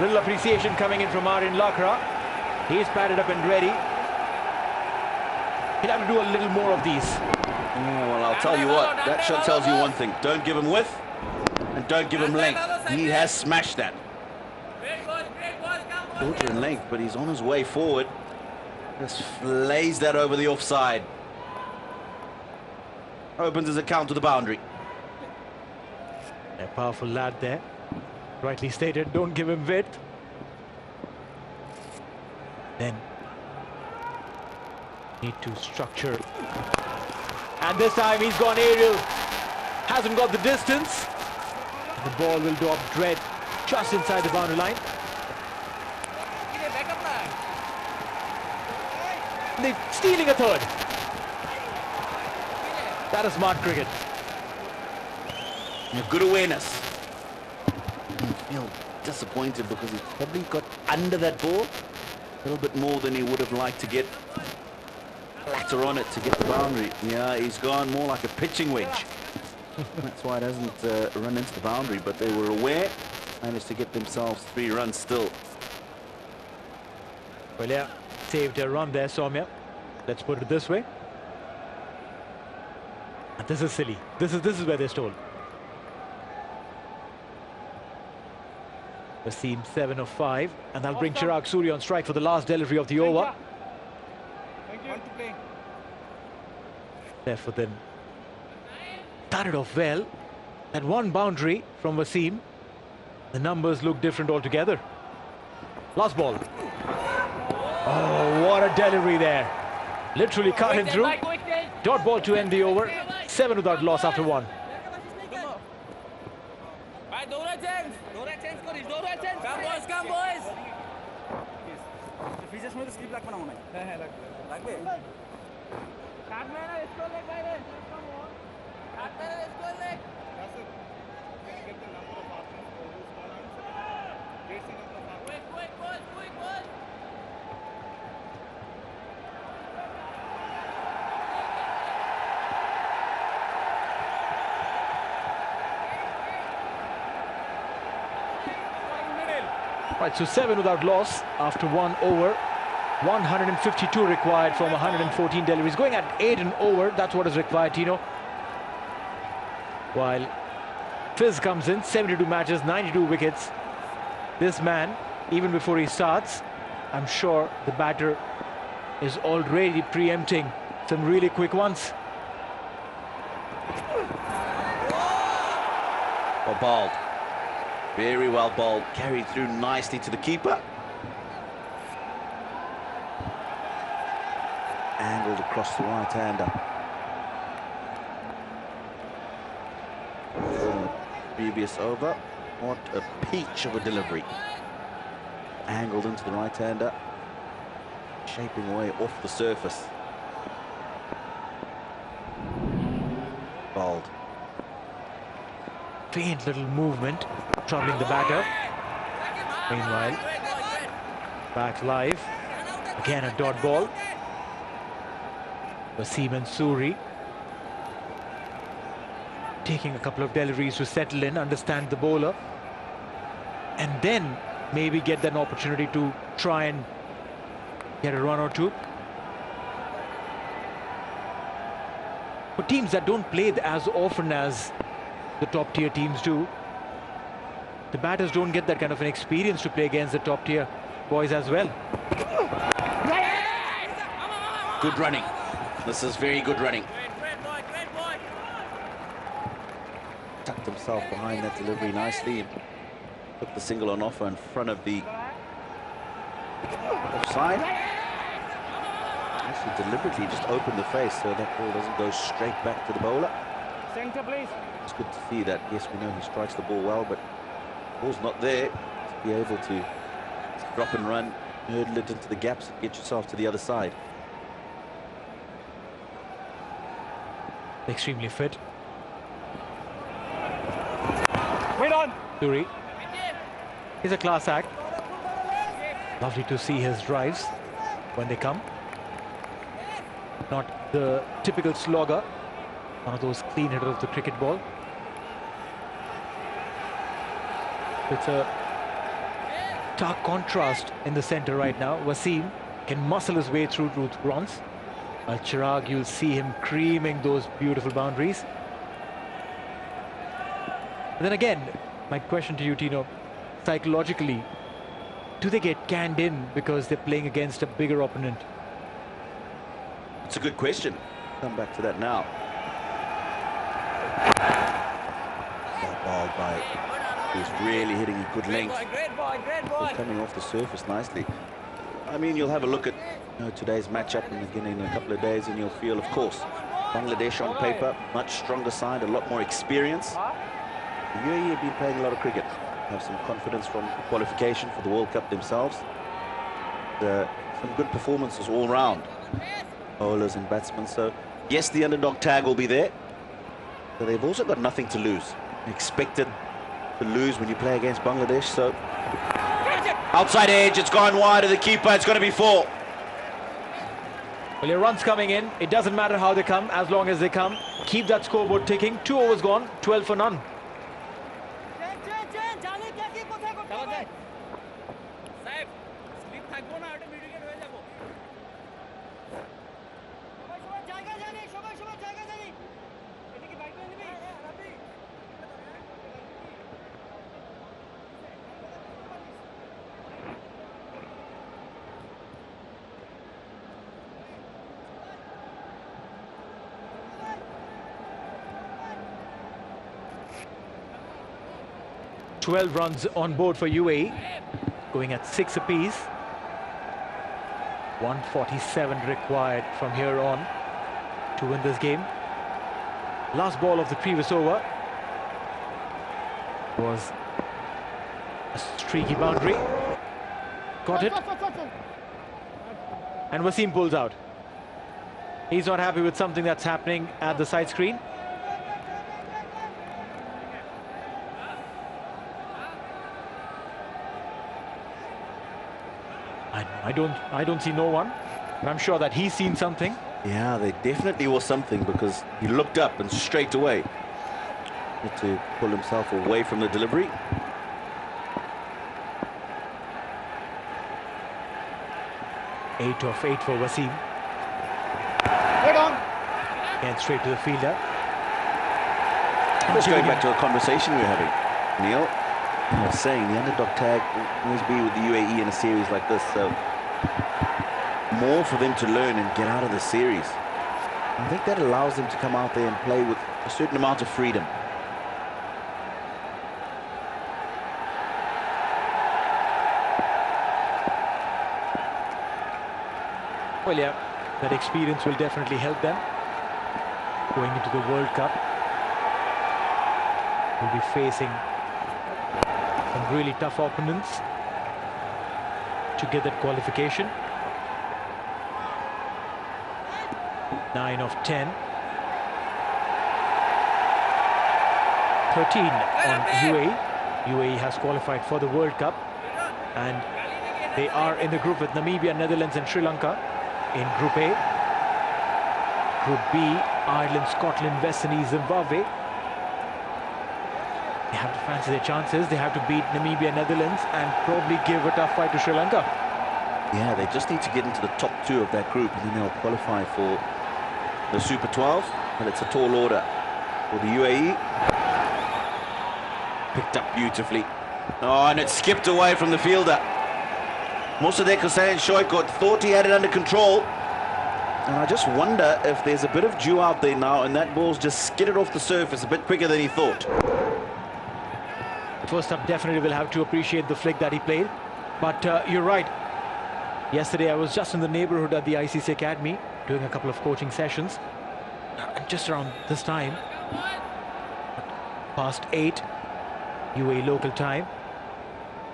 Little appreciation coming in from Aryan Lakra. He's padded up and ready. He'll have to do a little more of these. Yeah, well, I'll tell you what, that shot tells you one thing. Don't give him width and don't give him length. He has smashed that. Shorter in length, but he's on his way forward. Just flays that over the offside. Opens his account to the boundary. A powerful lad there. Rightly stated, don't give him width. Then need to structure. And this time he's gone aerial. Hasn't got the distance. The ball will drop dread just inside the boundary line. They're stealing a third. That is smart cricket. Good awareness. I feel disappointed because he probably got under that ball a little bit more than he would have liked to get flatter on it to get the boundary. Yeah, he's gone more like a pitching wedge. That's why it hasn't run into the boundary, but they were aware, managed to get themselves 3 runs still. Well, yeah, saved a run there, Soumya. Let's put it this way. And this is silly. This is where they stole. Wasim 7 of 5, and that'll bring Chirag Suri on strike for the last delivery of the over. Therefore, then started off well. That one boundary from Wasim. The numbers look different altogether. Last ball. Oh, what a delivery there. Literally cut him through. Dot ball to end the over. 7 without loss after 1. Come boys. Freezers में तो slip लग बनाऊँ मैं. है लग बे. काट में ना इसको ले भाई. काट में ना इसको ले. Quick. Right, so 7 without loss after 1 over. 152 required from 114 deliveries. Going at 8 and over, that's what is required, Tino. While Fizz comes in, 72 matches, 92 wickets. This man, even before he starts, I'm sure the batter is already preempting some really quick ones. Well bowled. Very well bowled. Carried through nicely to the keeper. Angled across the right-hander. Previous over. What a peach of a delivery. Angled into the right-hander. Shaping away off the surface. Bowled. Faint little movement, troubling the batter. Meanwhile, back live. Again a dot ball. Wasim and Suri taking a couple of deliveries to settle in, understand the bowler, and then maybe get an opportunity to try and get a run or two. For teams that don't play as often as the top tier teams do, the batters don't get that kind of an experience to play against the top tier boys as well. Good running. This is very good running. Tucked himself behind that delivery nicely and put the single on offer in front of the offside. Actually deliberately just opened the face so that ball doesn't go straight back to the bowler. Center, please. It's good to see that. Yes, we know he strikes the ball well, but the ball's not there to be able to drop and run, hurdle it into the gaps and get yourself to the other side. Extremely fit. Wait on. Suri. He's a class act. Lovely to see his drives when they come. Not the typical slogger, one of those clean hitters of the cricket ball. It's a stark contrast in the centre right now. Wasim can muscle his way through Ruth Bronze. While Chirag, you'll see him creaming those beautiful boundaries. And then again, my question to you, Tino, psychologically, do they get canned in because they're playing against a bigger opponent? It's a good question. Come back to that now. That ball by, he's really hitting a good length. Great boy. Coming off the surface nicely. I mean, you'll have a look at today's matchup and again in a couple of days, and you'll feel, of course, Bangladesh on paper, much stronger side, a lot more experience. The UAE have been playing a lot of cricket, have some confidence from qualification for the World Cup themselves. Some good performances all round, bowlers and batsmen. So yes, the underdog tag will be there, but they've also got nothing to lose. Expected to lose when you play against Bangladesh. So outside edge, it's gone wide of the keeper. It's going to be 4. Well, your runs coming in, it doesn't matter how they come, as long as they come. Keep that scoreboard ticking. 2 overs gone, 12 for none. Twelve runs on board for UAE, going at 6 apiece. 147 required from here on to win this game. Last ball of the previous over was a streaky boundary. Got it. And Wasim pulls out. He's not happy with something that's happening at the side screen. I don't see no one, but I'm sure that he's seen something. Yeah, there definitely was something, because he looked up and straight away had to pull himself away from the delivery. Eight of 8 for Wasim. Hold on. And straight to the fielder. Just going back to a conversation we were having, Neil. I was saying the underdog tag will always be with the UAE in a series like this, so more for them to learn and get out of the series. I think that allows them to come out there and play with a certain amount of freedom. Well, yeah, that experience will definitely help them going into the World Cup. We'll be facing some really tough opponents to get that qualification. 9 of 10. 13 on UAE. UAE has qualified for the World Cup, and they are in the group with Namibia, Netherlands and Sri Lanka in Group A. Group B, Ireland, Scotland, West Indies, Zimbabwe. They have to fancy their chances. They have to beat Namibia, Netherlands, and probably give a tough fight to Sri Lanka. Yeah, they just need to get into the top 2 of that group, and then they'll qualify for the Super 12. And it's a tall order for the UAE. Picked up beautifully. Oh, and it skipped away from the fielder. Mossadegh Hussain Shoykot thought he had it under control. And I just wonder if there's a bit of dew out there now, and that ball's just skidded off the surface a bit quicker than he thought. First up, definitely will have to appreciate the flick that he played. But you're right. Yesterday, I was just in the neighborhood at the ICC Academy doing a couple of coaching sessions. And just around this time, past 8 UAE local time,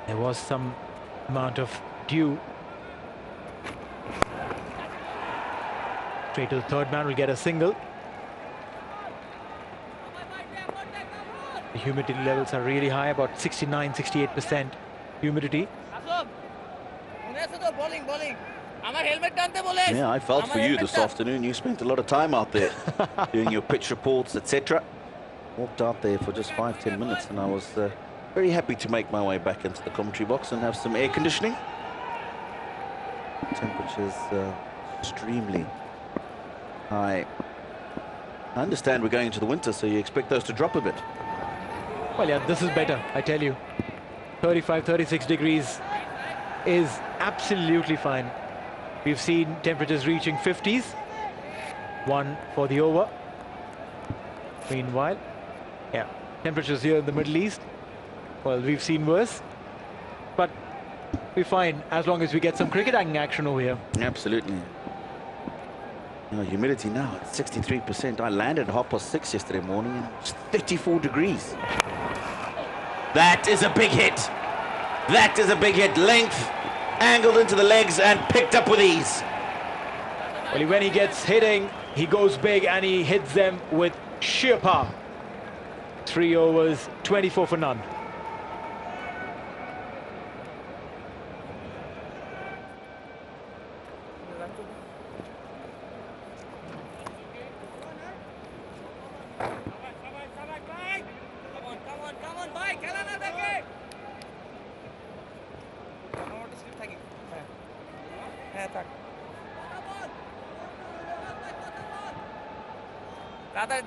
there was some amount of dew. Straight to the third man, will get a single. The humidity levels are really high, about 69-68% humidity. bowling. আমার helmet টানতে বলিস। Yeah, I felt for you this helmet afternoon. You spent a lot of time out there doing your pitch reports, etc. Walked out there for just 5-10 minutes, and I was very happy to make my way back into the commentary box and have some air conditioning. Temperatures extremely high. I understand we're going into the winter, so you expect those to drop a bit. Well, yeah, this is better, I tell you. 35, 36 degrees is absolutely fine. We've seen temperatures reaching 50s. One for the over. Meanwhile, yeah, temperatures here in the Middle East, well, we've seen worse. But we're fine as long as we get some cricketing action over here. Absolutely. You know, humidity now at 63%. I landed at 6:30 yesterday morning and it's 34 degrees. That is a big hit. That is a big hit. Length, angled into the legs and picked up with ease. Well, when he gets hitting, he goes big and he hits them with sheer power. 3 overs, 24 for none.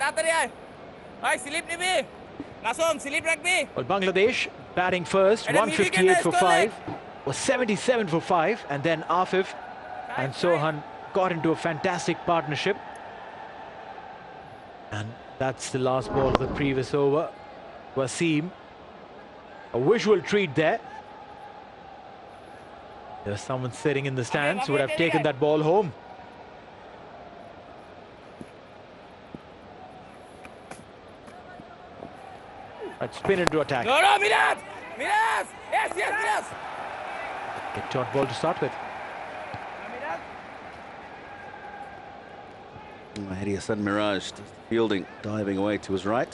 তাড়াতাড়ি আয় ভাই slip নিবি Nasum slip রাখবি Well, Bangladesh batting first, 158 for 5, was 77 for 5, and then Afif and Sohan got into a fantastic partnership. And that's the last ball of the previous over. Wasim, a visual treat there. There's someone sitting in the stands who would have taken that ball home. Right, spin into attack. No, Miraz! Miraz! Yes, Miraz! Good short ball to start with. Mahdi Hassan Miraj fielding, diving away to his right.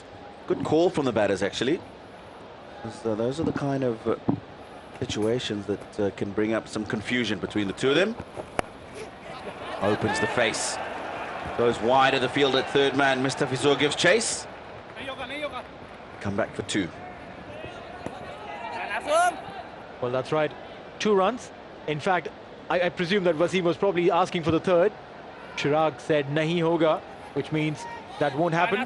Good call from the batters, actually. Those are the kind of situations that can bring up some confusion between the two of them. Opens the face. Goes wide of the field at third man. Mustafizur gives chase. Come back for 2. Well, that's right. 2 runs. In fact, I presume that Wasim was probably asking for the third. Chirag said nahi hoga, which means that won't happen.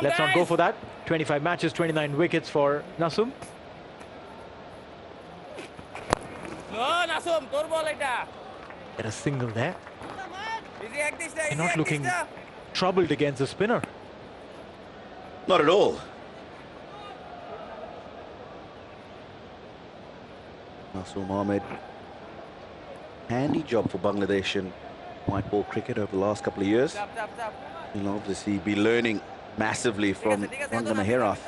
Let's not go for that. 25 matches, 29 wickets for Nasum. No, Nasum, তোর বল এটা Get a single there. They're not looking troubled against the spinner. Not at all. Nasum Ahmed. Handy job for Bangladesh in white ball cricket over the last couple of years. He'll obviously be learning massively from Rangana Herath,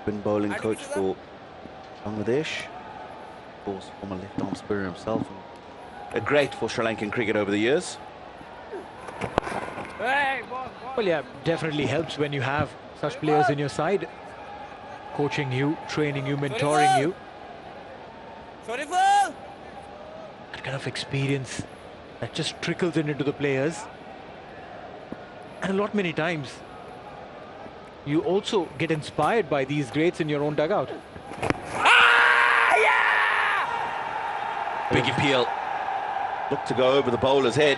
spin bowling coach for Bangladesh. Of course, former left-arm spinner himself. A great for Sri Lankan cricket over the years. Well, yeah, definitely helps when you have such players in your side, coaching you, training you, mentoring you. That kind of experience that just trickles into the players. And a lot many times, you also get inspired by these greats in your own dugout. Big appeal. Looked to go over the bowler's head.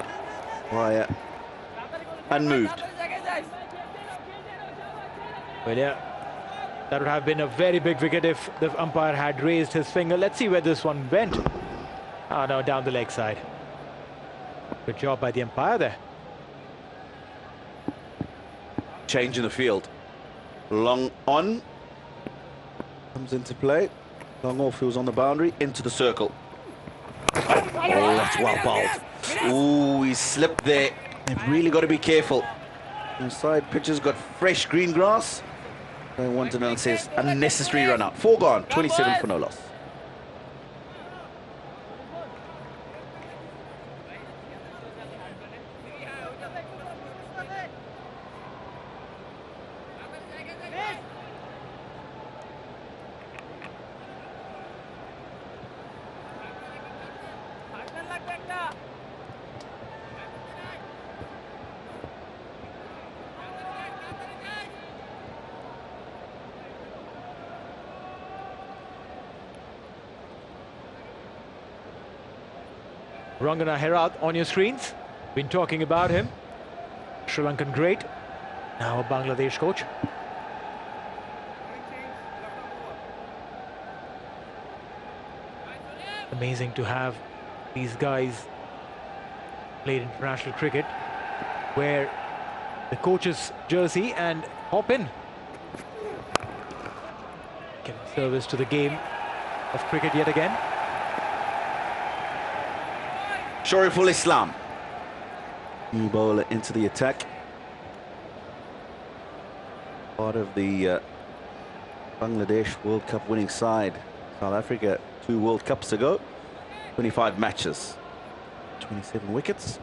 Unmoved. Well, yeah, that would have been a very big wicket if the umpire had raised his finger. Let's see where this one went. Oh, no, down the leg side. Good job by the umpire there. Change in the field. Long on. Comes into play. Long off, who's on the boundary, into the circle. Oh, that's well bowled. Ooh, he slipped there. They've really got to be careful. Inside pitches got fresh green grass. They want to know, says unnecessary run out. 4 gone, 27 for no loss. Rangana Herath on your screens. Been talking about him. Sri Lankan great. Now a Bangladesh coach. Amazing to have these guys played international cricket, wear the coach's jersey and hop in. Giving service to the game of cricket yet again. Shoriful Islam. New bowler into the attack. Part of the Bangladesh World Cup winning side. South Africa 2 World Cups ago. 25 matches. 27 wickets.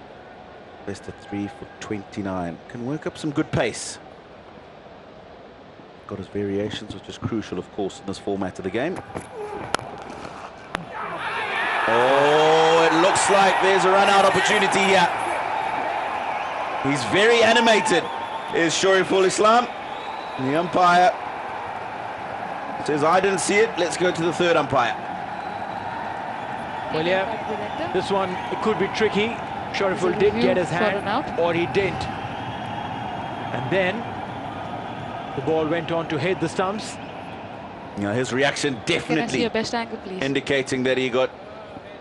Best of 3 for 29. Can work up some good pace. Got his variations, which is crucial, of course, in this format of the game. Oh, it looks like there's a run-out opportunity here. He's very animated, is Shoriful Islam. And the umpire says, I didn't see it. Let's go to the third umpire. Well, yeah, this one, it could be tricky. Shoriful did get his hand, or he didn't. And then the ball went on to hit the stumps. Yeah, his reaction definitely Can I see your best angle, please? indicating that he got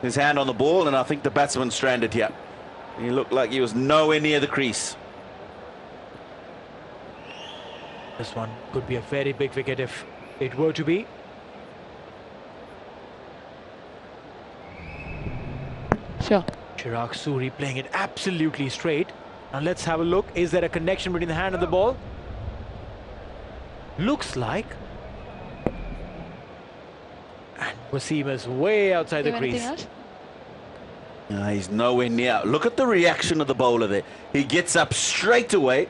his hand on the ball, and I think the batsman stranded here. He looked like he was nowhere near the crease. This one could be a very big wicket if it were to be. Sure. Chirag Suri playing it absolutely straight. Now let's have a look. Is there a connection between the hand and the ball? Looks like. And Wasim is way outside the crease. Else? No, he's nowhere near. Look at the reaction of the bowler there. He gets up straight away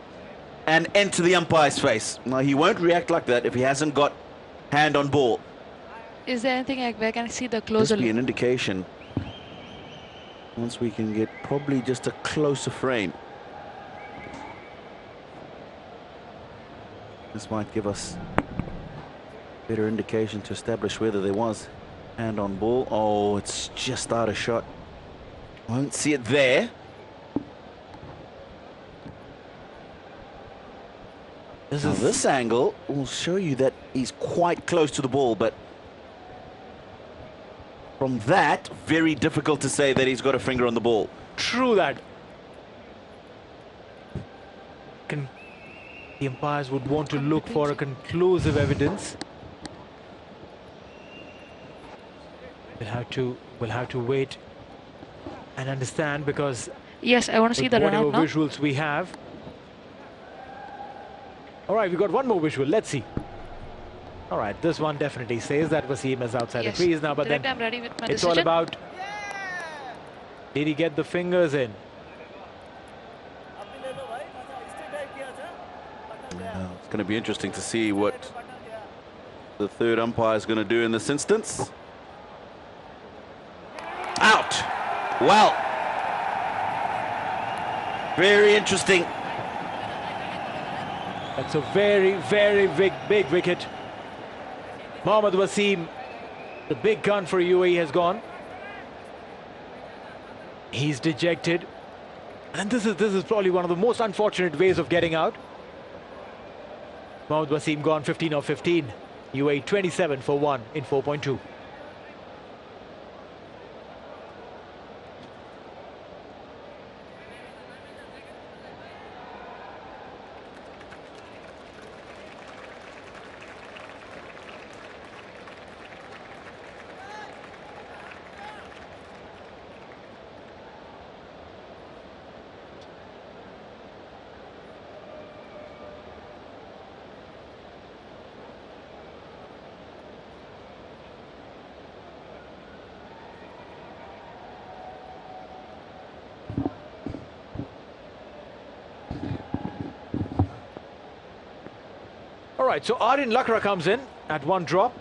and into the umpire's face. Now, he won't react like that if he hasn't got hand on ball. Is there anything where can I see the This closer be look? an indication. Once we can get probably just a closer frame. This might give us better indication to establish whether there was hand on ball. Oh, it's just out of shot. Won't see it there. This angle will show you that he's quite close to the ball, but from that, very difficult to say that he's got a finger on the ball. True that. The umpires would want to look for a conclusive evidence. We'll have to wait and understand, because Yes, I want to see the run whatever out now. visuals we have. All right, we got one more visual. Let's see. All right, this one definitely says that Wasim is outside Yes. the crease now, but Direct, then I'm ready with my it's all decision. about, did he get the fingers in? It's going to be interesting to see what the third umpire is going to do in this instance. Out. Well, very interesting. That's a very, very big wicket. Mohammad Wasim, the big gun for UAE, has gone. He's dejected. And this is probably one of the most unfortunate ways of getting out. Mohammad Wasim gone 15 of 15. UAE 27 for 1 in 4.2. All right, so Aryan Lakra comes in at 1 drop.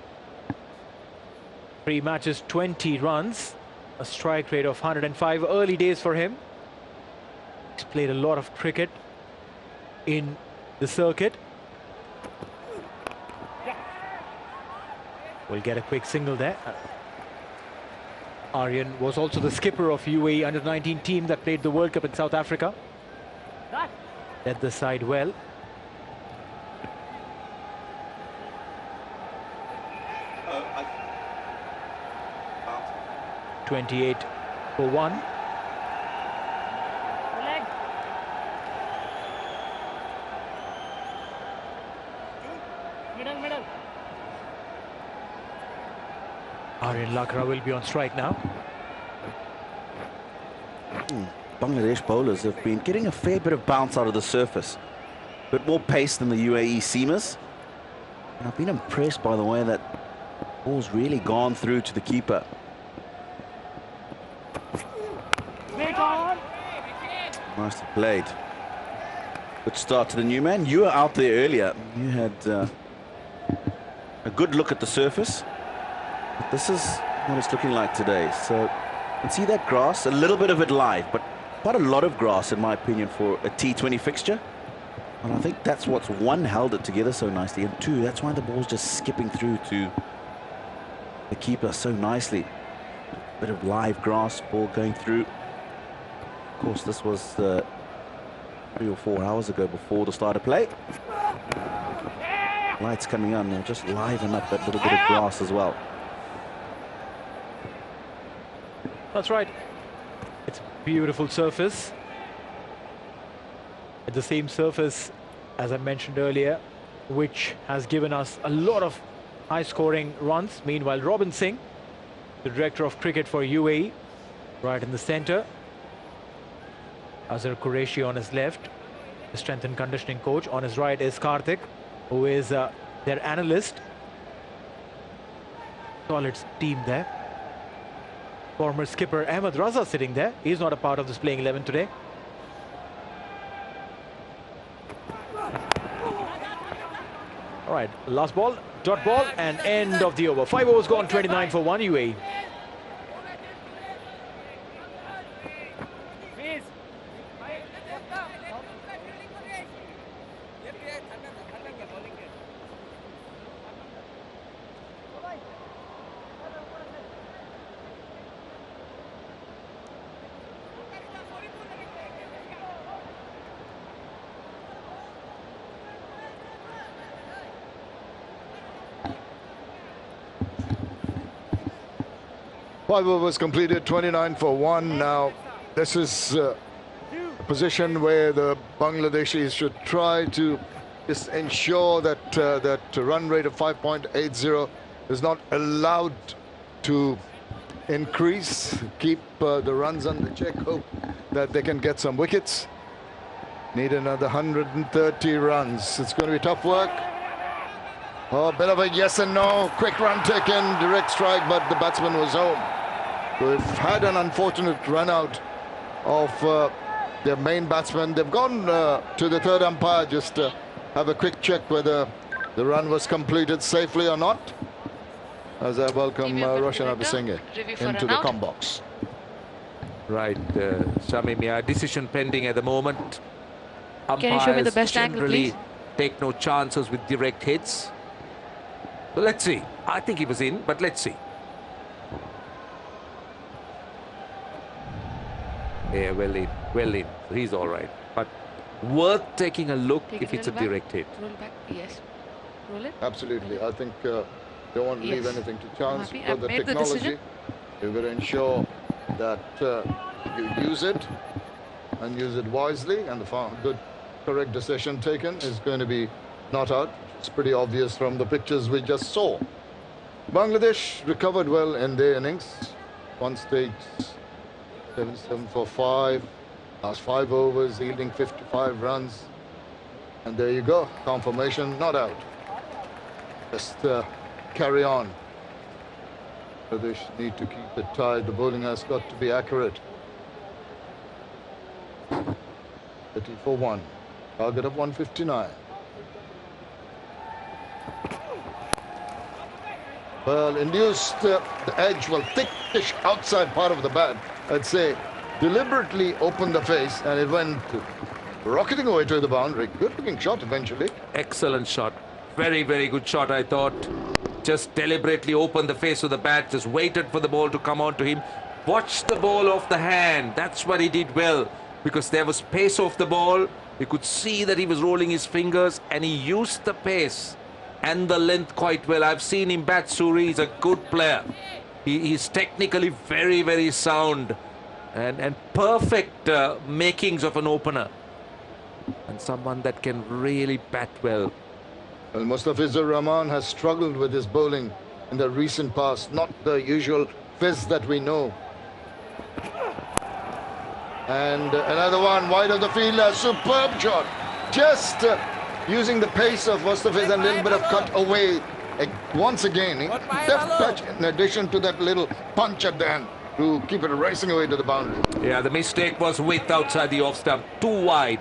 3 matches, 20 runs. A strike rate of 105. Early days for him. He's played a lot of cricket in the circuit. We'll get a quick single there. Aryan was also the skipper of UAE under-19 team that played the World Cup in South Africa. Led the side well. Oh, 28 for 1. Middle. Aryan Lakra will be on strike now. Bangladesh bowlers have been getting a fair bit of bounce out of the surface. A bit more pace than the UAE seamers. And I've been impressed by the way that ball's really gone through to the keeper. Nicely played. Good start to the new man. You were out there earlier. You had a good look at the surface. But this is what it's looking like today. So you can see that grass, a little bit of it live, but quite a lot of grass in my opinion for a T20 fixture. And I think that's what's, one, held it together so nicely, and two, that's why the ball's just skipping through to the keeper so nicely. Bit of live grass, ball going through. Of course, this was 3 or 4 hours ago before the start of play. Lights coming on, they'll just liven up that little bit of grass as well. That's right. It's a beautiful surface. It's the same surface as I mentioned earlier, which has given us a lot of high-scoring runs. Meanwhile, Robin Singh, the director of cricket for UAE, right in the centre. Azhar Qureshi on his left, the strength and conditioning coach. On his right is Karthik, who is their analyst. Solid team there. Former skipper Ahmed Raza sitting there. He's not a part of this playing 11 today. All right, last ball, dot ball, and end of the over. 5 overs gone, 29 for 1 UAE. Five overs completed, 29 for 1. Now, this is a position where the Bangladeshis should try to just ensure that that run rate of 5.80 is not allowed to increase. Keep the runs under check. Hope that they can get some wickets. Need another 130 runs. It's going to be tough work. Oh, a bit of a yes and no. Quick run taken, direct strike, but the batsman was home. So we've had an unfortunate run out of their main batsman. They've gone to the third umpire just to have a quick check whether the run was completed safely or not. As I welcome Roshan Abhisinghe into the com box. Right, Shamim, yeah, decision pending at the moment. Can you show me the best angle, generally please? take no chances with direct hits. So let's see. I think he was in, but let's see. Yeah, well in. He's all right. But worth taking a look if it's a direct hit. Roll back, yes. Roll it. Absolutely. I think they won't leave Yes. anything to chance. Happy. For I've the made the technology, decision. you've got to ensure that you use it and use it wisely, and the good, correct decision taken is going to be not out. It's pretty obvious from the pictures we just saw. Bangladesh recovered well in their innings. One stage 7 for 5. Last 5 overs, yielding 55 runs. And there you go. Confirmation, not out. Just carry on. Bangladesh need to keep it tied. The bowling has got to be accurate. 30 for 1. Target of 159. Well, induced the edge, well, thickish outside part of the bat. I'd say deliberately opened the face, and it went rocketing away to the boundary. Good looking shot eventually. Excellent shot. Very, very good shot, I thought. Just deliberately opened the face of the bat, just waited for the ball to come on to him. watched the ball off the hand. That's what he did well, because there was pace off the ball. You could see that he was rolling his fingers, and he used the pace and the length quite well. I've seen him bat, Suri. He's a good player. He's technically very, very sound, and perfect makings of an opener, and someone that can really bat well. Well, Mustafizur Rahman has struggled with his bowling in the recent past, not the usual fizz that we know. And another one wide of the field, a superb shot. Just using the pace of Mustafiz and a little bit of cut away. Once again, deft touch in addition to that little punch at the end to keep it racing away to the boundary. Yeah, the mistake was width outside the off stump, too wide.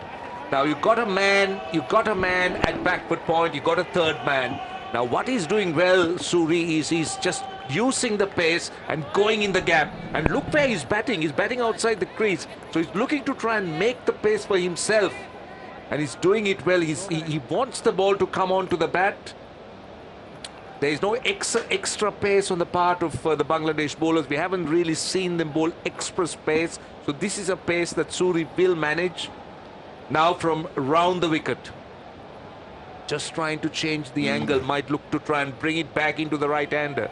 Now you got a man at back foot point, you got a third man. Now what he's doing well, Suri, is he's just using the pace and going in the gap. And look where he's batting outside the crease. So he's looking to try and make the pace for himself. And he's doing it well. He wants the ball to come onto the bat. There is no extra pace on the part of the Bangladesh bowlers. We haven't really seen them bowl express pace. So this is a pace that Suri will manage. Now from round the wicket. Just trying to change the angle. Might look to try and bring it back into the right-hander.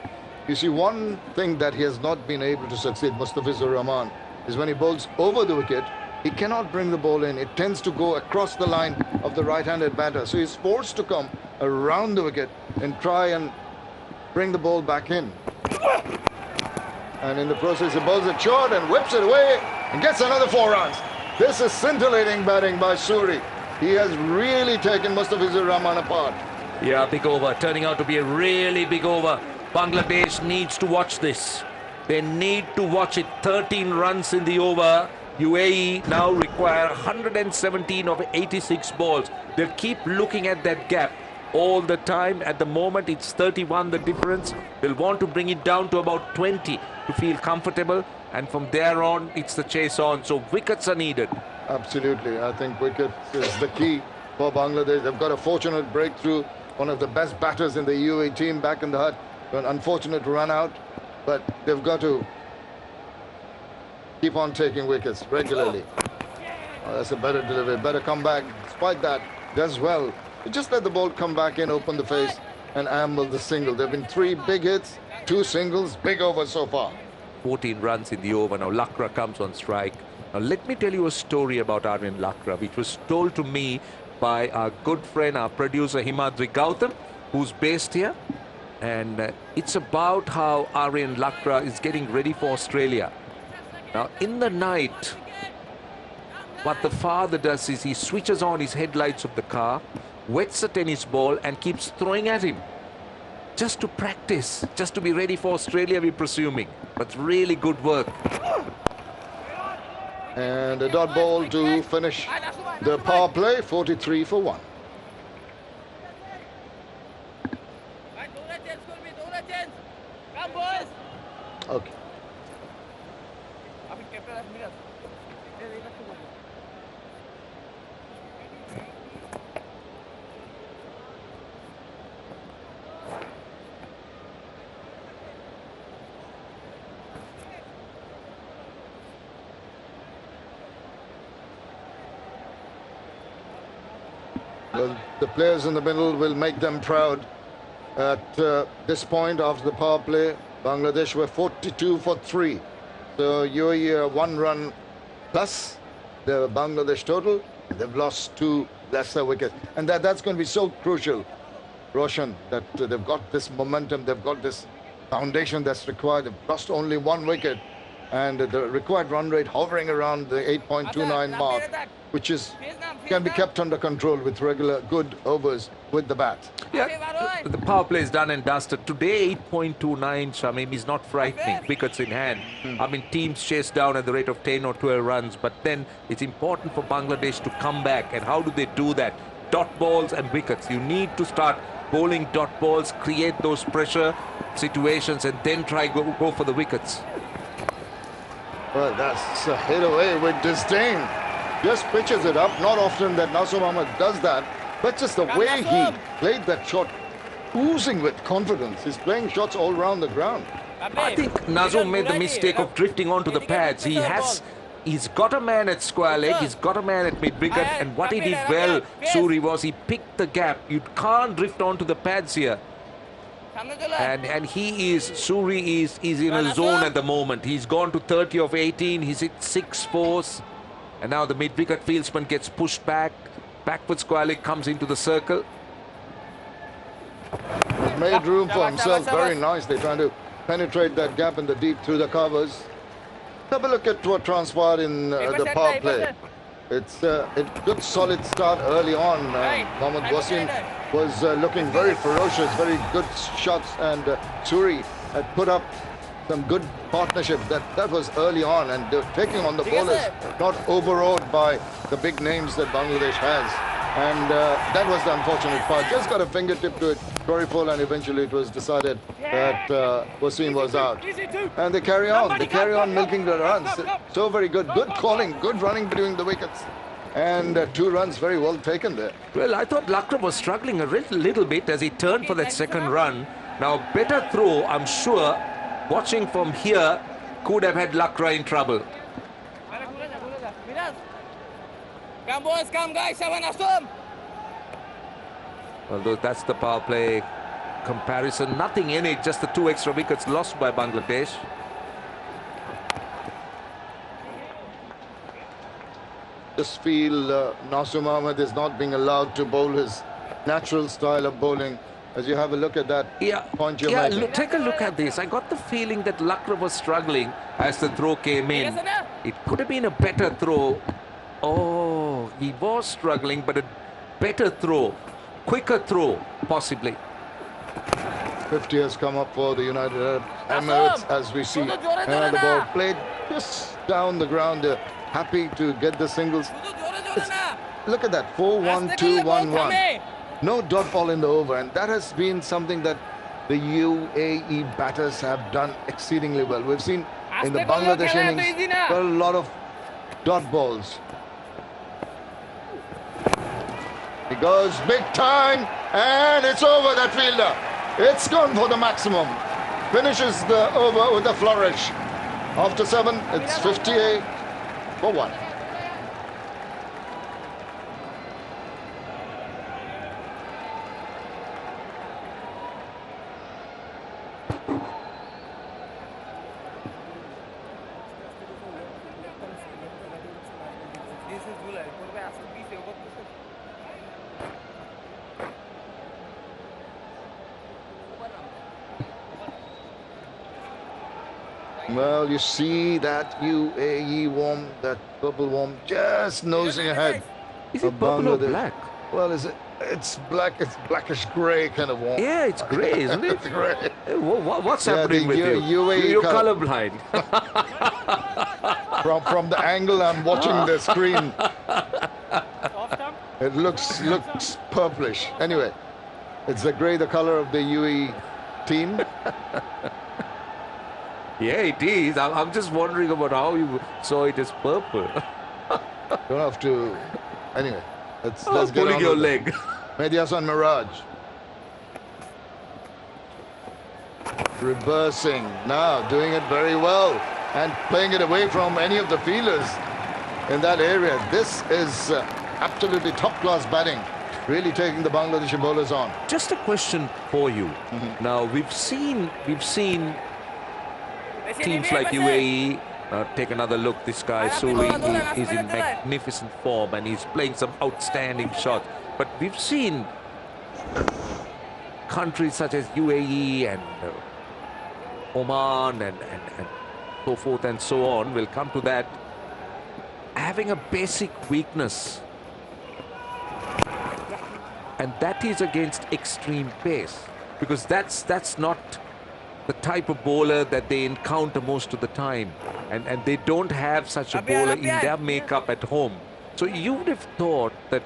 You see, one thing that he has not been able to succeed, Mustafizur Rahman, is when he bowls over the wicket, he cannot bring the ball in. It tends to go across the line of the right-handed batter. So he's forced to come around the wicket and try and bring the ball back in. And in the process, he bowls it short and whips it away and gets another 4 runs. This is scintillating batting by Suri. He has really taken Mustafizur Rahman apart. Yeah, big over. Turning out to be a really big over. Bangladesh needs to watch this. They need to watch it. 13 runs in the over. UAE now require 117 of 86 balls. They'll keep looking at that gap all the time. At the moment, it's 31, the difference. They'll want to bring it down to about 20 to feel comfortable. And from there on, it's the chase on. So wickets are needed. Absolutely. I think wicket is the key for Bangladesh. They've got a fortunate breakthrough. One of the best batters in the UAE team back in the hut. An unfortunate run out. But they've got to keep on taking wickets regularly. Oh, that's a better delivery. Better come back. Despite that, does well. Just let the ball come back in, open the face, and amble the single. There have been 3 big hits, 2 singles, big overs so far. 14 runs in the over. Now Lakra comes on strike. Now let me tell you a story about Aryan Lakra, which was told to me by our good friend, our producer Himadri Gautam, who's based here. And it's about how Aryan Lakra is getting ready for Australia. Now in the night, what the father does is he switches on his headlights of the car, wets a tennis ball and keeps throwing at him. Just to practice, just to be ready for Australia, we're presuming. But it's really good work. And a dot ball to finish the power play, 43 for 1. Okay. Well, the players in the middle will make them proud. At this point after the power play, Bangladesh were 42 for 3. So UAE 1 run plus the Bangladesh total. They've lost 2 lesser wickets. And that's going to be so crucial, Roshan, that they've got this momentum, they've got this foundation that's required. They've lost only 1 wicket. And the required run rate hovering around the 8.29 mark, which can be kept under control with regular good overs with the bat. Yeah, the power play is done and dusted. Today, 8.29, Shamim, is not frightening. Wickets in hand. I mean, teams chase down at the rate of 10 or 12 runs. But then it's important for Bangladesh to come back. And how do they do that? Dot balls and wickets. You need to start bowling dot balls, create those pressure situations, and then try go for the wickets. Well, that's a hit away with disdain. Just pitches it up. Not often that Nasir Ahmed does that, but just the way he played that shot, oozing with confidence. He's playing shots all around the ground. I think Nazum made the mistake of drifting onto the pads. He's got a man at square leg, he's got a man at mid-wicket, and what he did well, Suri, was he picked the gap. You can't drift onto the pads here. And Suri is in a zone at the moment. He's gone to 30 of 18, he's hit 6 fours. And now the mid-wicket fieldsman gets pushed back. Backward square leg comes into the circle. He's made room for himself very nicely, trying to penetrate that gap in the deep through the covers. Have a look at what transpired in the power play. It's a good solid start early on. Mohammad Wasim was looking very ferocious, very good shots, and Suri had put up some good partnership. That was early on, and taking on the bowlers, not overawed by the big names that Bangladesh has. And that was the unfortunate part. Just got a fingertip to it, very full, and eventually it was decided that Wasim was out. And they carry on milking the runs. So very good calling, good running between the wickets. And 2 runs very well taken there. Well, I thought Lakra was struggling a little bit as he turned for that second run. Now, better throw, I'm sure, watching from here, could have had Lakra in trouble. Come boys, come guys, Nasum. Although that's the power play comparison, nothing in it, just the 2 extra wickets lost by Bangladesh. Just feel Nasum Ahmed is not being allowed to bowl his natural style of bowling. As you have a look at that point you're making. Take a look at this. I got the feeling that Lakra was struggling as the throw came in. It could have been a better throw. Oh, he was struggling, but a better throw, quicker throw, possibly. 50 has come up for the United Arab Emirates as we see. And the ball played just down the ground. They're happy to get the singles. Look at that, 4-1-2-1-1. No dot ball in the over, and that has been something that the UAE batters have done exceedingly well. We've seen in the Bangladesh innings a lot of dot balls. He goes big time, and it's over, that fielder. It's gone for the maximum. Finishes the over with a flourish. After 7, it's 58 for 1. Well, you see that UAE warm, that purple warm, just nosing ahead. Is it purple or black? Well, it's black, it's blackish grey kind of warm. Yeah, it's grey, isn't it? It's grey. What's happening with you? UAE You're colorblind. From the angle I'm watching the screen, it looks purplish. Anyway, it's the grey, the color of the UAE team. Yeah, it is. I'm just wondering about how you saw it as purple. Don't have to. Anyway, let's get pulling on your with leg. Mehdi Hasan Miraj. Reversing now, doing it very well and playing it away from any of the fielders in that area. This is absolutely top-class batting, really taking the Bangladeshi bowlers on. Just a question for you. Now we've seen teams like UAE. Take another look. This guy Suri is in magnificent form and he's playing some outstanding shots. But we've seen countries such as UAE and Oman and so forth and so on. We'll come to that. Having a basic weakness, and that is against extreme pace, because that's not the type of bowler that they encounter most of the time, and they don't have such a bowler in their makeup at home. So you would have thought that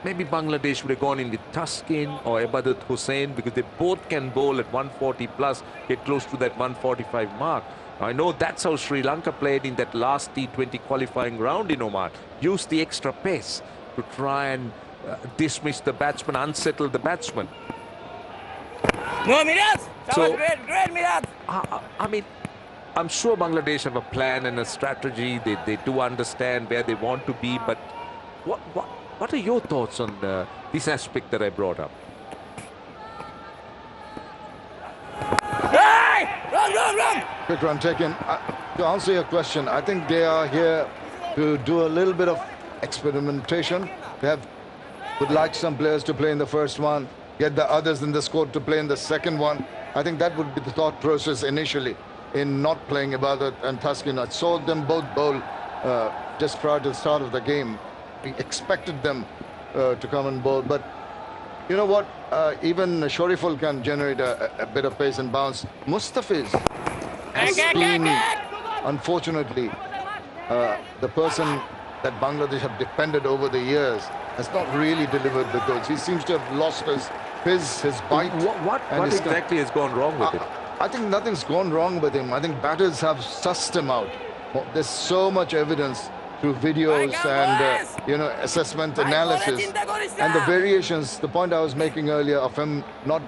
maybe Bangladesh would have gone in with Taskin or Ibadat Hussain, because they both can bowl at 140 plus, get close to that 145 mark. I know that's how Sri Lanka played in that last T20 qualifying round in Oman. Used the extra pace to try and dismiss the batsman, unsettle the batsman. No, Miraj! So, great, Miraj! I mean, I'm sure Bangladesh have a plan and a strategy. They do understand where they want to be. But what are your thoughts on this aspect that I brought up? Hey! Wrong! Quick run taken. To answer your question, I think they are here to do a little bit of experimentation. They would like some players to play in the first one, get the others in the squad to play in the second one. I think that would be the thought process initially in not playing Ibadat and Taskin. I saw them both bowl just prior to the start of the game. We expected them to come and bowl, but you know what? Even Shoriful can generate a bit of pace and bounce. Mustafiz has been, unfortunately, the person that Bangladesh have depended over the years has not really delivered the goods. He seems to have lost his bite. What exactly has gone wrong with it? I think nothing's gone wrong with him. I think batters have sussed him out. There's so much evidence through videos and assessment analysis and the variations. The point I was making earlier of him not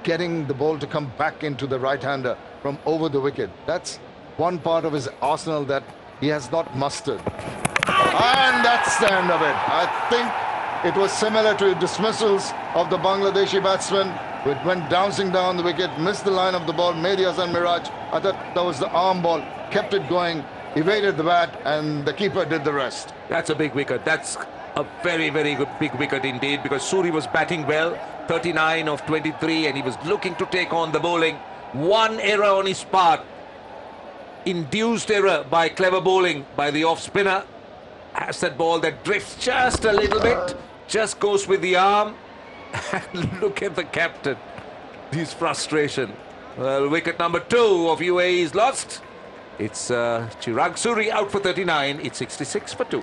getting the ball to come back into the right-hander from over the wicket. That's one part of his arsenal that he has not mustered. And that's the end of it. I think it was similar to dismissals of the Bangladeshi batsman, which went bouncing down the wicket, missed the line of the ball, Mehdi Hasan Miraj. I thought that was the arm ball, kept it going, evaded the bat, and the keeper did the rest. That's a big wicket. That's a very, very good big wicket indeed, because Suri was batting well, 39 of 23, and he was looking to take on the bowling. One error on his part, induced error by clever bowling by the off-spinner. Has that ball that drifts just a little bit, just goes with the arm. And look at the captain, his frustration. Well, wicket number 2 of UAE is lost. It's Chirag Suri out for 39. It's 66 for 2.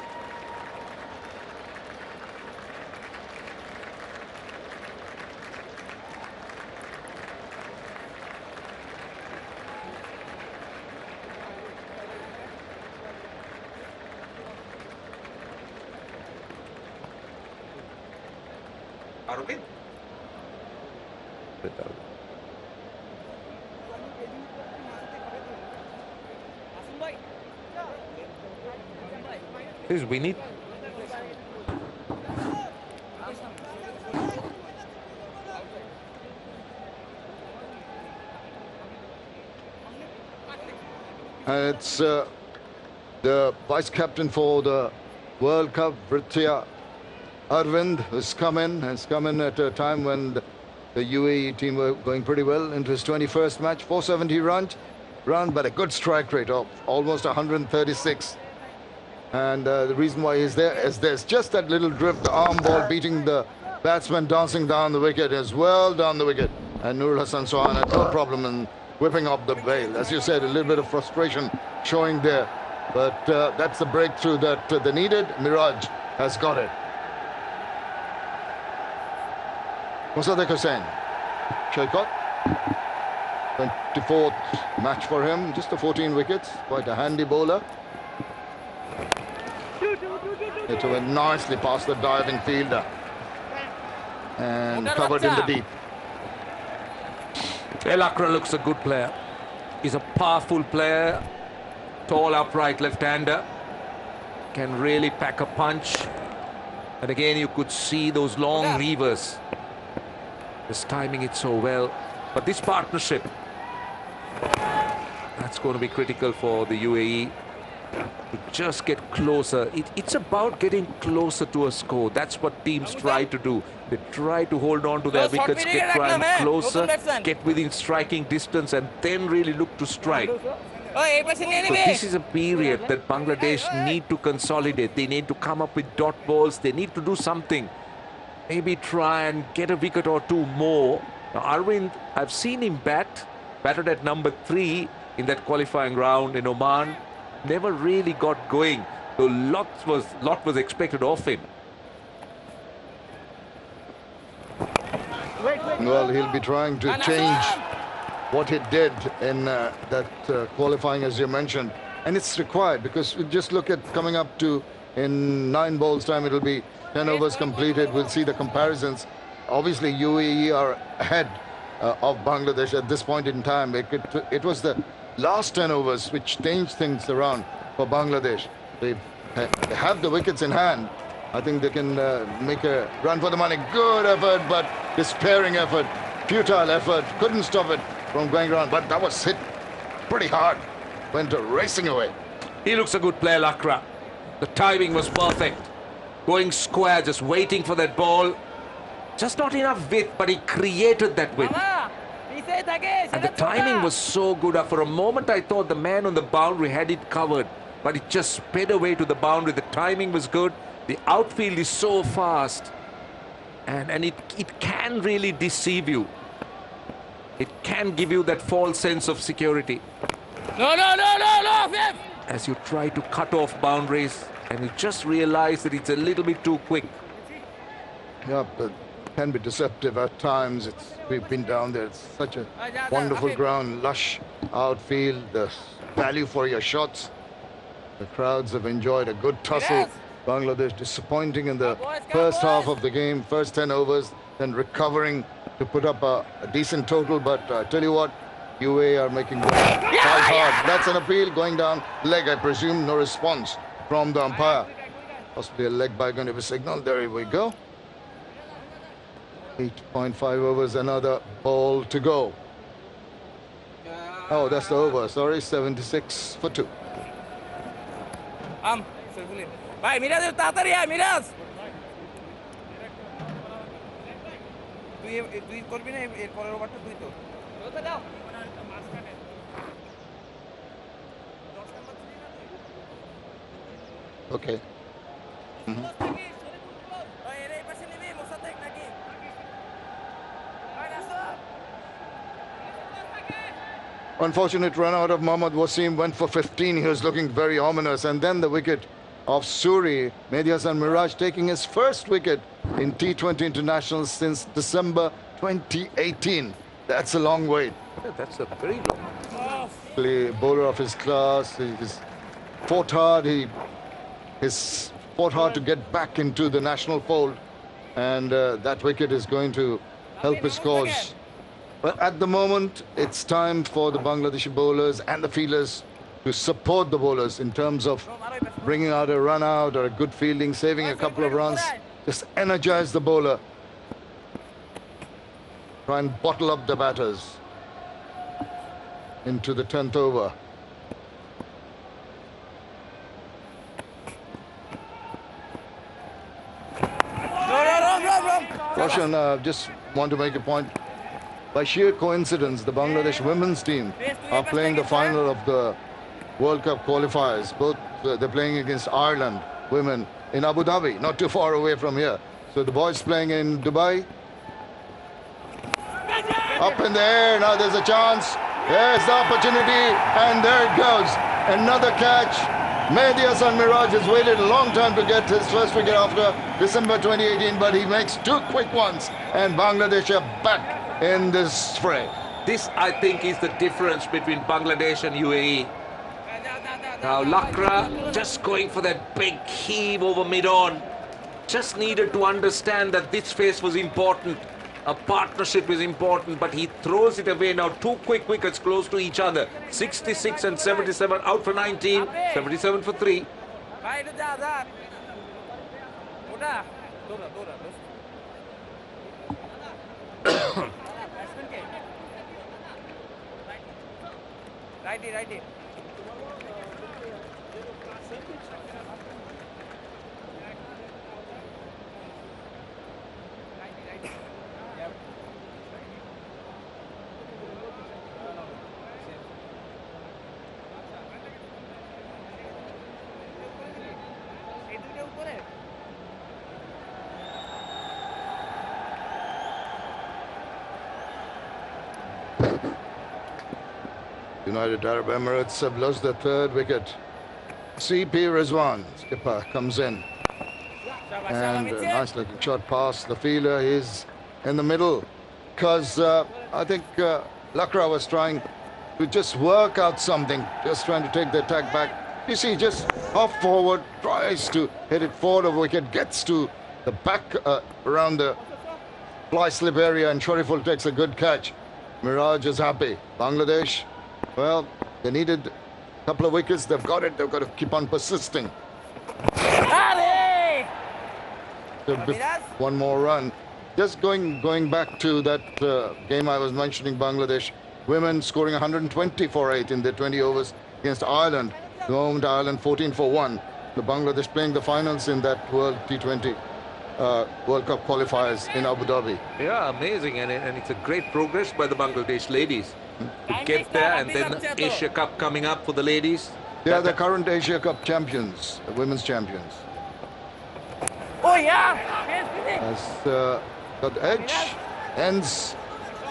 Arvind. This is Winnie. And it's the vice captain for the World Cup, Vritya Arvind, has come in at a time when the UAE team were going pretty well into his 21st match. 470 run, but a good strike rate of almost 136. And the reason why he's there is there's just that little drift, the arm ball beating the batsman, dancing down the wicket as well down the wicket. And Nurul Hassan Sohan had no problem in whipping up the bail. As you said, a little bit of frustration showing there. But that's the breakthrough that they needed. Miraj has got it. Musaddiq Hussain, Shaykot, 24th match for him, just the 14 wickets, quite a handy bowler. It went nicely past the diving fielder and covered in the deep. El Akra looks a good player. He's a powerful player, tall, upright left-hander, can really pack a punch. And again, you could see those long levers. Just timing it so well. But this partnership, that's going to be critical for the UAE to just get closer. It's about getting closer to a score. That's what teams try to do. They try to hold on to their wickets, get closer, get within striking distance, and then really look to strike. So this is a period that Bangladesh need to consolidate. They need to come up with dot balls. They need to do something. Maybe try and get a wicket or two more. Now, Arvind, I've seen him batted at number 3 in that qualifying round in Oman. Never really got going, though lot was expected of him. Well, he'll be trying to change what he did in that qualifying, as you mentioned. And it's required, because just look at coming up to, in 9 balls time, it'll be 10 overs completed. We'll see the comparisons. Obviously, UAE are ahead of Bangladesh at this point in time. It was the last 10 overs which changed things around for Bangladesh. They have the wickets in hand. I think they can make a run for the money. Good effort, but despairing effort, futile effort. Couldn't stop it from going round, but that was hit pretty hard. Went racing away. He looks a good player, Lakra. The timing was perfect. Going square, just waiting for that ball. Just not enough width, but he created that width. And the timing was so good. For a moment, I thought the man on the boundary had it covered, but it just sped away to the boundary. The timing was good. The outfield is so fast, and it can really deceive you. It can give you that false sense of security. No, fifth. As you try to cut off boundaries, and you just realize that it's a little bit too quick. Yeah, but can be deceptive at times. We've been down there. It's such a wonderful ground, lush outfield, the value for your shots. The crowds have enjoyed a good tussle. Bangladesh disappointing in the first half of the game, first 10 overs, then recovering to put up a decent total. But I tell you what, UAE are making the fight hard. That's an appeal going down leg, I presume. No response from the umpire. Possibly a leg by going to be signaled. There we go. 8.5 overs, another ball to go. Oh, that's the over. Sorry, 76 for 2. Bye, Miraz, tatari hai, Miraz. তুই করবি না এর পরের ওভারটা তুই তো ওটা দাও Okay. Unfortunate run out of Mohammad Wasim, went for 15. He was looking very ominous. And then the wicket of Suri, Mehdi Hasan Miraj, taking his first wicket in T20 internationals since December 2018. That's a long wait. Yeah, that's a very long. Bowler of his class. He's fought hard. He's fought hard to get back into the national fold. And that wicket is going to help his cause. But at the moment, it's time for the Bangladeshi bowlers and the fielders to support the bowlers in terms of bringing out a run out or a good fielding, saving a couple of runs. Just energize the bowler. Try and bottle up the batters into the 10th over. Roshan, just want to make a point. By sheer coincidence, the Bangladesh women's team are playing the final of the World Cup qualifiers. Both they're playing against Ireland women in Abu Dhabi, not too far away from here. So the boys playing in Dubai. Up in the air, now there's a chance. There's the opportunity, and there it goes. Another catch. Mehdi Hasan Miraj has waited a long time to get his first wicket after December 2018, but he makes two quick ones, and Bangladesh are back in this fray. This, I think, is the difference between Bangladesh and UAE. Now, Lakra just going for that big heave over mid-on. Just needed to understand that this phase was important. A partnership is important, but he throws it away now. Two quick wickets close to each other. 66 and 77, out for 19, 77 for 3. Righty. United Arab Emirates have lost the third wicket. CP Rizwan, skipper, comes in. And a nice looking shot past the fielder. He's in the middle. Because I think Lakra was trying to just work out something. Just trying to take the attack back. You see, just off forward, tries to hit it forward of wicket. Gets to the back around the fly slip area. And Shariful takes a good catch. Miraj is happy. Bangladesh, well, they needed a couple of wickets. They've got it. They've got to keep on persisting. One more run. Just going back to that game I was mentioning, Bangladesh. Women scoring 120 for 8 in their 20 overs against Ireland. The moment Ireland 14 for 1. The Bangladesh playing the finals in that World T20 World Cup qualifiers in Abu Dhabi. Yeah, amazing. And it's a great progress by the Bangladesh ladies to get there. And then Asia Cup coming up for the ladies. They are the current Asia Cup champions, the women's champions. Oh yeah! Has got edge. Ends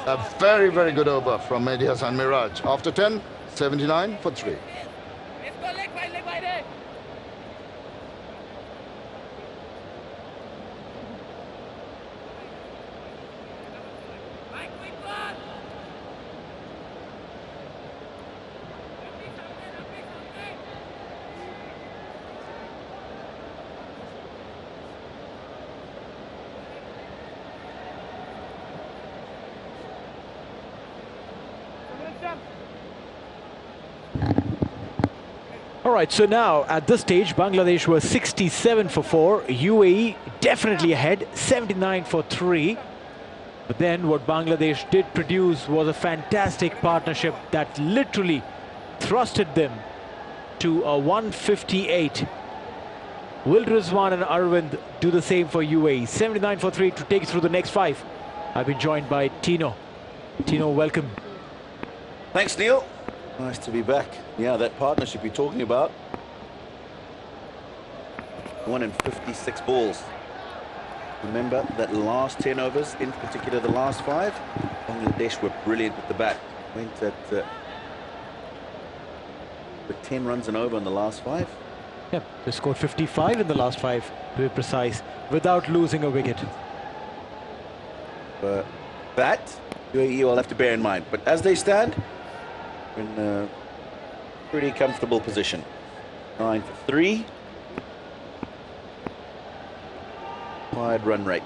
a very, very good over from Mehdi Hassan Miraj. After 10, 79 for 3. Let's go, leg by there. All right, so now at this stage, Bangladesh was 67 for 4. UAE definitely ahead, 79 for 3. But then what Bangladesh did produce was a fantastic partnership that literally thrusted them to a 158. Will Rizwan and Arvind do the same for UAE? 79 for 3 to take it through the next 5. I've been joined by Tino. Tino, welcome. Thanks, Neil. Nice to be back. Yeah, that partnership you're talking about. 1 in 56 balls. Remember that last 10 overs, in particular the last 5, Bangladesh were brilliant with the bat. Went at with 10 runs and over in the last 5. Yeah, they scored 55 in the last 5, to be precise, without losing a wicket. That UAE will have to bear in mind. But as they stand, in a pretty comfortable position. 9 for 3. Wide run rate.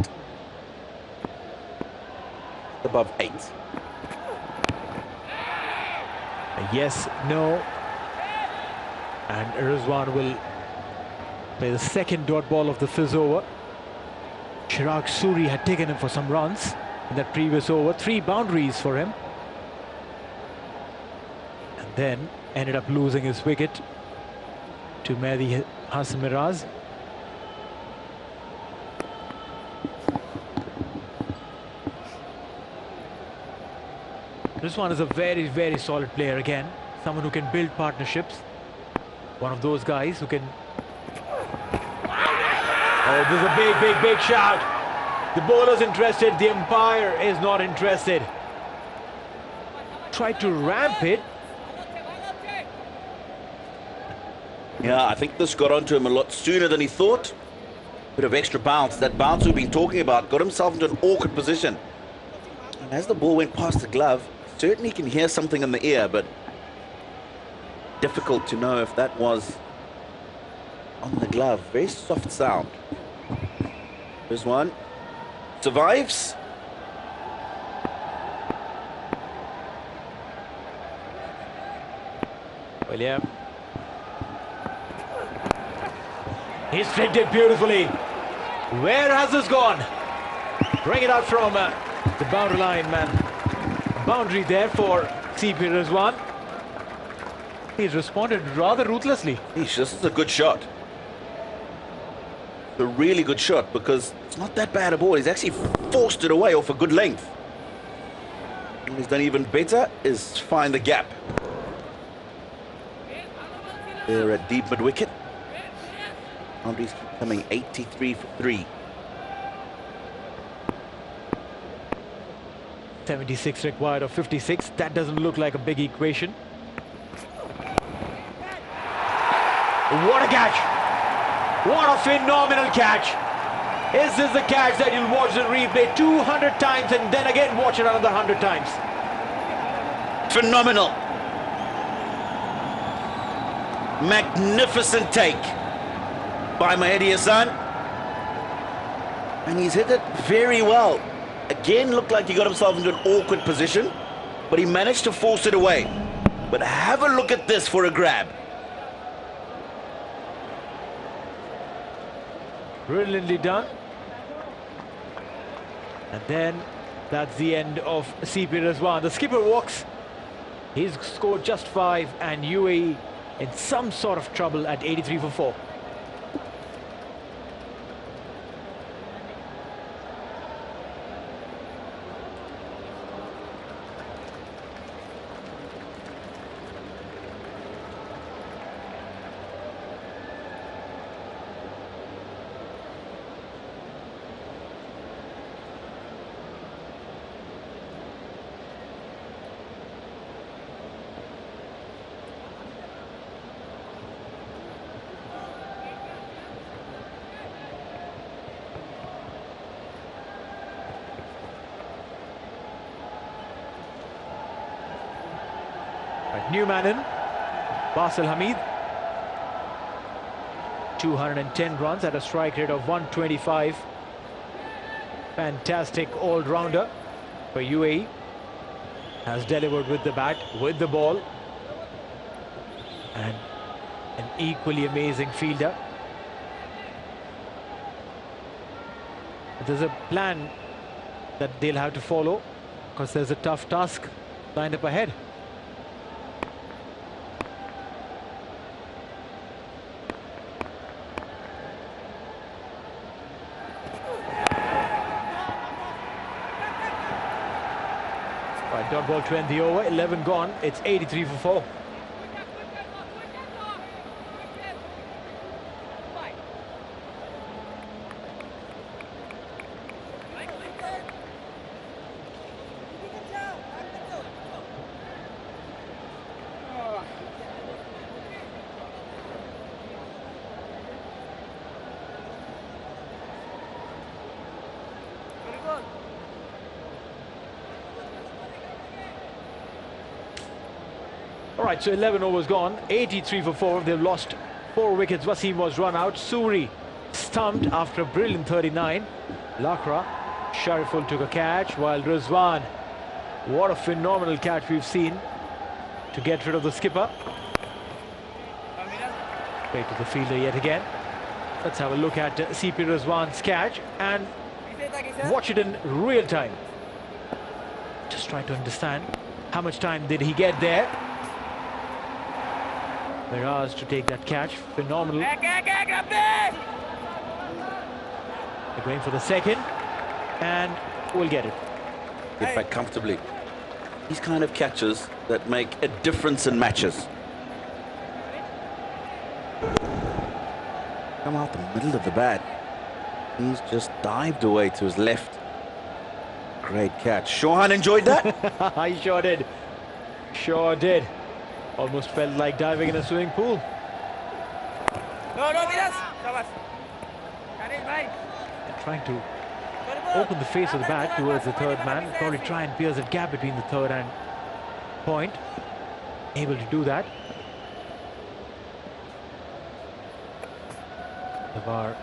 Above 8. Yes, no. And Rizwan will play the second dot ball of the fizz over. Chirag Suri had taken him for some runs in that previous over. 3 boundaries for him. And then ended up losing his wicket to Mehdi Hassan Miraj. Rizwan is a very, very solid player again. Someone who can build partnerships. One of those guys who can... Oh, this is a big, big, big shout. The bowler's interested. The umpire is not interested. Tried to ramp it. Yeah, I think this got onto him a lot sooner than he thought. Bit of extra bounce. That bounce we've been talking about got himself into an awkward position. And as the ball went past the glove, certainly can hear something in the ear, but difficult to know if that was on the glove. Very soft sound. Here's one. Survives. Well, yeah. He's flicked it beautifully. Where has this gone? Bring it out from the boundary line, man. Boundary there for CP Rizwan. He's responded rather ruthlessly. This is a good shot. A really good shot, because it's not that bad a ball. He's actually forced it away off a good length. What he's done even better is find the gap. They're at deep mid-wicket. Boundaries keep coming. 83 for 3. 76 required of 56. That doesn't look like a big equation. What a catch! What a phenomenal catch! Is this the catch that you'll watch the replay 200 times and then again watch it another 100 times? Phenomenal. Magnificent take by Mehdi Hassan. And he's hit it very well. Again, looked like he got himself into an awkward position. but he managed to force it away. But have a look at this for a grab. Brilliantly done. And then that's the end of CP Rizwan. The skipper walks. He's scored just 5 and UAE in some sort of trouble at 83 for 4. New man in, Basil Hamid. 210 runs at a strike rate of 125. Fantastic all-rounder for UAE. Has delivered with the bat, with the ball. And an equally amazing fielder. There's a plan that they'll have to follow because there's a tough task lined up ahead. Dot ball to end the over, 11 gone, it's 83 for 4. All right, so 11 overs gone, 83 for 4. They've lost 4 wickets. Wasim was run out. Suri stumped after a brilliant 39. Lakra, Shariful took a catch, while Rizwan, what a phenomenal catch we've seen to get rid of the skipper. Straight to the fielder yet again. Let's have a look at CP Rizwan's catch and watch it in real time. Just try to understand how much time did he get there. Miraz to take that catch, phenomenal. They're going for the second, and we'll get it. Get back comfortably. These kind of catches that make a difference in matches. Come out the middle of the bat. He's just dived away to his left. Great catch. Chauhan enjoyed that? He sure did. Sure did. Almost felt like diving in a swimming pool. No, Miraz. They're trying to open the face of the bat towards the third man. Probably try and pierce that gap between the third and point. Able to do that. Tavar.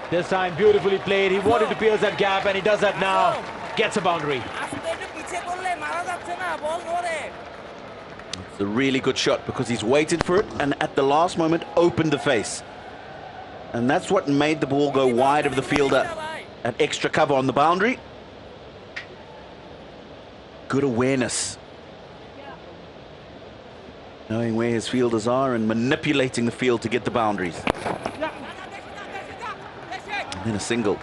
This time beautifully played. He wanted to pierce that gap and he does that now. Gets a boundary. It's a really good shot because he's waited for it and at the last moment opened the face. And that's what made the ball go wide of the fielder. An extra cover on the boundary. Good awareness. Knowing where his fielders are and manipulating the field to get the boundaries. And then a single.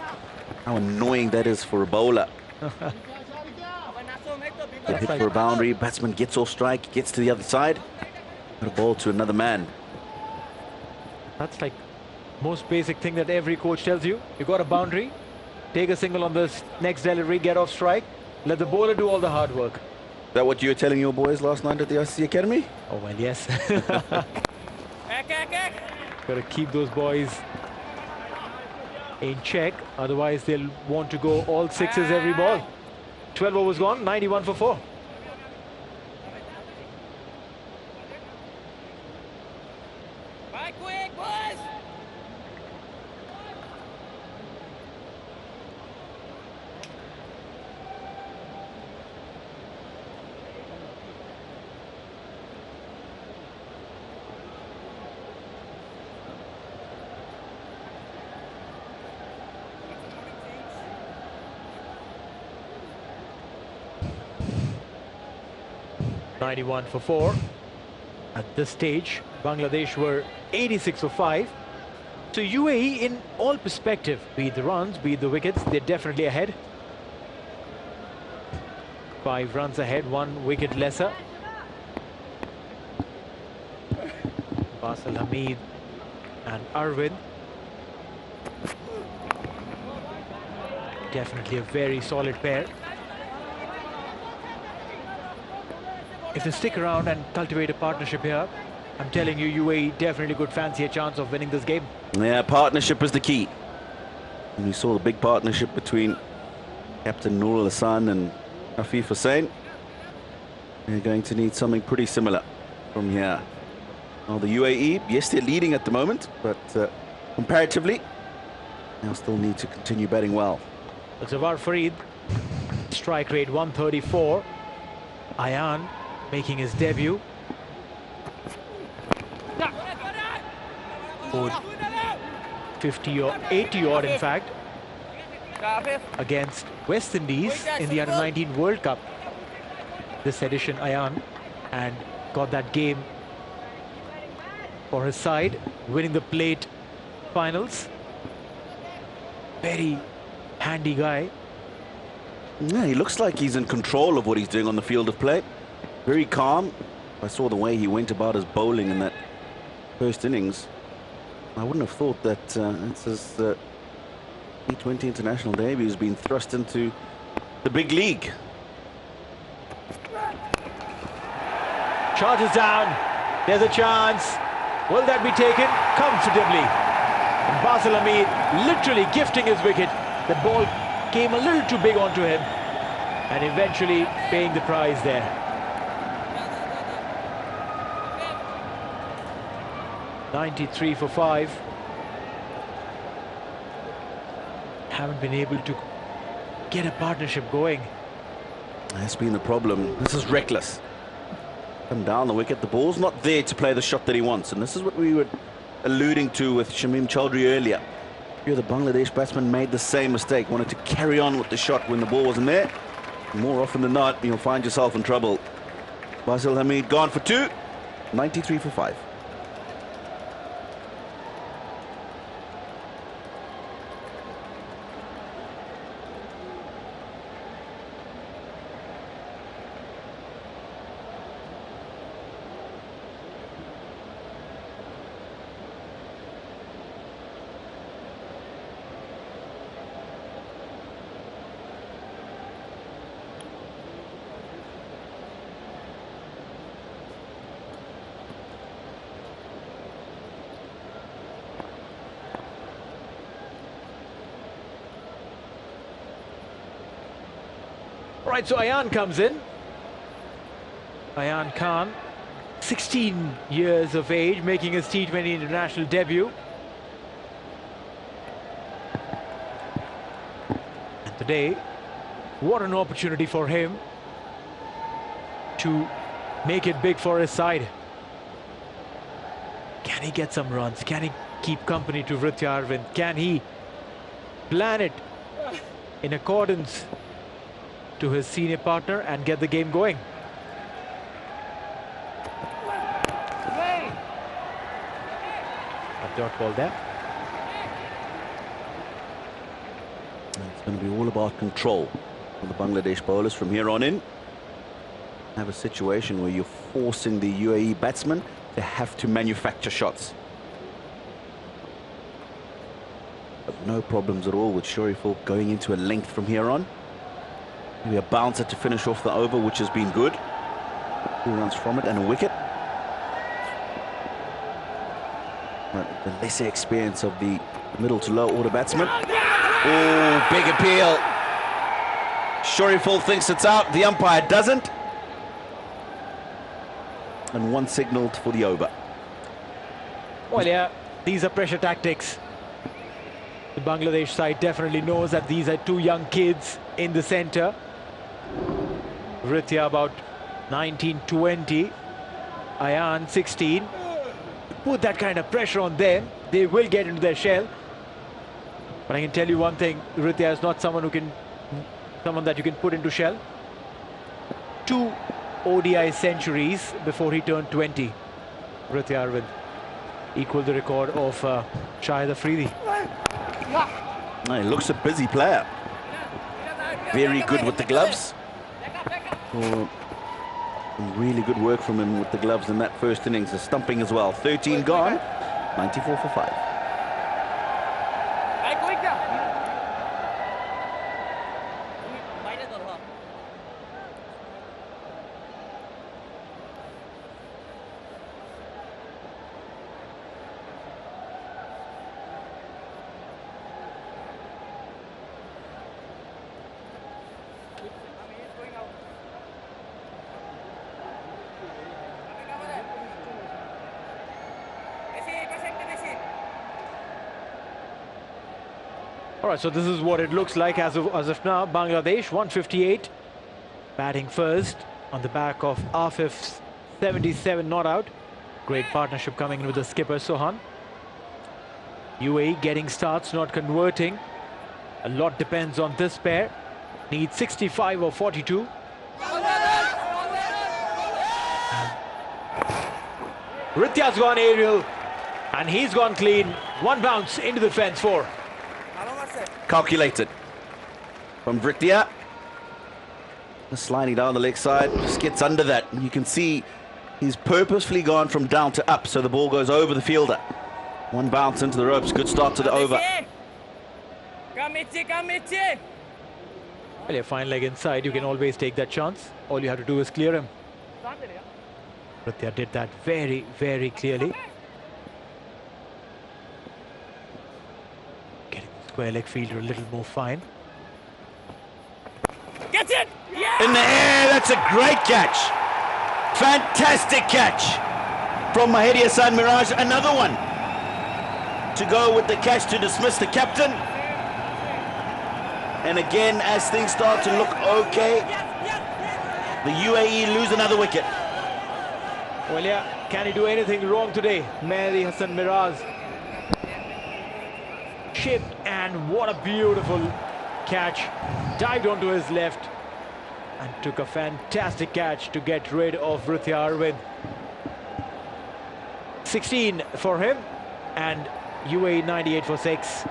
How annoying that is for a bowler. Hit for a boundary, batsman gets off strike, gets to the other side, put a ball to another man. That's like most basic thing that every coach tells you. You got a boundary, take a single on this next delivery, get off strike, let the bowler do all the hard work. Is that what you were telling your boys last night at the ICC Academy? Oh well, yes. Got to keep those boys in check, otherwise they'll want to go all sixes every ball. 12 overs gone, 91 for 4. Quick, boys! 91 for 4. At this stage, Bangladesh were 86 for 5. So UAE, in all perspective, be it the runs, be it the wickets, they're definitely ahead. 5 runs ahead, 1 wicket lesser. Basil Hamid and Arvind. Definitely a very solid pair. If they stick around and cultivate a partnership here, I'm telling you, UAE definitely could fancy a chance of winning this game. Yeah, partnership is the key. And we saw the big partnership between Captain Nurul Hassan and Afif Hussain. They're going to need something pretty similar from here. Now the UAE, yes, they're leading at the moment, but comparatively, they'll still need to continue batting well. Zawar Farid, strike rate 134. Ayan making his debut. 50 or 80 odd, in fact, against West Indies in the Under-19 World Cup this edition, Ayan, and got that game for his side, winning the plate finals. Very handy guy. Yeah, he looks like he's in control of what he's doing on the field of play. Very calm. I saw the way he went about his bowling in that first innings. I wouldn't have thought that it's his T20 international debut has been thrust into the big league. Charges down. There's a chance. Will that be taken comfortably? And Basil Hamid literally gifting his wicket. The ball came a little too big onto him, and eventually paying the price there. .93 for 5. Haven't been able to get a partnership going. That's been the problem. This is reckless. Come down the wicket. The ball's not there to play the shot that he wants, and this is what we were alluding to with Shamim Chaudhry earlier. Here the Bangladesh batsman made the same mistake, wanted to carry on with the shot when the ball wasn't there. More often than not, you'll find yourself in trouble. Basil Hamid gone for 2, 93 for 5. Right, so Ayan comes in. Ayan Khan, 16 years of age, making his T20 international debut. And today, what an opportunity for him to make it big for his side. Can he get some runs? Can he keep company to Hrithya Arvind? Can he plan it in accordance to his senior partner and get the game going? A dot ball there. It's going to be all about control for the Bangladesh bowlers from here on in. Have a situation where you're forcing the UAE batsmen to have to manufacture shots. But no problems at all with Shoriful going into a length from here on. Maybe a bouncer to finish off the over, which has been good. 2 runs from it and a wicket. But the lesser experience of the middle to low order batsman. Oh, big appeal. Shoriful thinks it's out. The umpire doesn't. And 1 signalled for the over. Well, yeah, these are pressure tactics. The Bangladesh side definitely knows that these are 2 young kids in the centre. Hrithya about 19, 20. Ayan 16. Put that kind of pressure on them, they will get into their shell. But I can tell you one thing, Hrithya is not someone that you can put into shell. 2 ODI centuries before he turned 20. Prithvi Arvind equaled the record of Shahid Afridi. He looks a busy player. Very good with the gloves. Really good work from him with the gloves in that first innings. The stumping as well. 13 gone. 94 for 5. All right, so this is what it looks like as of now. Bangladesh 158, batting first on the back of Afif's 77 not out. Great partnership coming in with the skipper Sohan. UAE getting starts, not converting. A lot depends on this pair. Needs 65 or 42. Ritya's gone aerial, and he's gone clean. One bounce into the fence for. Calculated from Vritya. Sliding down the leg side, just gets under that. And you can see he's purposefully gone from down to up, so the ball goes over the fielder. One bounce into the ropes, good start to the over. Well, a fine leg inside, you can always take that chance. All you have to do is clear him. Vritya did that very, very clearly. Square leg fielder a little more fine. Gets it! Yeah! In the air, that's a great catch. Fantastic catch from Mahdi Hassan Miraj. Another one to go with the catch to dismiss the captain. And again, as things start to look okay, the UAE lose another wicket. Well, yeah, can he do anything wrong today? Mahdi Hassan Miraj. Chipped, and what a beautiful catch. Dived onto his left and took a fantastic catch to get rid of Prithvi Arvind. 16 for him and UAE 98 for 6.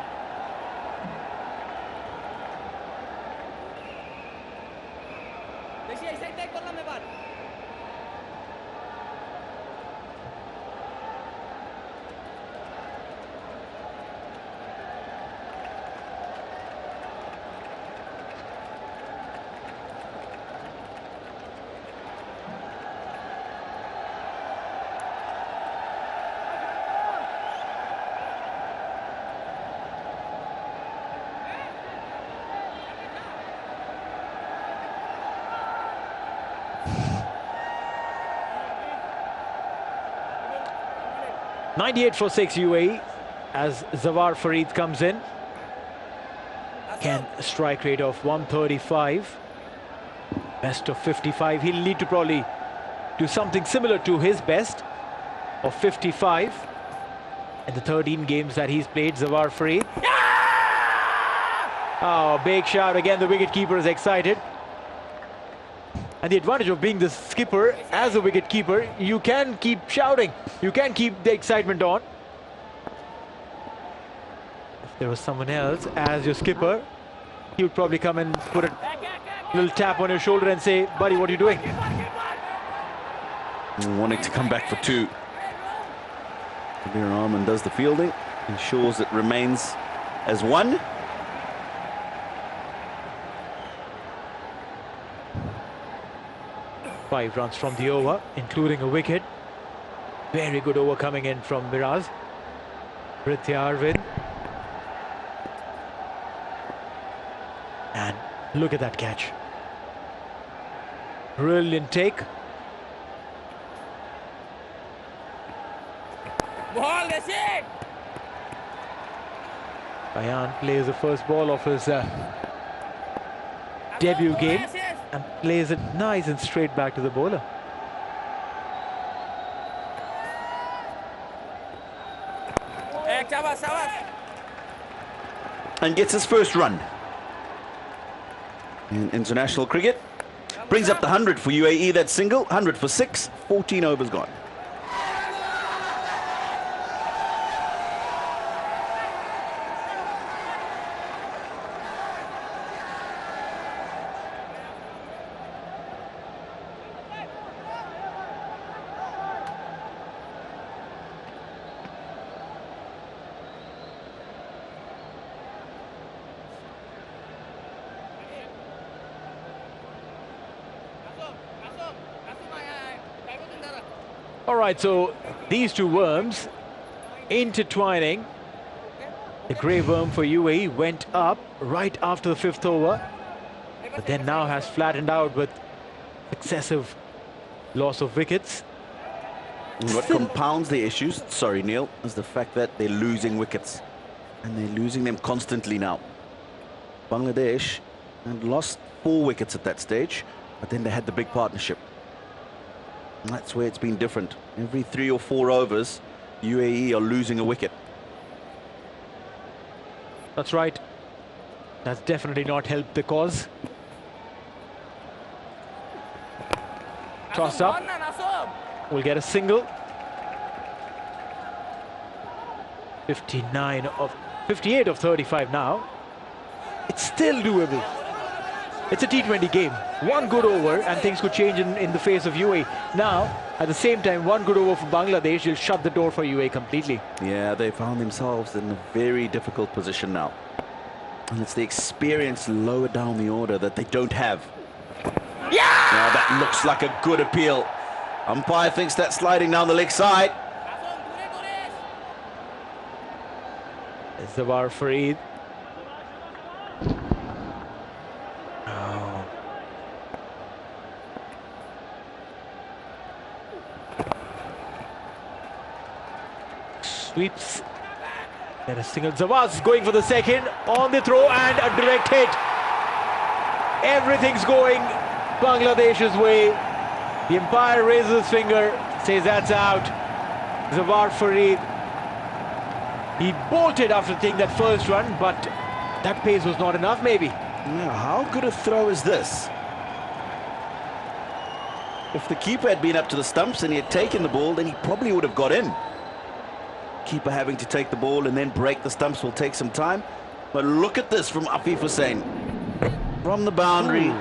.98 for 6 UAE as Zawar Farid comes in. Can strike rate of 135. Best of 55. He'll need to probably do something similar to his best of 55 in the 13 games that he's played. Zawar Farid. Oh, big shout again. The wicketkeeper is excited. And the advantage of being the skipper as a wicket-keeper, you can keep shouting. You can keep the excitement on. If there was someone else as your skipper, he would probably come and put a little tap on your shoulder and say, buddy, what are you doing? Wanting to come back for 2. Kabir Rahman does the fielding, ensures it remains as 1. Five runs from the over, including a wicket. Very good over coming in from Miraj. Prithvi Arvind. And look at that catch. Brilliant take. Ball, that's it! Bayan plays the first ball of his debut game and plays it nice and straight back to the bowler. And gets his first run in international cricket. Brings up the 100 for UAE, that single. 100 for 6, 14 overs gone. All right, so these two worms intertwining. The grey worm for UAE went up right after the 5th over, but then now has flattened out with excessive loss of wickets. What compounds the issues, sorry Neil, is the fact that they're losing wickets. And they're losing them constantly now. Bangladesh had lost 4 wickets at that stage, but then they had the big partnership. And that's where it's been different. Every 3 or 4 overs, UAE are losing a wicket. That's right. That's definitely not helped the cause. Tossed up. We'll get a single. 58 of 35 now. It's still doable. It's a T20 game. One good over and things could change in the face of UAE. Now, at the same time, one good over for Bangladesh will shut the door for UAE completely. Yeah, they found themselves in a very difficult position now. And it's the experience lower down the order that they don't have. Yeah! Now that looks like a good appeal. Umpire thinks that's sliding down the leg side. It's the bar for Eid. Sweeps. Then a single. Zawaz going for the second on the throw and a direct hit. Everything's going Bangladesh's way. The umpire raises his finger, says that's out. Zawar Fareed. He bolted after taking that first run, but that pace was not enough, maybe. Yeah, how good a throw is this? If the keeper had been up to the stumps and he had taken the ball, then he probably would have got in. Keeper having to take the ball and then break the stumps will take some time. But look at this from Afif Hussain. From the boundary,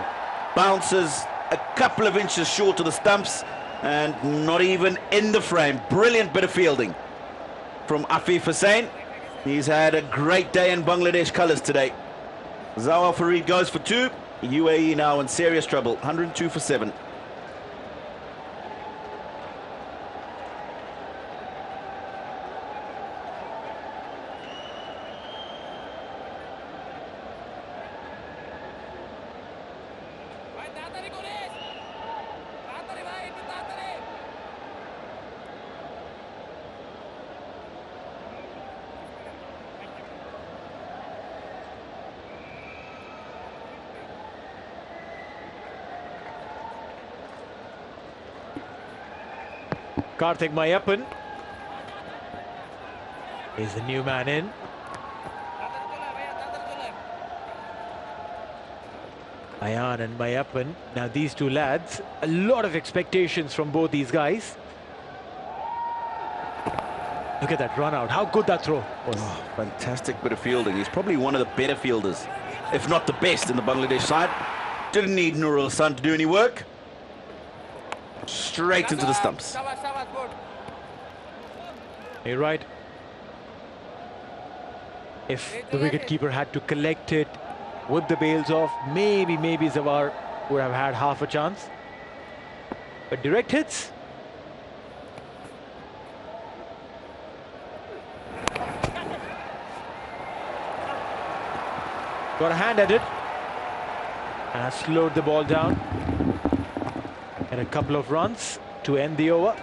bounces a couple of inches short of the stumps and not even in the frame. Brilliant bit of fielding from Afif Hussain. He's had a great day in Bangladesh colours today. Zawar Fareed goes for 2. UAE now in serious trouble. 102 for 7. Karthik Mayappan is the new man in. Ayan and Mayappan. Now these two lads, a lot of expectations from both these guys. Look at that run out. How good that throw was. Oh, fantastic bit of fielding. He's probably one of the better fielders, if not the best in the Bangladesh side. Didn't need Nurul Hassan to do any work. Straight into the stumps. You're right. If the wicketkeeper had to collect it with the bails off, maybe Zawar would have had half a chance. But direct hits. Got a hand at it. And has slowed the ball down. And a couple of runs to end the over.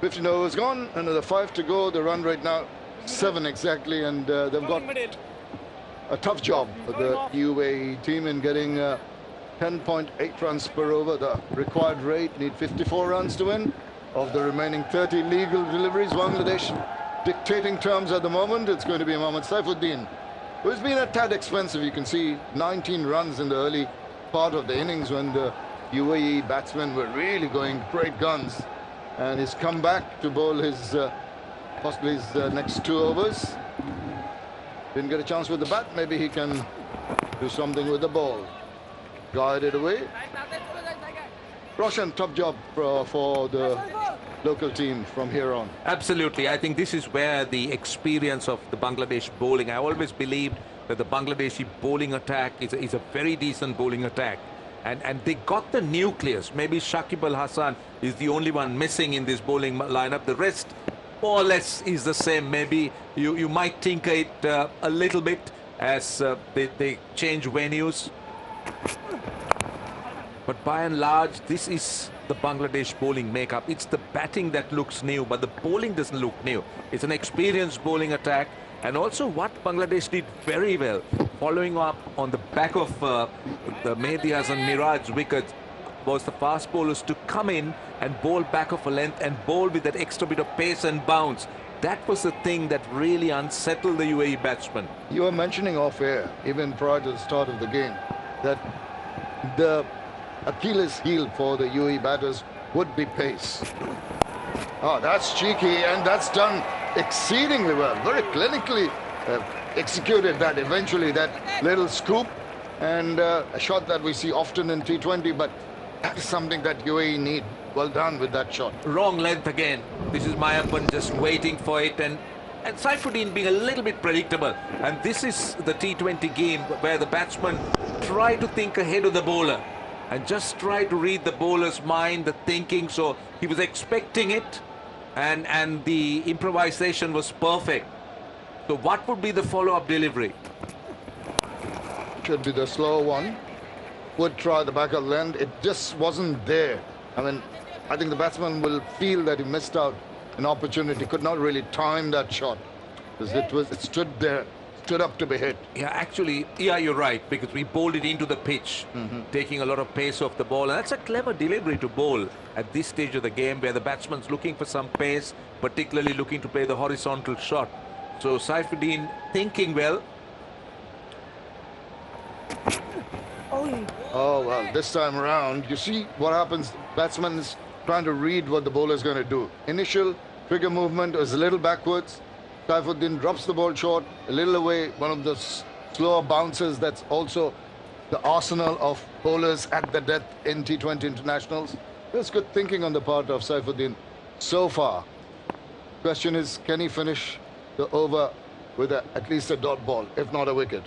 15 overs gone, another 5 to go. The run rate now 7 exactly, and they've got a tough job for the UAE team in getting 10.8 runs per over. The required rate, need 54 runs to win. Of the remaining 30 legal deliveries, Bangladesh dictating terms at the moment. It's going to be Mohammad Saifuddin, who's been a tad expensive. You can see 19 runs in the early part of the innings when the UAE batsmen were really going great guns. And he's come back to bowl his possibly his next 2 overs. Didn't get a chance with the bat. Maybe he can do something with the ball. Guided away. Roshan, top job for the local team from here on. Absolutely. I think this is where the experience of the Bangladesh bowling. I always believed that the Bangladeshi bowling attack is a very decent bowling attack. And they got the nucleus. Maybe Shakib Al Hasan is the only one missing in this bowling lineup. The rest, more or less, is the same. Maybe you might tinker it a little bit as they change venues. But by and large, this is the Bangladesh bowling makeup. It's the batting that looks new, but the bowling doesn't look new. It's an experienced bowling attack. And also what Bangladesh did very well, following up on the back of the Mehdi Hasan Miraj wickets, was the fast bowlers to come in and bowl back of a length and bowl with that extra bit of pace and bounce. That was the thing that really unsettled the UAE batsmen. You were mentioning off air, even prior to the start of the game, that the Achilles heel for the UAE batters would be pace. Oh, that's cheeky, and that's done exceedingly well. Very clinically executed that eventually, that little scoop, and a shot that we see often in T20, but that is something that UAE need. Well done with that shot. Wrong length again. This is Mayappan just waiting for it, and Saifuddin being a little bit predictable. And this is the T20 game where the batsman try to think ahead of the bowler and just try to read the bowler's mind, the thinking. So he was expecting it, and the improvisation was perfect. So what would be the follow-up delivery? Should be the slow one. Would try the back of the length. It just wasn't there. I mean, I think the batsman will feel that he missed out an opportunity. Could not really time that shot because it stood there, stood up to be hit. Yeah, actually, yeah, you're right, because we bowled it into the pitch, taking a lot of pace off the ball. And that's a clever delivery to bowl at this stage of the game where the batsman's looking for some pace, particularly looking to play the horizontal shot. So Saifuddin thinking well. Oh, well, this time around, you see what happens. Batsman is trying to read what the bowler is going to do. Initial trigger movement was a little backwards. Saifuddin drops the ball short, a little away. One of the slower bounces. That's also the arsenal of bowlers at the death in T20 internationals. There's good thinking on the part of Saifuddin so far. Question is, can he finish the over with at least a dot ball, if not a wicket?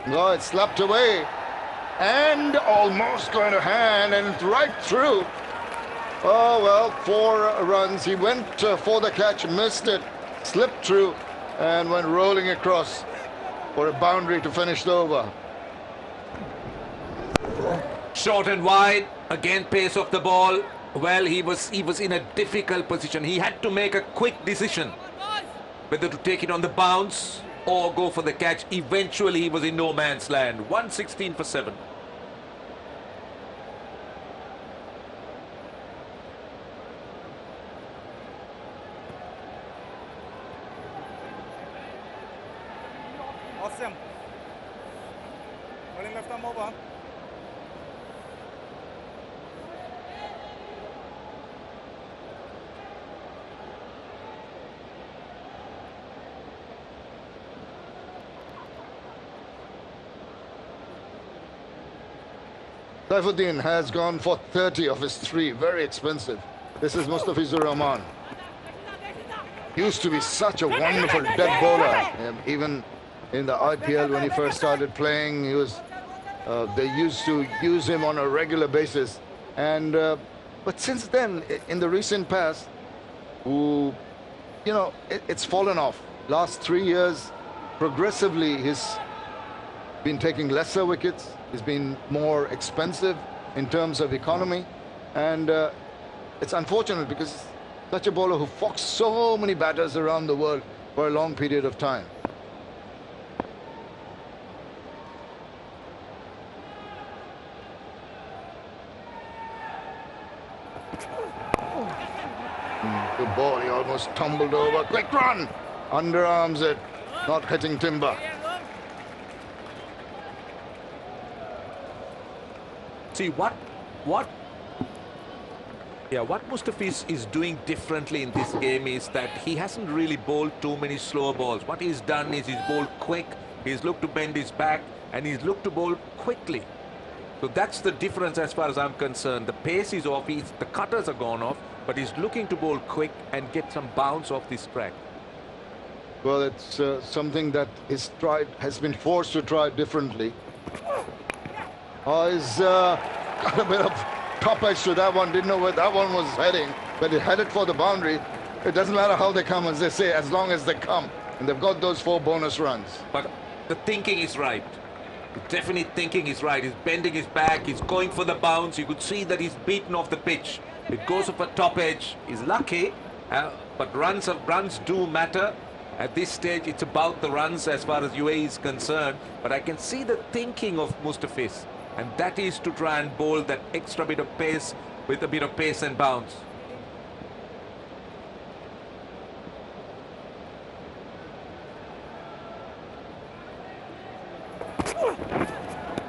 No, it's slapped away and almost going to hand, and it's right through. Oh, well, 4 runs. He went for the catch, missed it, slipped through, and went rolling across for a boundary to finish the over. Short and wide, again pace of the ball. Well, he was in a difficult position. He had to make a quick decision whether to take it on the bounce or go for the catch. Eventually, he was in no man's land. 116 for 7. Awesome. Rolling left arm over. Saifuddin has gone for 30 of his 3. Very expensive. This is Mustafizur Rahman. Used to be such a wonderful dead bowler. Even in the IPL when he first started playing, he was. They used to use him on a regular basis. And but since then, in the recent past, it's fallen off. Last 3 years, progressively, he's been taking lesser wickets. He's been more expensive in terms of economy, And it's unfortunate because such a bowler who foxed so many batters around the world for a long period of time. Good ball, he almost tumbled over. Quick run! Underarms it, not hitting timber. See what Mustafiz is doing differently in this game is that he hasn't really bowled too many slower balls. What he's done is he's bowled quick, he's looked to bend his back, and he's looked to bowl quickly. So that's the difference as far as I'm concerned. The pace is off, the cutters are gone off, but he's looking to bowl quick and get some bounce off this track. Well, it's something that has been forced to try differently. Oh, he's got a bit of top edge to that one. Didn't know where that one was heading, but it headed for the boundary. It doesn't matter how they come, as they say, as long as they come. And they've got those 4 bonus runs. But the thinking is right. The definite thinking is right. He's bending his back. He's going for the bounce. You could see that he's beaten off the pitch. It goes off a top edge. He's lucky, but runs do matter. At this stage, it's about the runs as far as UAE is concerned. But I can see the thinking of Mustafiz, and that is to try and bowl that extra bit of pace with a bit of pace and bounce.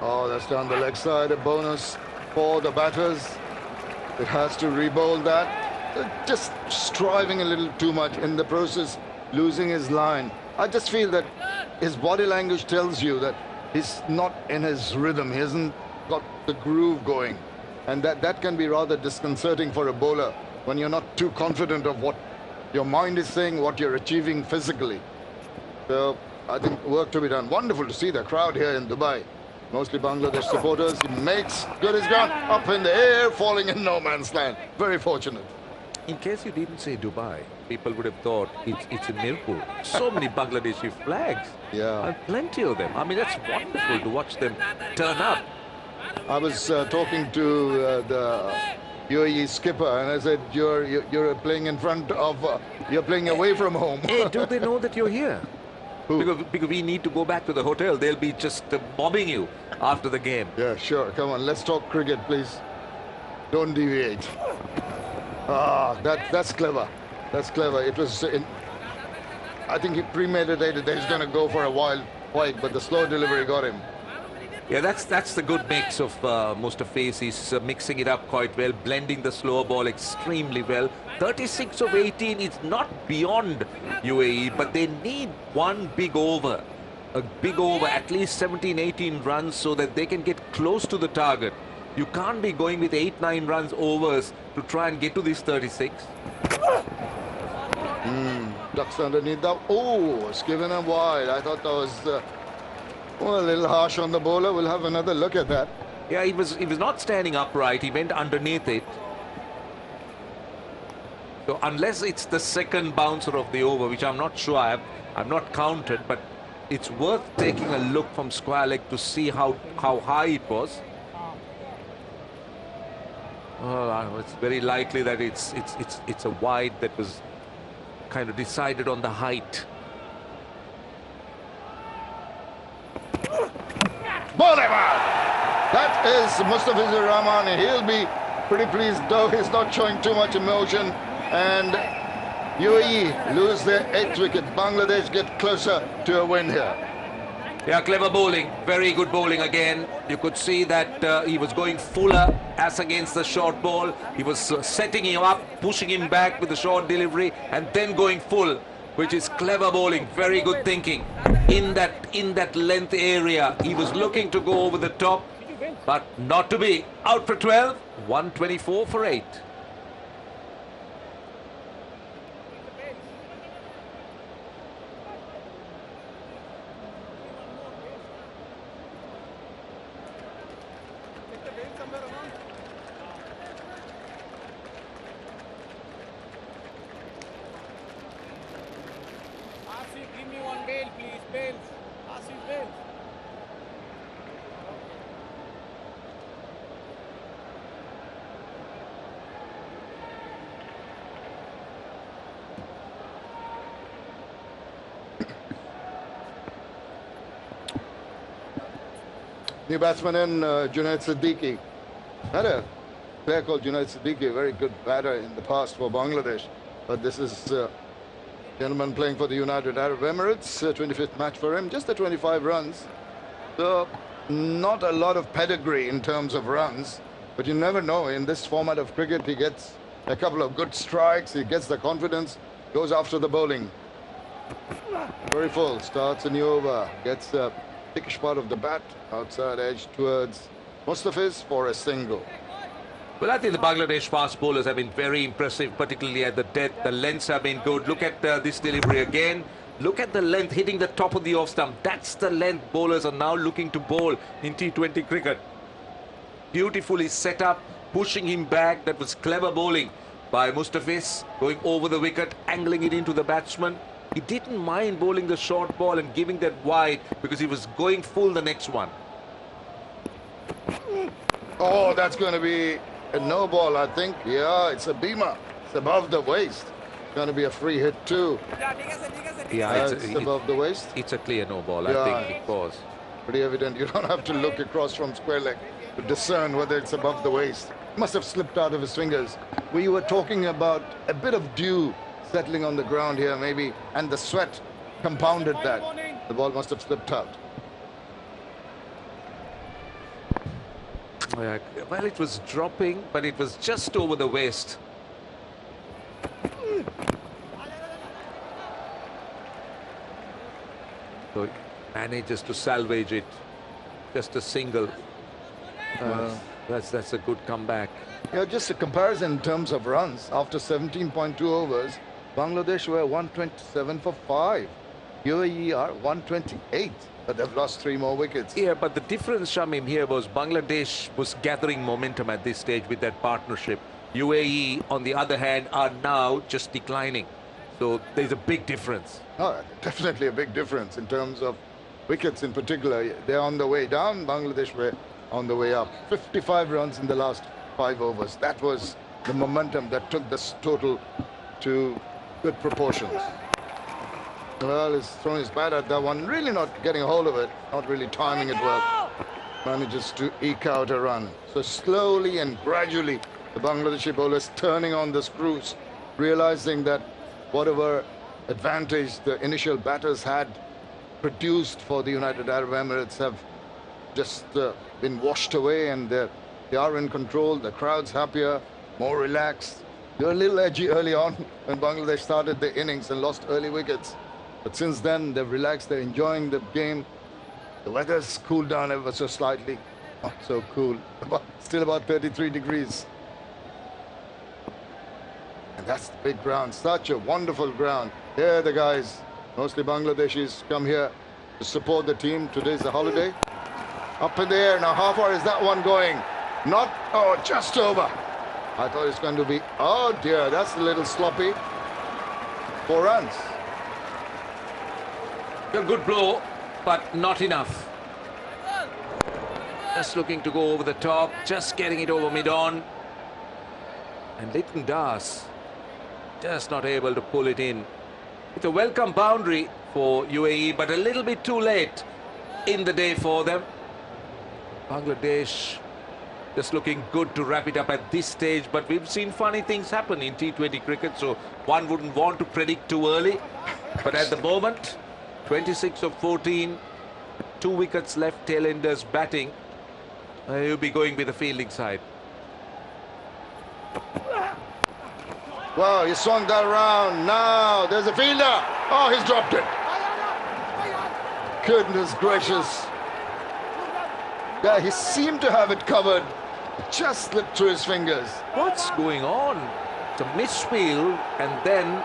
Oh, that's down the leg side, a bonus for the batters. It has to re-bowl that. They're just striving a little too much in the process, losing his line. I just feel that his body language tells you that he's not in his rhythm. He hasn't got the groove going. And that can be rather disconcerting for a bowler when you're not too confident of what your mind is saying, what you're achieving physically. So I think work to be done. Wonderful to see the crowd here in Dubai. Mostly Bangladesh supporters. He makes good his gun, up in the air, falling in no man's land. Very fortunate. In case you didn't say Dubai, people would have thought it's in Mirpur. So many Bangladeshi flags. Yeah. And plenty of them. I mean, that's wonderful to watch them turn up. I was talking to the UAE skipper, and I said, you're playing in front of, you're playing away from home. Hey, do they know that you're here? Because we need to go back to the hotel. They'll be just mobbing you after the game. Yeah, sure. Come on, let's talk cricket, please. Don't deviate. Ah, that's clever. That's clever. It was, I think he premeditated that he's going to go for a wild white, but the slow delivery got him. Yeah, that's the good mix of Mustafiz. He's mixing it up quite well, blending the slower ball extremely well. 36 of 18 is not beyond UAE, but they need one big over. A big over, at least 17, 18 runs so that they can get close to the target. You can't be going with 8, 9 runs overs to try and get to this 36. Ducks underneath that. Oh, it's given him wide. I thought that was... well, a little harsh on the bowler. We'll have another look at that. Yeah, he was not standing upright. He went underneath it. So unless it's the second bouncer of the over, which I'm not sure, I've not counted, but it's worth taking a look from square leg to see how high it was. Oh, it's very likely that it's a wide that was kind of decided on the height. Bowler! That is Mustafiz Rahman. He'll be pretty pleased, though he's not showing too much emotion. And UAE lose their 8th wicket. Bangladesh get closer to a win here. Yeah, clever bowling. Very good bowling again. You could see that he was going fuller as against the short ball. He was setting him up, pushing him back with the short delivery, and then going full, which is clever bowling. Very good thinking. In that length area, he was looking to go over the top, but not to be. Out for 12, 124 for 8. Give me one bail, please. Bail. Asif, bail. New batsman in Junaid Siddiqui. Had a player called Junaid Siddiqui, a very good batter in the past for Bangladesh. But this is gentleman playing for the United Arab Emirates. 25th match for him, just the 25 runs. So not a lot of pedigree in terms of runs, but you never know. In this format of cricket, he gets a couple of good strikes, he gets the confidence, goes after the bowling. Very full, starts a new over, gets the thickish part of the bat, outside edge towards Mustafiz for a single. Well, I think the Bangladesh fast bowlers have been very impressive, particularly at the death. The lengths have been good. Look at this delivery again. Look at the length hitting the top of the off stump. That's the length bowlers are now looking to bowl in T20 cricket. Beautifully set up, pushing him back. That was clever bowling by Mustafiz, going over the wicket, angling it into the batsman. He didn't mind bowling the short ball and giving that wide because he was going full the next one. Oh, that's going to be a no ball, I think. Yeah, it's a beamer. It's above the waist. It's going to be a free hit too. Yeah, it's above the waist. It's a clear no ball, Yeah, I think, because pretty evident. You don't have to look across from square leg to discern whether it's above the waist. Must have slipped out of his fingers. We were talking about a bit of dew settling on the ground here, maybe, and the sweat compounded that. The ball must have slipped out. well, it was dropping, but it was just over the waist. So he manages to salvage it. Just a single. That's a good comeback. Yeah, just a comparison in terms of runs. After 17.2 overs, Bangladesh were 127 for 5. UAE are 128, but they've lost 3 more wickets. Yeah, but the difference, Shamim, here was Bangladesh was gathering momentum at this stage with that partnership. UAE, on the other hand, are now just declining. So there's a big difference. Oh, definitely a big difference in terms of wickets in particular. They're on the way down. Bangladesh were on the way up. 55 runs in the last 5 overs. That was the momentum that took this total to good proportions. Well, he's thrown his bat at that one, really not getting a hold of it, not really timing it well. Manages to eke out a run. So slowly and gradually, the Bangladeshi bowlers turning on the screws, realizing that whatever advantage the initial batters had produced for the United Arab Emirates have just been washed away, and they are in control. The crowd's happier, more relaxed. They were a little edgy early on when Bangladesh started the innings and lost early wickets. But since then, they've relaxed, they're enjoying the game. The weather's cooled down ever so slightly. Not so cool, still about 33 degrees. And that's the big ground, such a wonderful ground. Here the guys, mostly Bangladeshis, come here to support the team. Today's a holiday. Up in the air, now how far is that one going? Not, oh, just over. I thought it's going to be, oh dear, that's a little sloppy. 4 runs. A good blow, but not enough. Just looking to go over the top, just getting it over mid-on. And Litton Das just not able to pull it in. It's a welcome boundary for UAE, but a little bit too late in the day for them. Bangladesh just looking good to wrap it up at this stage, but we've seen funny things happen in T20 cricket, so one wouldn't want to predict too early. But at the moment, 26 of 14, 2 wickets left, tail-enders batting. He'll be going with the fielding side. Wow, he swung that around. Now there's a fielder. Oh, he's dropped it. Goodness gracious. Yeah, he seemed to have it covered. Just slipped through his fingers. What's going on? It's a misfield, and then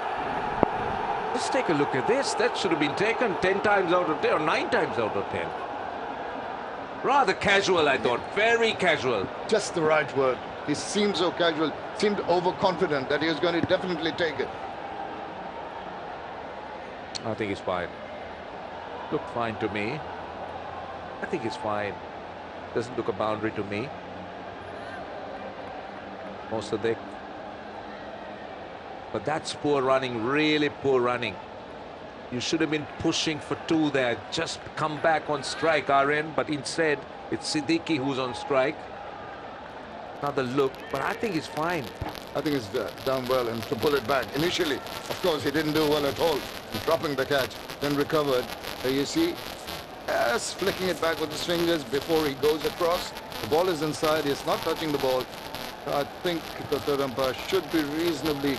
let's take a look at this. That should have been taken 10 times out of 10 or 9 times out of 10. Rather casual, I thought. Very casual. Just the right word. He seemed so casual, seemed overconfident that he was going to definitely take it. I think it's fine. Looked fine to me. I think it's fine. Doesn't look a boundary to me. But that's poor running, really poor running. You should have been pushing for 2 there. Just come back on strike, RN. But instead, it's Siddiqui who's on strike. Another look, but I think it's fine. I think it's done well and to pull it back. Initially, of course, he didn't do well at all. Dropping the catch, then recovered. You see, yes, flicking it back with his fingers before he goes across. The ball is inside. He's not touching the ball. I think the third umpire should be reasonably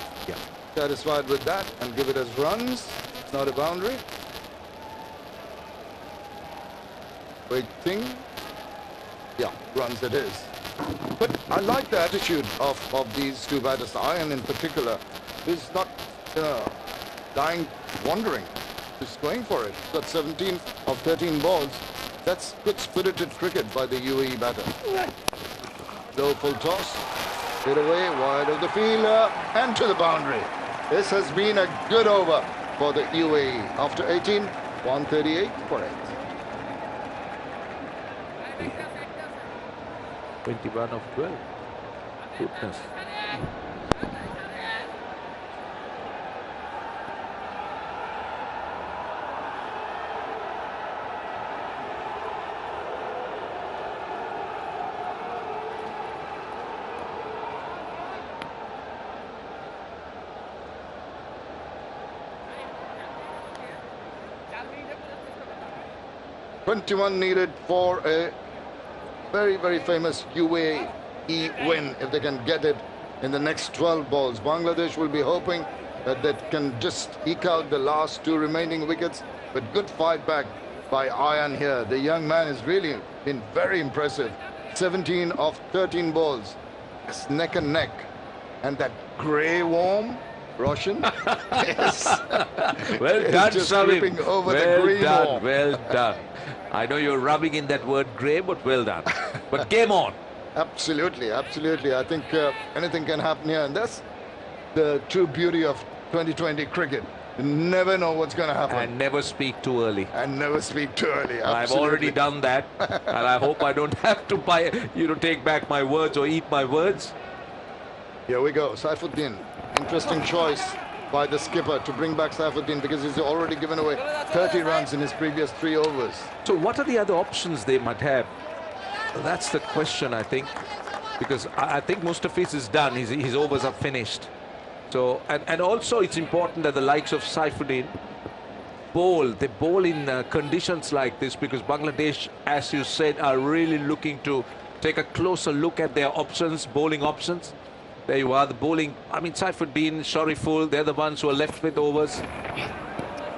satisfied with that and give it as runs, not a boundary. Waiting. Yeah, runs it is. But I like the attitude of these two batters. Ayan in particular is not dying, wandering. He's going for it. He's got 17 of 13 balls. That's good spirited cricket by the UAE batter. Low full toss. Hit away, wide of the fielder and to the boundary. This has been a good over for the UAE. After 18, 138 correct. 21 of 12. Goodness. .21 needed for a very, very famous UAE win if they can get it in the next 12 balls. Bangladesh will be hoping that they can just eke out the last 2 remaining wickets, but good fight back by Ayan here. The young man has really been very impressive. 17 of 13 balls. It's neck and neck. And that grey worm, Roshan. Yes. Well done, Shamim. Well done. I know you're rubbing in that word grey, but well done. But game on. Absolutely, absolutely. I think anything can happen here. And that's the true beauty of 2020 cricket. You never know what's going to happen. And never speak too early. And never speak too early. Absolutely. I've already done that. And I hope I don't have to take back my words or eat my words. Here we go. Saifuddin. Interesting choice by the skipper to bring back Saifuddin because he's already given away 30 runs in his previous 3 overs. So what are the other options they might have? That's the question, I think, because I think Mustafiz is done. His overs are finished. So and also it's important that the likes of Saifuddin they bowl in conditions like this, because Bangladesh, as you said, are really looking to take a closer look at their options, bowling options. There you are, the bowling. I mean, Saifuddin, Shariful, they're the ones who are left with overs.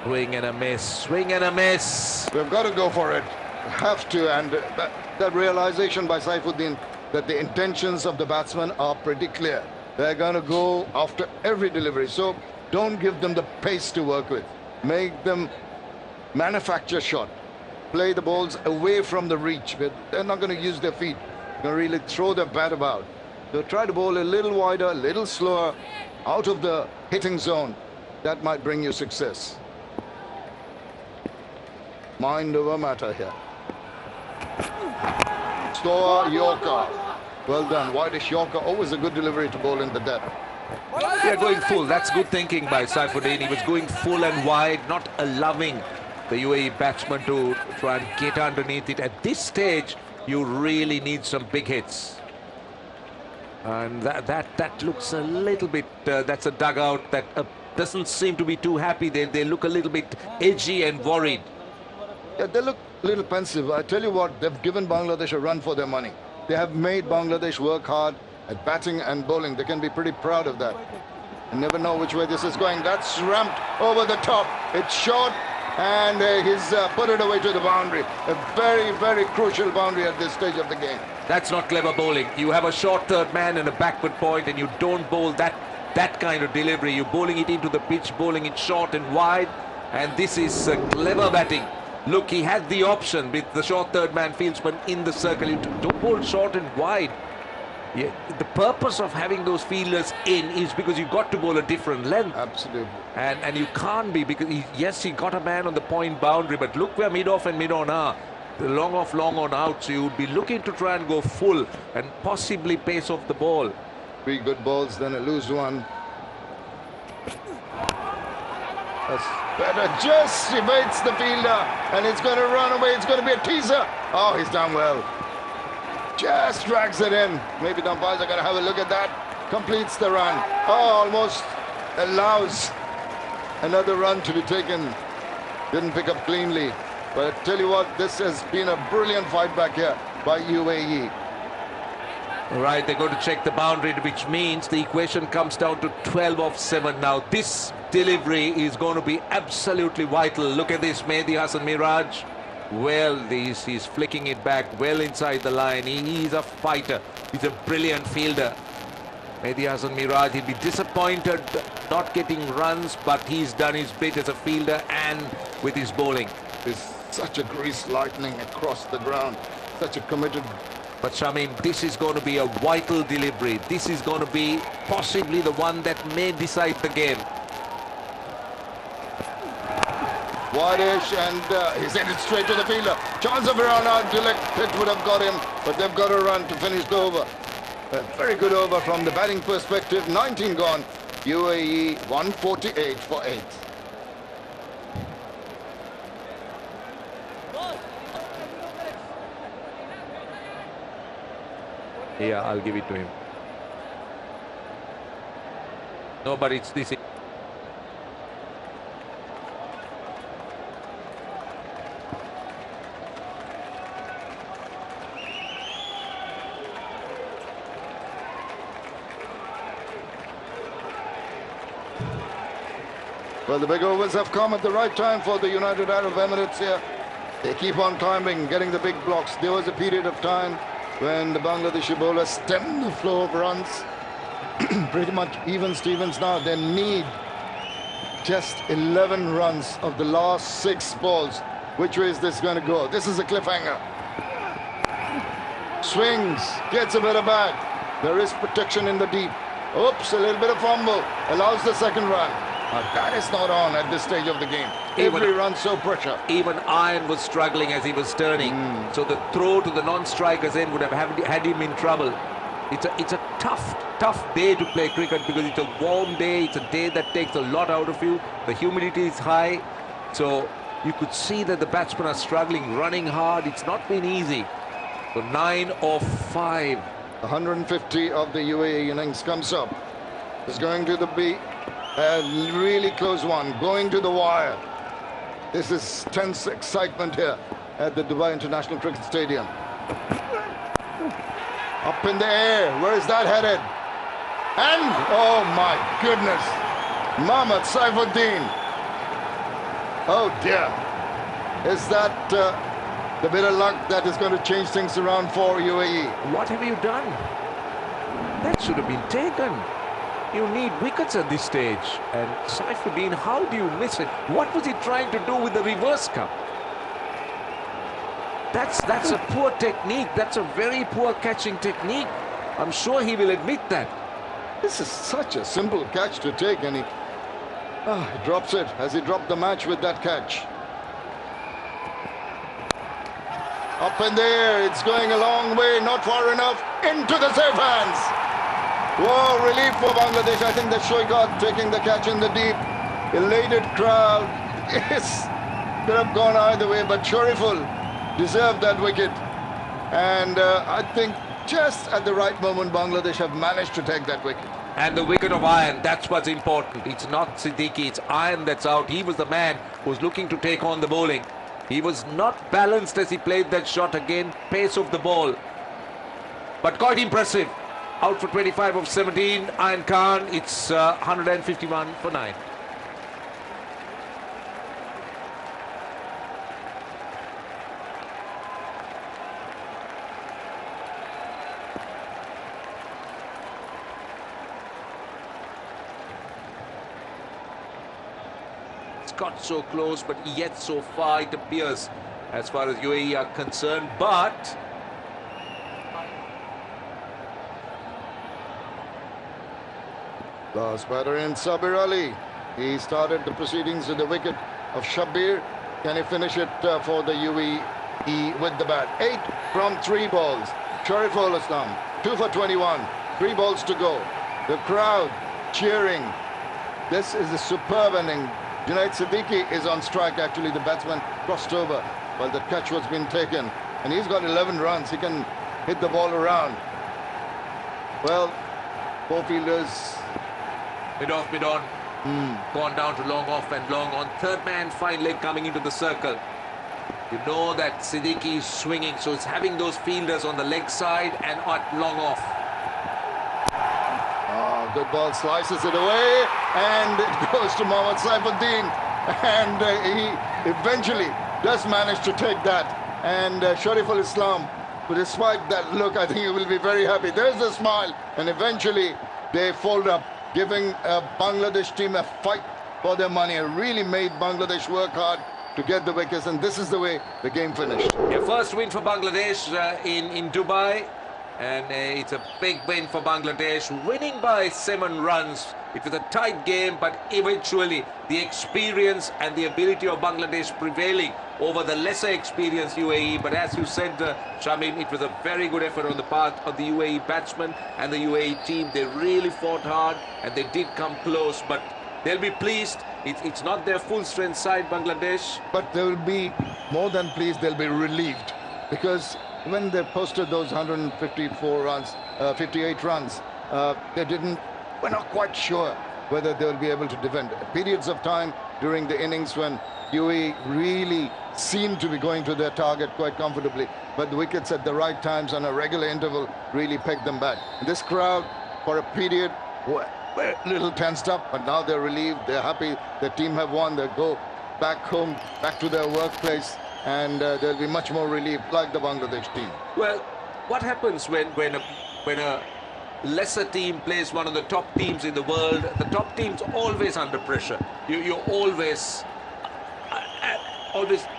Swing and a miss, swing and a miss. We've got to go for it. Have to. And that realization by Saifuddin that the intentions of the batsmen are pretty clear. They're going to go after every delivery. So don't give them the pace to work with. Make them manufacture shot. Play the balls away from the reach. But they're not going to use their feet. They're going to really throw their bat about. So try to bowl a little wider, a little slower, out of the hitting zone. That might bring you success. Mind over matter here. Stoa Yorker. Well done. Wideish Yorker. Always a good delivery to bowl in the depth. They're going full. That's good thinking by Saifuddin. He was going full and wide, not allowing the UAE batsman to try and get underneath it. At this stage, you really need some big hits. And that looks a little bit, that's a dugout that doesn't seem to be too happy. They look a little bit edgy and worried. Yeah, they look a little pensive. I tell you what, they've given Bangladesh a run for their money. They have made Bangladesh work hard at batting and bowling. They can be pretty proud of that. You never know which way this is going. That's ramped over the top. It's short, and he's put it away to the boundary. A very, very crucial boundary at this stage of the game. That's not clever bowling. You have a short third man and a backward point, and you don't bowl that kind of delivery. You're bowling it into the pitch, bowling it short and wide, and this is clever batting. Look, he had the option with the short third man fieldsman in the circle. You don't bowl short and wide. Yeah, the purpose of having those fielders in is because you've got to bowl a different length. Absolutely. And you can't be, because yes, he got a man on the point boundary, but look where mid-off and mid-on are. The long off, long on out, so you would be looking to try and go full and possibly pace off the ball. 3 good balls, then a loose one. Better just evades the fielder, and it's going to run away. It's going to be a teaser. Oh, he's done well. Just drags it in. Maybe the umpires are going to have a look at that. Completes the run. Oh, almost allows another run to be taken. Didn't pick up cleanly. But I tell you what, this has been a brilliant fight back here by UAE. Right, they're going to check the boundary, which means the equation comes down to 12 of 7 now. This delivery is going to be absolutely vital. Look at this, Mehdi Hassan Miraj. Well, he's flicking it back well inside the line. He's a fighter. He's a brilliant fielder. Mehdi Hassan Miraj, he'll be disappointed not getting runs, but he's done his bit as a fielder and with his bowling. There's such a grease lightning across the ground. Such a committed... But Shamin, this is going to be a vital delivery. This is going to be possibly the one that may decide the game. Wide-ish, and he's headed straight to the fielder. Chance of a run out. It would have got him, but they've got a run to finish the over. A very good over from the batting perspective. 19 gone. UAE 148 for 8. Yeah, I'll give it to him. No, but it's this. Well, the big overs have come at the right time for the United Arab Emirates here. They keep on climbing, getting the big blocks. There was a period of time when the Bangladeshi bowlers stemmed the flow of runs. Pretty much even Stevens now. They need just 11 runs of the last 6 balls. Which way is this going to go? This is a cliffhanger. Swings, gets a bit of back. There is protection in the deep. Oops, a little bit of fumble. Allows the second run. That is not on at this stage of the game. Every run so pressure. Even Iron was struggling as he was turning. So the throw to the non-strikers end would have had him in trouble. It's a tough day to play cricket because it's a warm day. It's a day that takes a lot out of you. The humidity is high. So you could see that the batsmen are struggling, running hard. It's not been easy. So 9 of 5. 150 of the UAE innings comes up. It's going to be a really close one, going to the wire. This is tense excitement here at the Dubai International Cricket Stadium. Up in the air, where is that headed? And, oh my goodness, Mohammad Saifuddin. Oh dear. Is that the bit of luck that is going to change things around for UAE? What have you done? That should have been taken. You need wickets at this stage. And Saifuddin, how do you miss it? What was he trying to do with the reverse cup? That's a poor technique. That's a very poor catching technique. I'm sure he will admit that. This is such a simple catch to take, and he drops it. Has he dropped the match with that catch? Up in the air, it's going a long way, not far enough, into the safe hands. Whoa, relief for Bangladesh. I think that Shoigat taking the catch in the deep. Elated crowd. Yes, could have gone either way, but Shariful deserved that wicket. And I think just at the right moment, Bangladesh have managed to take that wicket. And the wicket of Iron, that's what's important. It's not Siddiqui, it's Iron that's out. He was the man who was looking to take on the bowling. He was not balanced as he played that shot again. Pace of the ball. But quite impressive. Out for 25 of 17. Iron Khan, it's 151 for 9. Got so close, but yet so far it appears as far as UAE are concerned. But last batter in Sabir Ali. He started the proceedings with the wicket of Shabir. Can he finish it for the UAE with the bat? 8 from 3 balls. Shariful Islam 2 for 21. 3 balls to go. The crowd cheering. This is a superb inning. Junaid Siddiqui is on strike. Actually, the batsman crossed over while the catch was being taken. And he's got 11 runs. He can hit the ball around. Well, four fielders. Mid off, mid on. Gone down to long off and long on. Third man, fine leg coming into the circle. You know that Siddiqui is swinging, so it's having those fielders on the leg side and at long off. Oh, good ball, slices it away, and it goes to Mohammad Saifuddin. And he eventually does manage to take that. And Shariful Islam, but despite that look, I think he will be very happy. There's a smile, and eventually they fold up, giving a Bangladesh team a fight for their money. It really made Bangladesh work hard to get the wickets, and this is the way the game finished. Yeah, first win for Bangladesh in Dubai, and it's a big win for Bangladesh, winning by 7 runs. It was a tight game, but eventually the experience and the ability of Bangladesh prevailing over the lesser experienced UAE. But as you said, Shamim, it was a very good effort on the part of the UAE batsmen and the UAE team. They really fought hard, and they did come close, but they'll be pleased. It's not their full strength side, Bangladesh. But they will be more than pleased, they'll be relieved. Because when they posted those 154 runs, 58 runs, we're not quite sure whether they'll be able to defend. Periods of time during the innings when UAE really seemed to be going to their target quite comfortably, but the wickets at the right times on a regular interval really pegged them back. This crowd, for a period, were a little tensed up, but now they're relieved, they're happy, the team have won, they go back home, back to their workplace, and they'll be much more relieved, like the Bangladesh team. Well, what happens when a lesser team plays one of the top teams in the world? The top team's always under pressure. You're always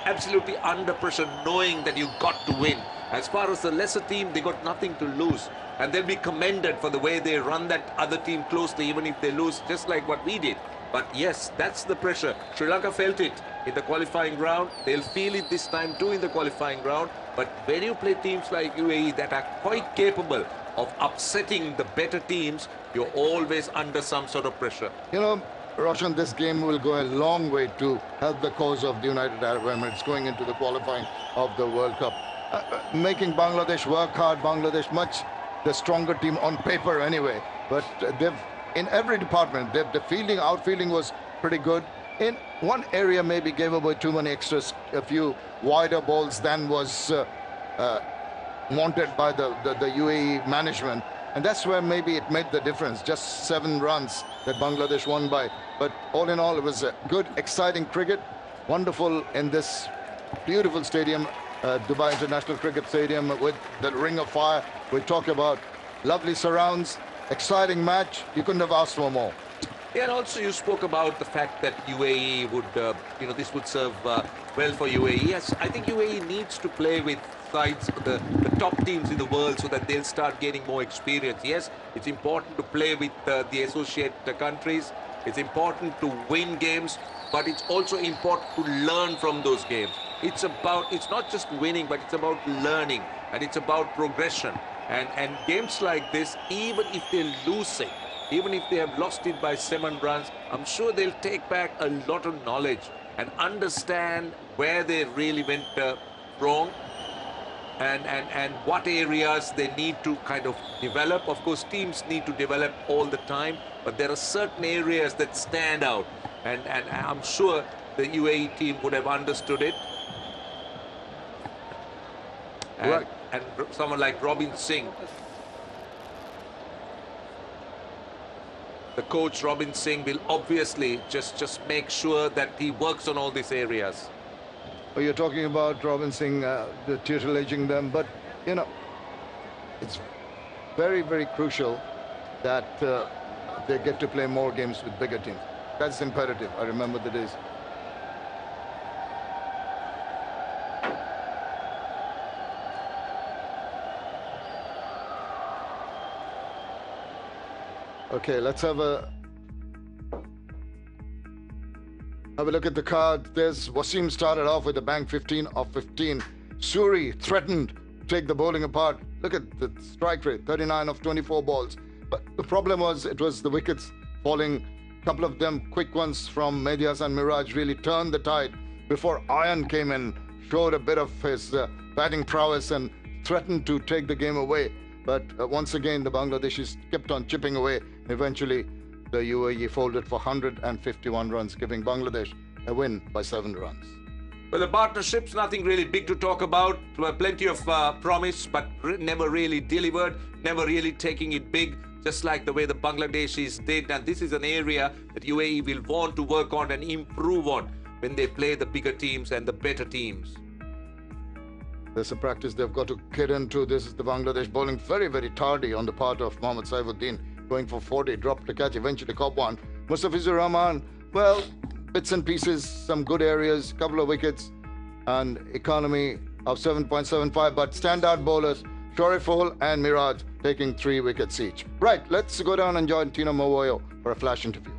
absolutely under pressure, knowing that you got to win. As far as the lesser team, they got nothing to lose, and they'll be commended for the way they run that other team closely, even if they lose, just like what we did. But yes, that's the pressure. Sri Lanka felt it in the qualifying round. They'll feel it this time too in the qualifying round. But when you play teams like UAE that are quite capable of upsetting the better teams, you're always under some sort of pressure. You know, Roshan, this game will go a long way to help the cause of the United Arab Emirates going into the qualifying of the World Cup. Making Bangladesh work hard, Bangladesh much the stronger team on paper anyway, but they've, in every department, the fielding, outfielding was pretty good. In one area maybe gave away too many extras, a few wider balls than was wanted by the UAE management, and that's where maybe it made the difference. Just 7 runs that Bangladesh won by, but all in all it was a good, exciting cricket, wonderful in this beautiful stadium, Dubai International Cricket Stadium, with the Ring of Fire we talk about, lovely surrounds, exciting match. You couldn't have asked for more. Yeah, and also you spoke about the fact that UAE would, this would serve well for UAE. Yes, I think UAE needs to play with sides, the top teams in the world, so that they'll start gaining more experience. Yes, it's important to play with the associate countries. It's important to win games, but it's also important to learn from those games. It's not just winning, but it's about learning, and it's about progression. And games like this, even if they lose it, even if they have lost it by 7 runs, I'm sure they'll take back a lot of knowledge and understand where they really went wrong, and what areas they need to kind of develop. Of course, teams need to develop all the time, but there are certain areas that stand out, and I'm sure the UAE team would have understood it. Right. And someone like Robin Singh, the coach Robin Singh, will obviously just make sure that he works on all these areas. Well, you're talking about Robin Singh, the tutelaging them, but you know, it's very, very crucial that they get to play more games with bigger teams. That's imperative. I remember the days. Okay, let's have a look at the card. There's Wasim started off with a bang, 15 of 15. Suri threatened to take the bowling apart. Look at the strike rate, 39 of 24 balls. But the problem was, it was the wickets falling couple of them quick ones from Mehdi Hasan Miraj really turned the tide before Ayan came in, showed a bit of his batting prowess and threatened to take the game away. But once again, the Bangladeshis kept on chipping away. Eventually, the UAE folded for 151 runs, giving Bangladesh a win by 7 runs. Well, the partnerships, nothing really big to talk about. Plenty of promise, but never really delivered, never really taking it big, just like the way the Bangladeshis did. And this is an area that UAE will want to work on and improve on when they play the bigger teams and the better teams. There's a practice they've got to get into. This is the Bangladesh bowling very, very tardy on the part of Mohammad Saifuddin, going for 40, dropped the catch, eventually caught one. Mustafizur Rahman, well, bits and pieces, some good areas, couple of wickets, and economy of 7.75, but standout bowlers, Shariful and Miraj, taking 3 wickets each. Right, let's go down and join Tino Mowoyo for a flash interview.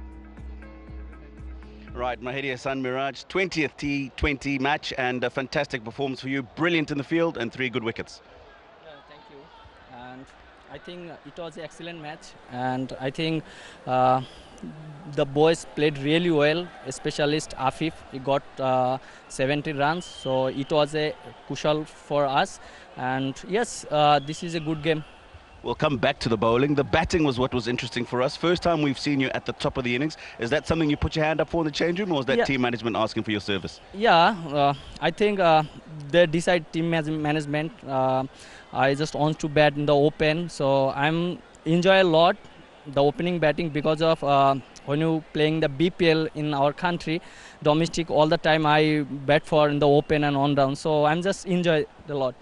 Right, Mehdi Hasan Miraj, 20th T20 match and a fantastic performance for you. Brilliant in the field and 3 good wickets. Thank you. And I think it was an excellent match. And I think the boys played really well, especially Afif. He got 70 runs. So it was a crucial for us. And yes, this is a good game. We'll come back to the bowling. The batting was what was interesting for us. First time we've seen you at the top of the innings. Is that something you put your hand up for in the change room, or was that team management asking for your service? Yeah, I think they decide team management. I just want to bat in the open, so I'm enjoy a lot the opening batting because of when you playing the BPL in our country, domestic all the time I bat for in the open and on down. So I'm just enjoy a lot.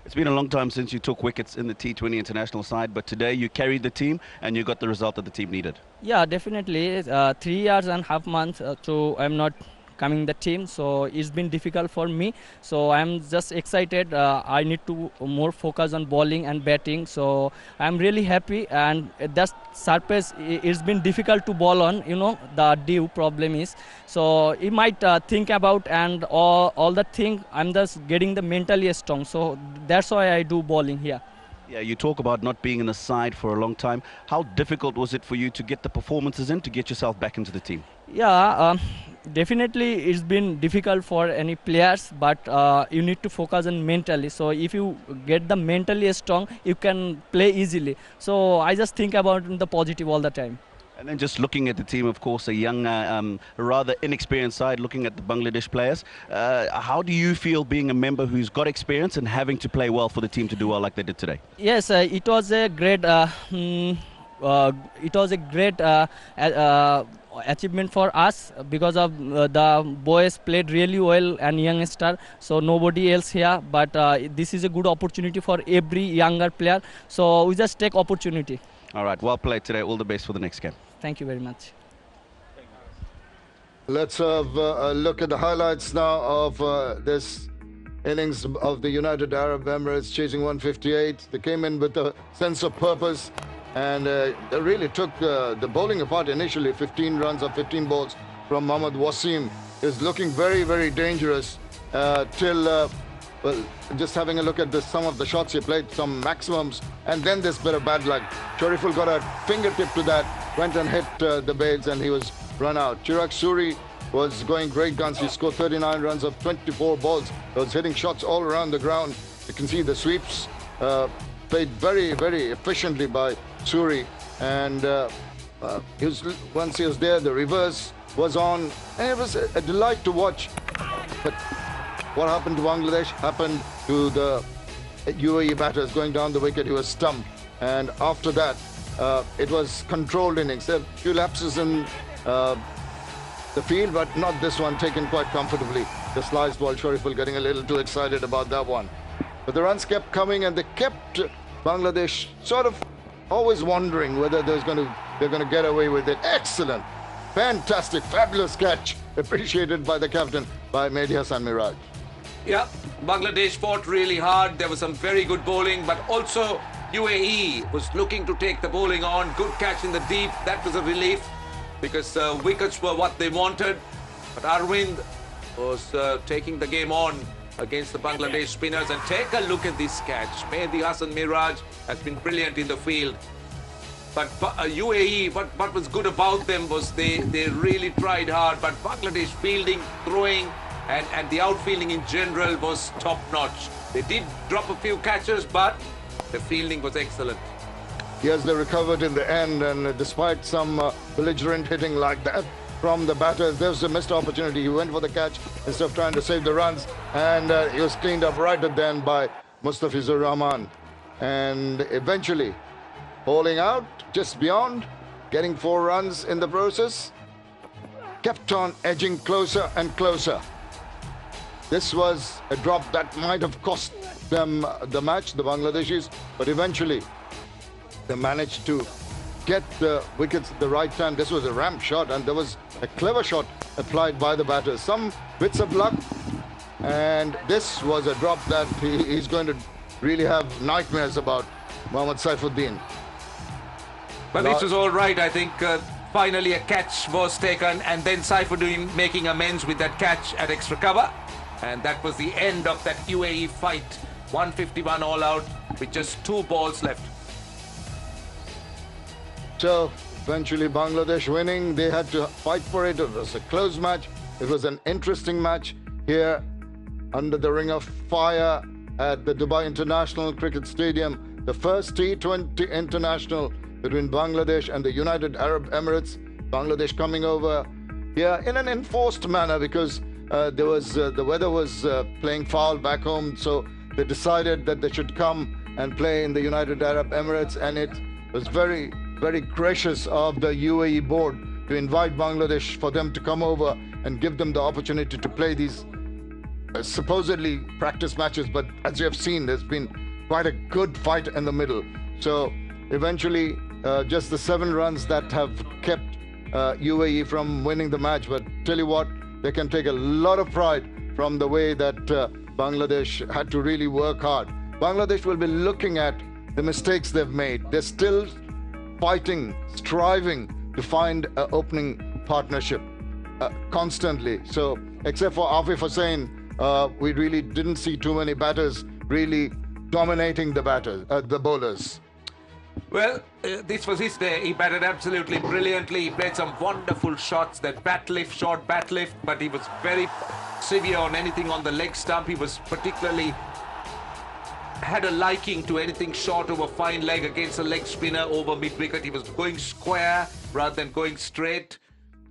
It's been a long time since you took wickets in the T20 international side, but today you carried the team and you got the result that the team needed. Yeah, definitely. 3.5 months I'm not coming the team, so it's been difficult for me. So I'm just excited. I need to more focus on bowling and batting. So I'm really happy, and that surface it's been difficult to bowl on. You know, the dew problem is. So you might think about and all the thing. I'm just getting the mentally strong. So that's why I do bowling here. Yeah, you talk about not being in the side for a long time. How difficult was it for you to get the performances in, to get yourself back into the team? Yeah, definitely it's been difficult for any players, but you need to focus on mentally. So if you get the mentally strong, you can play easily. So I just think about the positive all the time. And then just looking at the team, of course, a young, rather inexperienced side, looking at the Bangladesh players. How do you feel being a member who's got experience and having to play well for the team to do well like they did today? Yes, it was a great achievement for us because of the boys played really well and youngster, so nobody else here, but this is a good opportunity for every younger player, so we just take opportunity. All right, well played today. All the best for the next game. Thank you very much. Let's have a look at the highlights now of this innings of the United Arab Emirates, chasing 158. They came in with a sense of purpose, and they really took the bowling apart initially. 15 runs of 15 balls from Mohammad Wasim is looking very, very dangerous till, well, just having a look at some of the shots he played, some maximums, and then this bit of bad luck. Shariful got a fingertip to that, went and hit the bails, and he was run out. Chirag Suri was going great guns. He scored 39 runs of 24 balls. He was hitting shots all around the ground. You can see the sweeps played very, very efficiently by Suri, and once he was there, the reverse was on, and it was a delight to watch. But what happened to Bangladesh happened to the UAE batters. Going down the wicket, he was stumped, and after that it was controlled innings. There were a few lapses in the field, but not this one, taken quite comfortably. The slice ball, Shariful getting a little too excited about that one. But the runs kept coming, and they kept Bangladesh sort of always wondering whether they're going to get away with it. Excellent, fantastic, fabulous catch, appreciated by the captain, by Mehdi Hasan Miraj. Yeah, Bangladesh fought really hard. There was some very good bowling, but also UAE was looking to take the bowling on. Good catch in the deep. That was a relief because wickets were what they wanted. But Arvind was taking the game on against the Bangladesh spinners. And take a look at this catch. Mehdi Hasan Miraj has been brilliant in the field. But UAE, what was good about them was they really tried hard. But Bangladesh fielding, throwing, and the outfielding in general was top-notch. They did drop a few catches, but the fielding was excellent. Yes, they recovered in the end, and despite some belligerent hitting like that from the batters, there was a missed opportunity. He went for the catch instead of trying to save the runs, and he was cleaned up right at the end by Mustafizur Rahman. And eventually, bowling out just beyond, getting 4 runs in the process, kept on edging closer and closer. This was a drop that might have cost them the match, the Bangladeshis, but eventually they managed to get the wickets at the right time. This was a ramp shot, and there was a clever shot applied by the batters. Some bits of luck, and this was a drop that he's going to really have nightmares about, Mohammad Saifuddin. But this was all right, I think. Finally a catch was taken, and then Saifuddin making amends with that catch at extra cover. And that was the end of that UAE fight. 151 all out with just 2 balls left. So eventually Bangladesh winning. They had to fight for it. It was a close match. It was an interesting match here under the ring of fire at the Dubai International Cricket Stadium. The first T20 international between Bangladesh and the United Arab Emirates. Bangladesh coming over here in an enforced manner because the weather was playing foul back home, so they decided that they should come and play in the United Arab Emirates, and it was very, very gracious of the UAE board to invite Bangladesh for them to come over and give them the opportunity to play these supposedly practice matches. But as you have seen, there's been quite a good fight in the middle. So eventually just the 7 runs that have kept UAE from winning the match. But tell you what, they can take a lot of pride from the way that Bangladesh had to really work hard. Bangladesh will be looking at the mistakes they've made. They're still fighting, striving to find an opening partnership constantly. So except for Afif Hussain, we really didn't see too many batters really dominating the bowlers. Well, this was his day. He batted absolutely brilliantly. He played some wonderful shots, that bat lift, short bat lift, but he was very severe on anything on the leg stump. He was particularly had a liking to anything short of a fine leg against a leg spinner over mid-wicket. He was going square rather than going straight.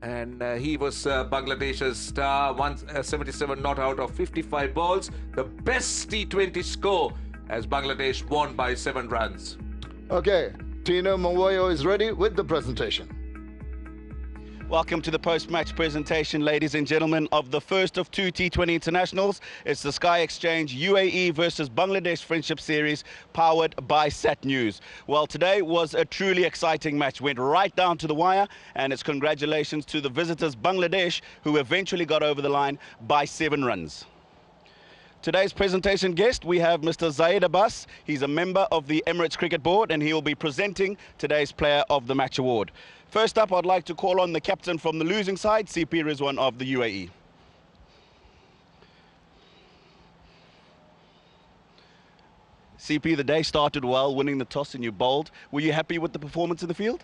And he was Bangladesh's star, 177 not out of 55 balls. The best T20 score as Bangladesh won by 7 runs. Okay, Tino Mowoyo is ready with the presentation. Welcome to the post-match presentation, ladies and gentlemen, of the first of 2 T20 internationals. It's the Sky Exchange UAE versus Bangladesh Friendship Series, powered by Sat News. Well, today was a truly exciting match. Went right down to the wire, and it's congratulations to the visitors, Bangladesh, who eventually got over the line by 7 runs. Today's presentation guest, we have Mr. Zaid Abbas. He's a member of the Emirates Cricket Board, and he will be presenting today's Player of the Match award. First up, I'd like to call on the captain from the losing side, CP Rizwan of the UAE. CP, the day started well, winning the toss and you bowled. Were you happy with the performance in the field?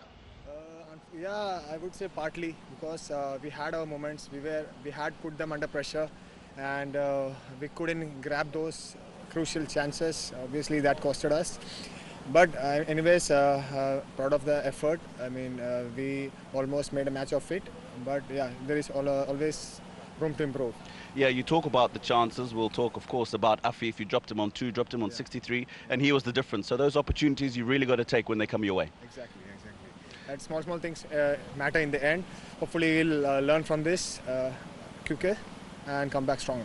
Yeah, I would say partly, because we had our moments. We had put them under pressure, and we couldn't grab those crucial chances. Obviously, that costed us. But anyways, proud of the effort. I mean, we almost made a match of it. But yeah, there is always room to improve. Yeah, you talk about the chances. We'll talk, of course, about Afif. You dropped him on 2, dropped him on 63, and he was the difference. So those opportunities you really got to take when they come your way. Exactly. And small things matter in the end. Hopefully, we'll learn from this quicker and come back stronger.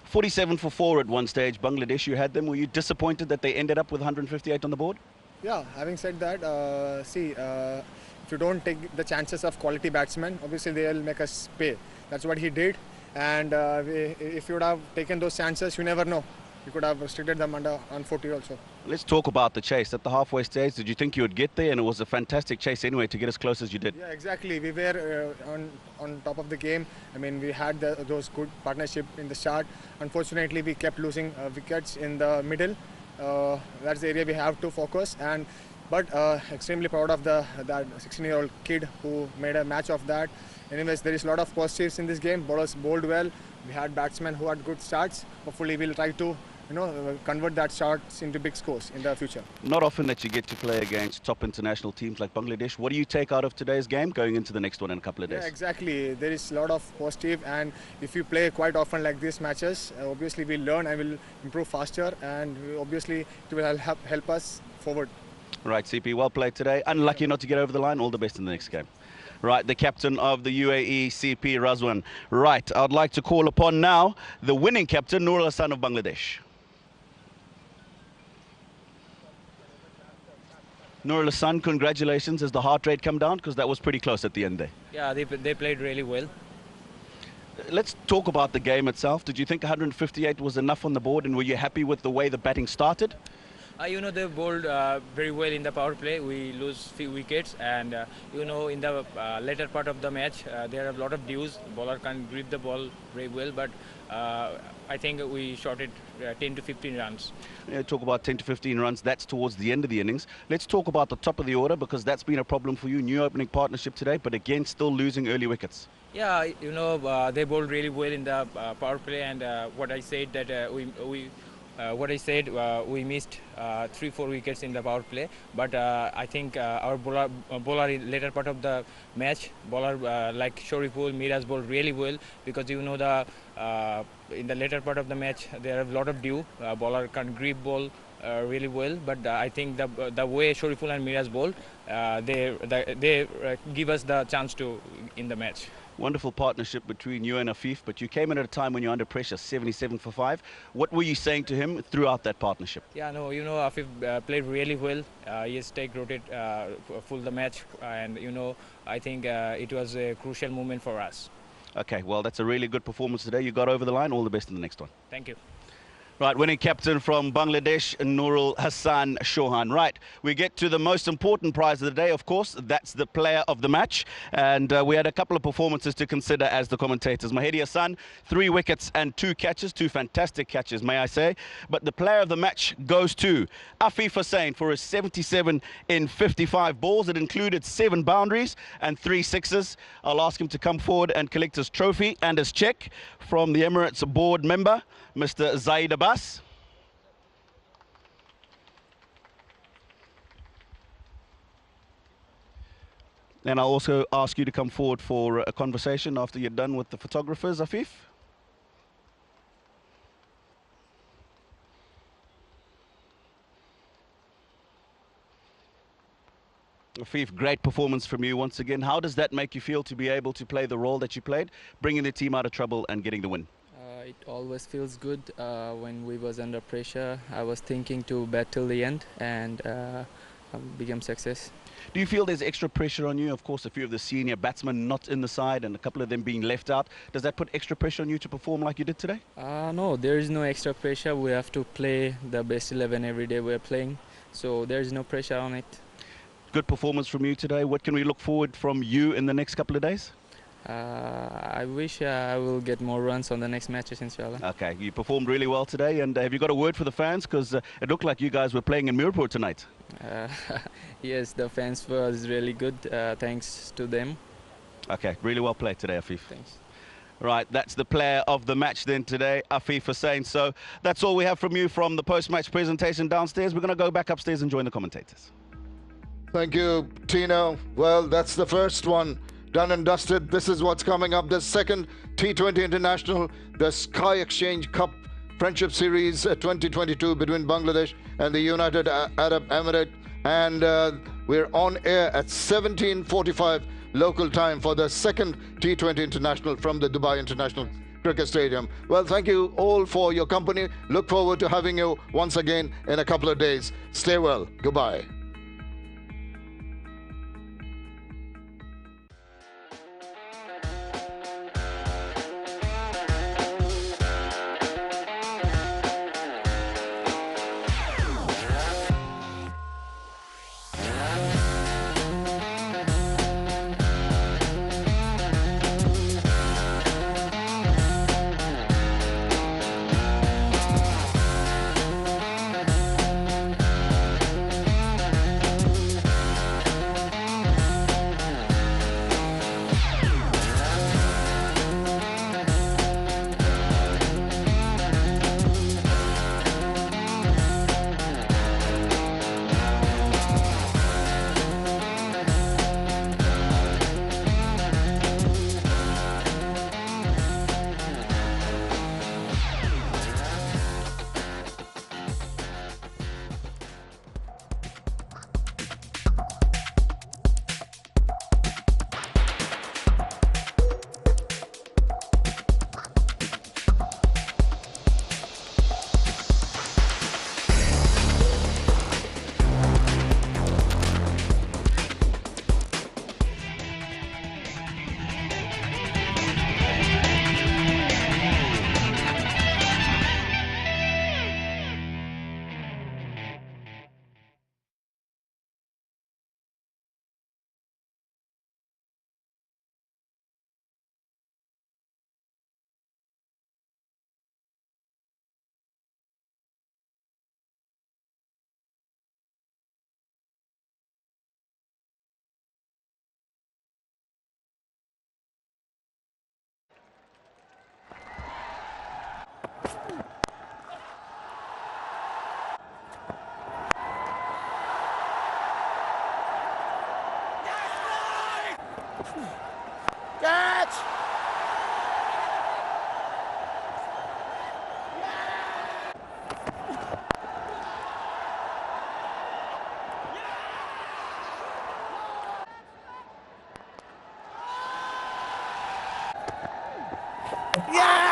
47 for 4 at one stage. Bangladesh, you had them. Were you disappointed that they ended up with 158 on the board? Yeah, having said that, if you don't take the chances of quality batsmen, obviously they'll make us pay. That's what he did. And if you would have taken those chances, you never know. You could have restricted them under 140 also. Let's talk about the chase. At the halfway stage, did you think you would get there? And it was a fantastic chase anyway to get as close as you did. Yeah, exactly. We were on top of the game. I mean, we had those good partnership in the start. Unfortunately, we kept losing wickets in the middle. That's the area we have to focus. but extremely proud of that 16-year-old kid who made a match of that. Anyways, there is a lot of positives in this game. Bowlers bowled well. We had batsmen who had good starts. Hopefully, we'll try to convert that shots into big scores in the future. Not often that you get to play against top international teams like Bangladesh. What do you take out of today's game going into the next one in a couple of days? Yeah, exactly. There is a lot of positive, and if you play quite often like these matches, obviously we'll learn and we'll improve faster, and obviously it will help us forward. Right, CP, well played today. Unlucky not to get over the line. All the best in the next game. Right, the captain of the UAE, CP Razwan. Right, I'd like to call upon now the winning captain, Nurul Hassan of Bangladesh. Nurul Hassan, congratulations. Has the heart rate come down? Because that was pretty close at the end there. Yeah, they played really well. Let's talk about the game itself. Did you think 158 was enough on the board, and were you happy with the way the batting started? They bowled very well in the power play. We lose few wickets, and in the later part of the match, there are a lot of dues. Bowler can grip the ball very well, but I think we shot it 10 to 15 runs. Yeah, talk about 10 to 15 runs. That's towards the end of the innings. Let's talk about the top of the order, because that's been a problem for you. New opening partnership today, but again, still losing early wickets. Yeah, they bowled really well in the power play, and what I said that we missed 3-4 wickets in the power play, but I think our bowler in later part of the match, like Shariful, Miraj bowled really well, because in the later part of the match there are a lot of dew. Bowler can grip ball really well, but I think the way Shariful and Miraj bowled, they give us the chance to in the match. Wonderful partnership between you and Afif, but you came in at a time when you're under pressure, 77 for 5. What were you saying to him throughout that partnership? Yeah, no, Afif played really well. He has rotate full the match, and I think it was a crucial moment for us. Okay, well, that's a really good performance today. You got over the line. All the best in the next one. Thank you. Right, winning captain from Bangladesh, Nurul Hassan Chauhan. Right, we get to the most important prize of the day, of course. That's the player of the match. And we had a couple of performances to consider as the commentators. Mahedi Hassan, 3 wickets and 2 catches, 2 fantastic catches, may I say. But the player of the match goes to Afif Hussain for his 77 in 55 balls. It included 7 boundaries and 3 sixes. I'll ask him to come forward and collect his trophy and his cheque from the Emirates board member, Mr. Zaid Abbas. And I'll also ask you to come forward for a conversation after you're done with the photographers, Afif. Afif, great performance from you once again. How does that make you feel to be able to play the role that you played, bringing the team out of trouble and getting the win? It always feels good when we was under pressure. I was thinking to bat till the end, and became success. Do you feel there's extra pressure on you? Of course, a few of the senior batsmen not in the side and a couple of them being left out. Does that put extra pressure on you to perform like you did today? No, there is no extra pressure. We have to play the best 11 every day we're playing, so there is no pressure on it. Good performance from you today. What can we look forward from you in the next couple of days? I wish I will get more runs on the next matches, inshallah. Okay, you performed really well today, and have you got a word for the fans? Because it looked like you guys were playing in Mirpur tonight. Yes, the fans was really good. Thanks to them. Okay, really well played today, Afif. Thanks. Right, that's the player of the match then today, Afif Hussain. So that's all we have from you from the post-match presentation downstairs. We're going to go back upstairs and join the commentators. Thank you, Tino. Well, that's the first one. Done and dusted. This is what's coming up. The second T20 International, the Sky Exchange Cup Friendship Series 2022 between Bangladesh and the United Arab Emirates. And we're on air at 17:45 local time for the second T20 International from the Dubai International Cricket Stadium. Well, thank you all for your company. Look forward to having you once again in a couple of days. Stay well. Goodbye. Yeah!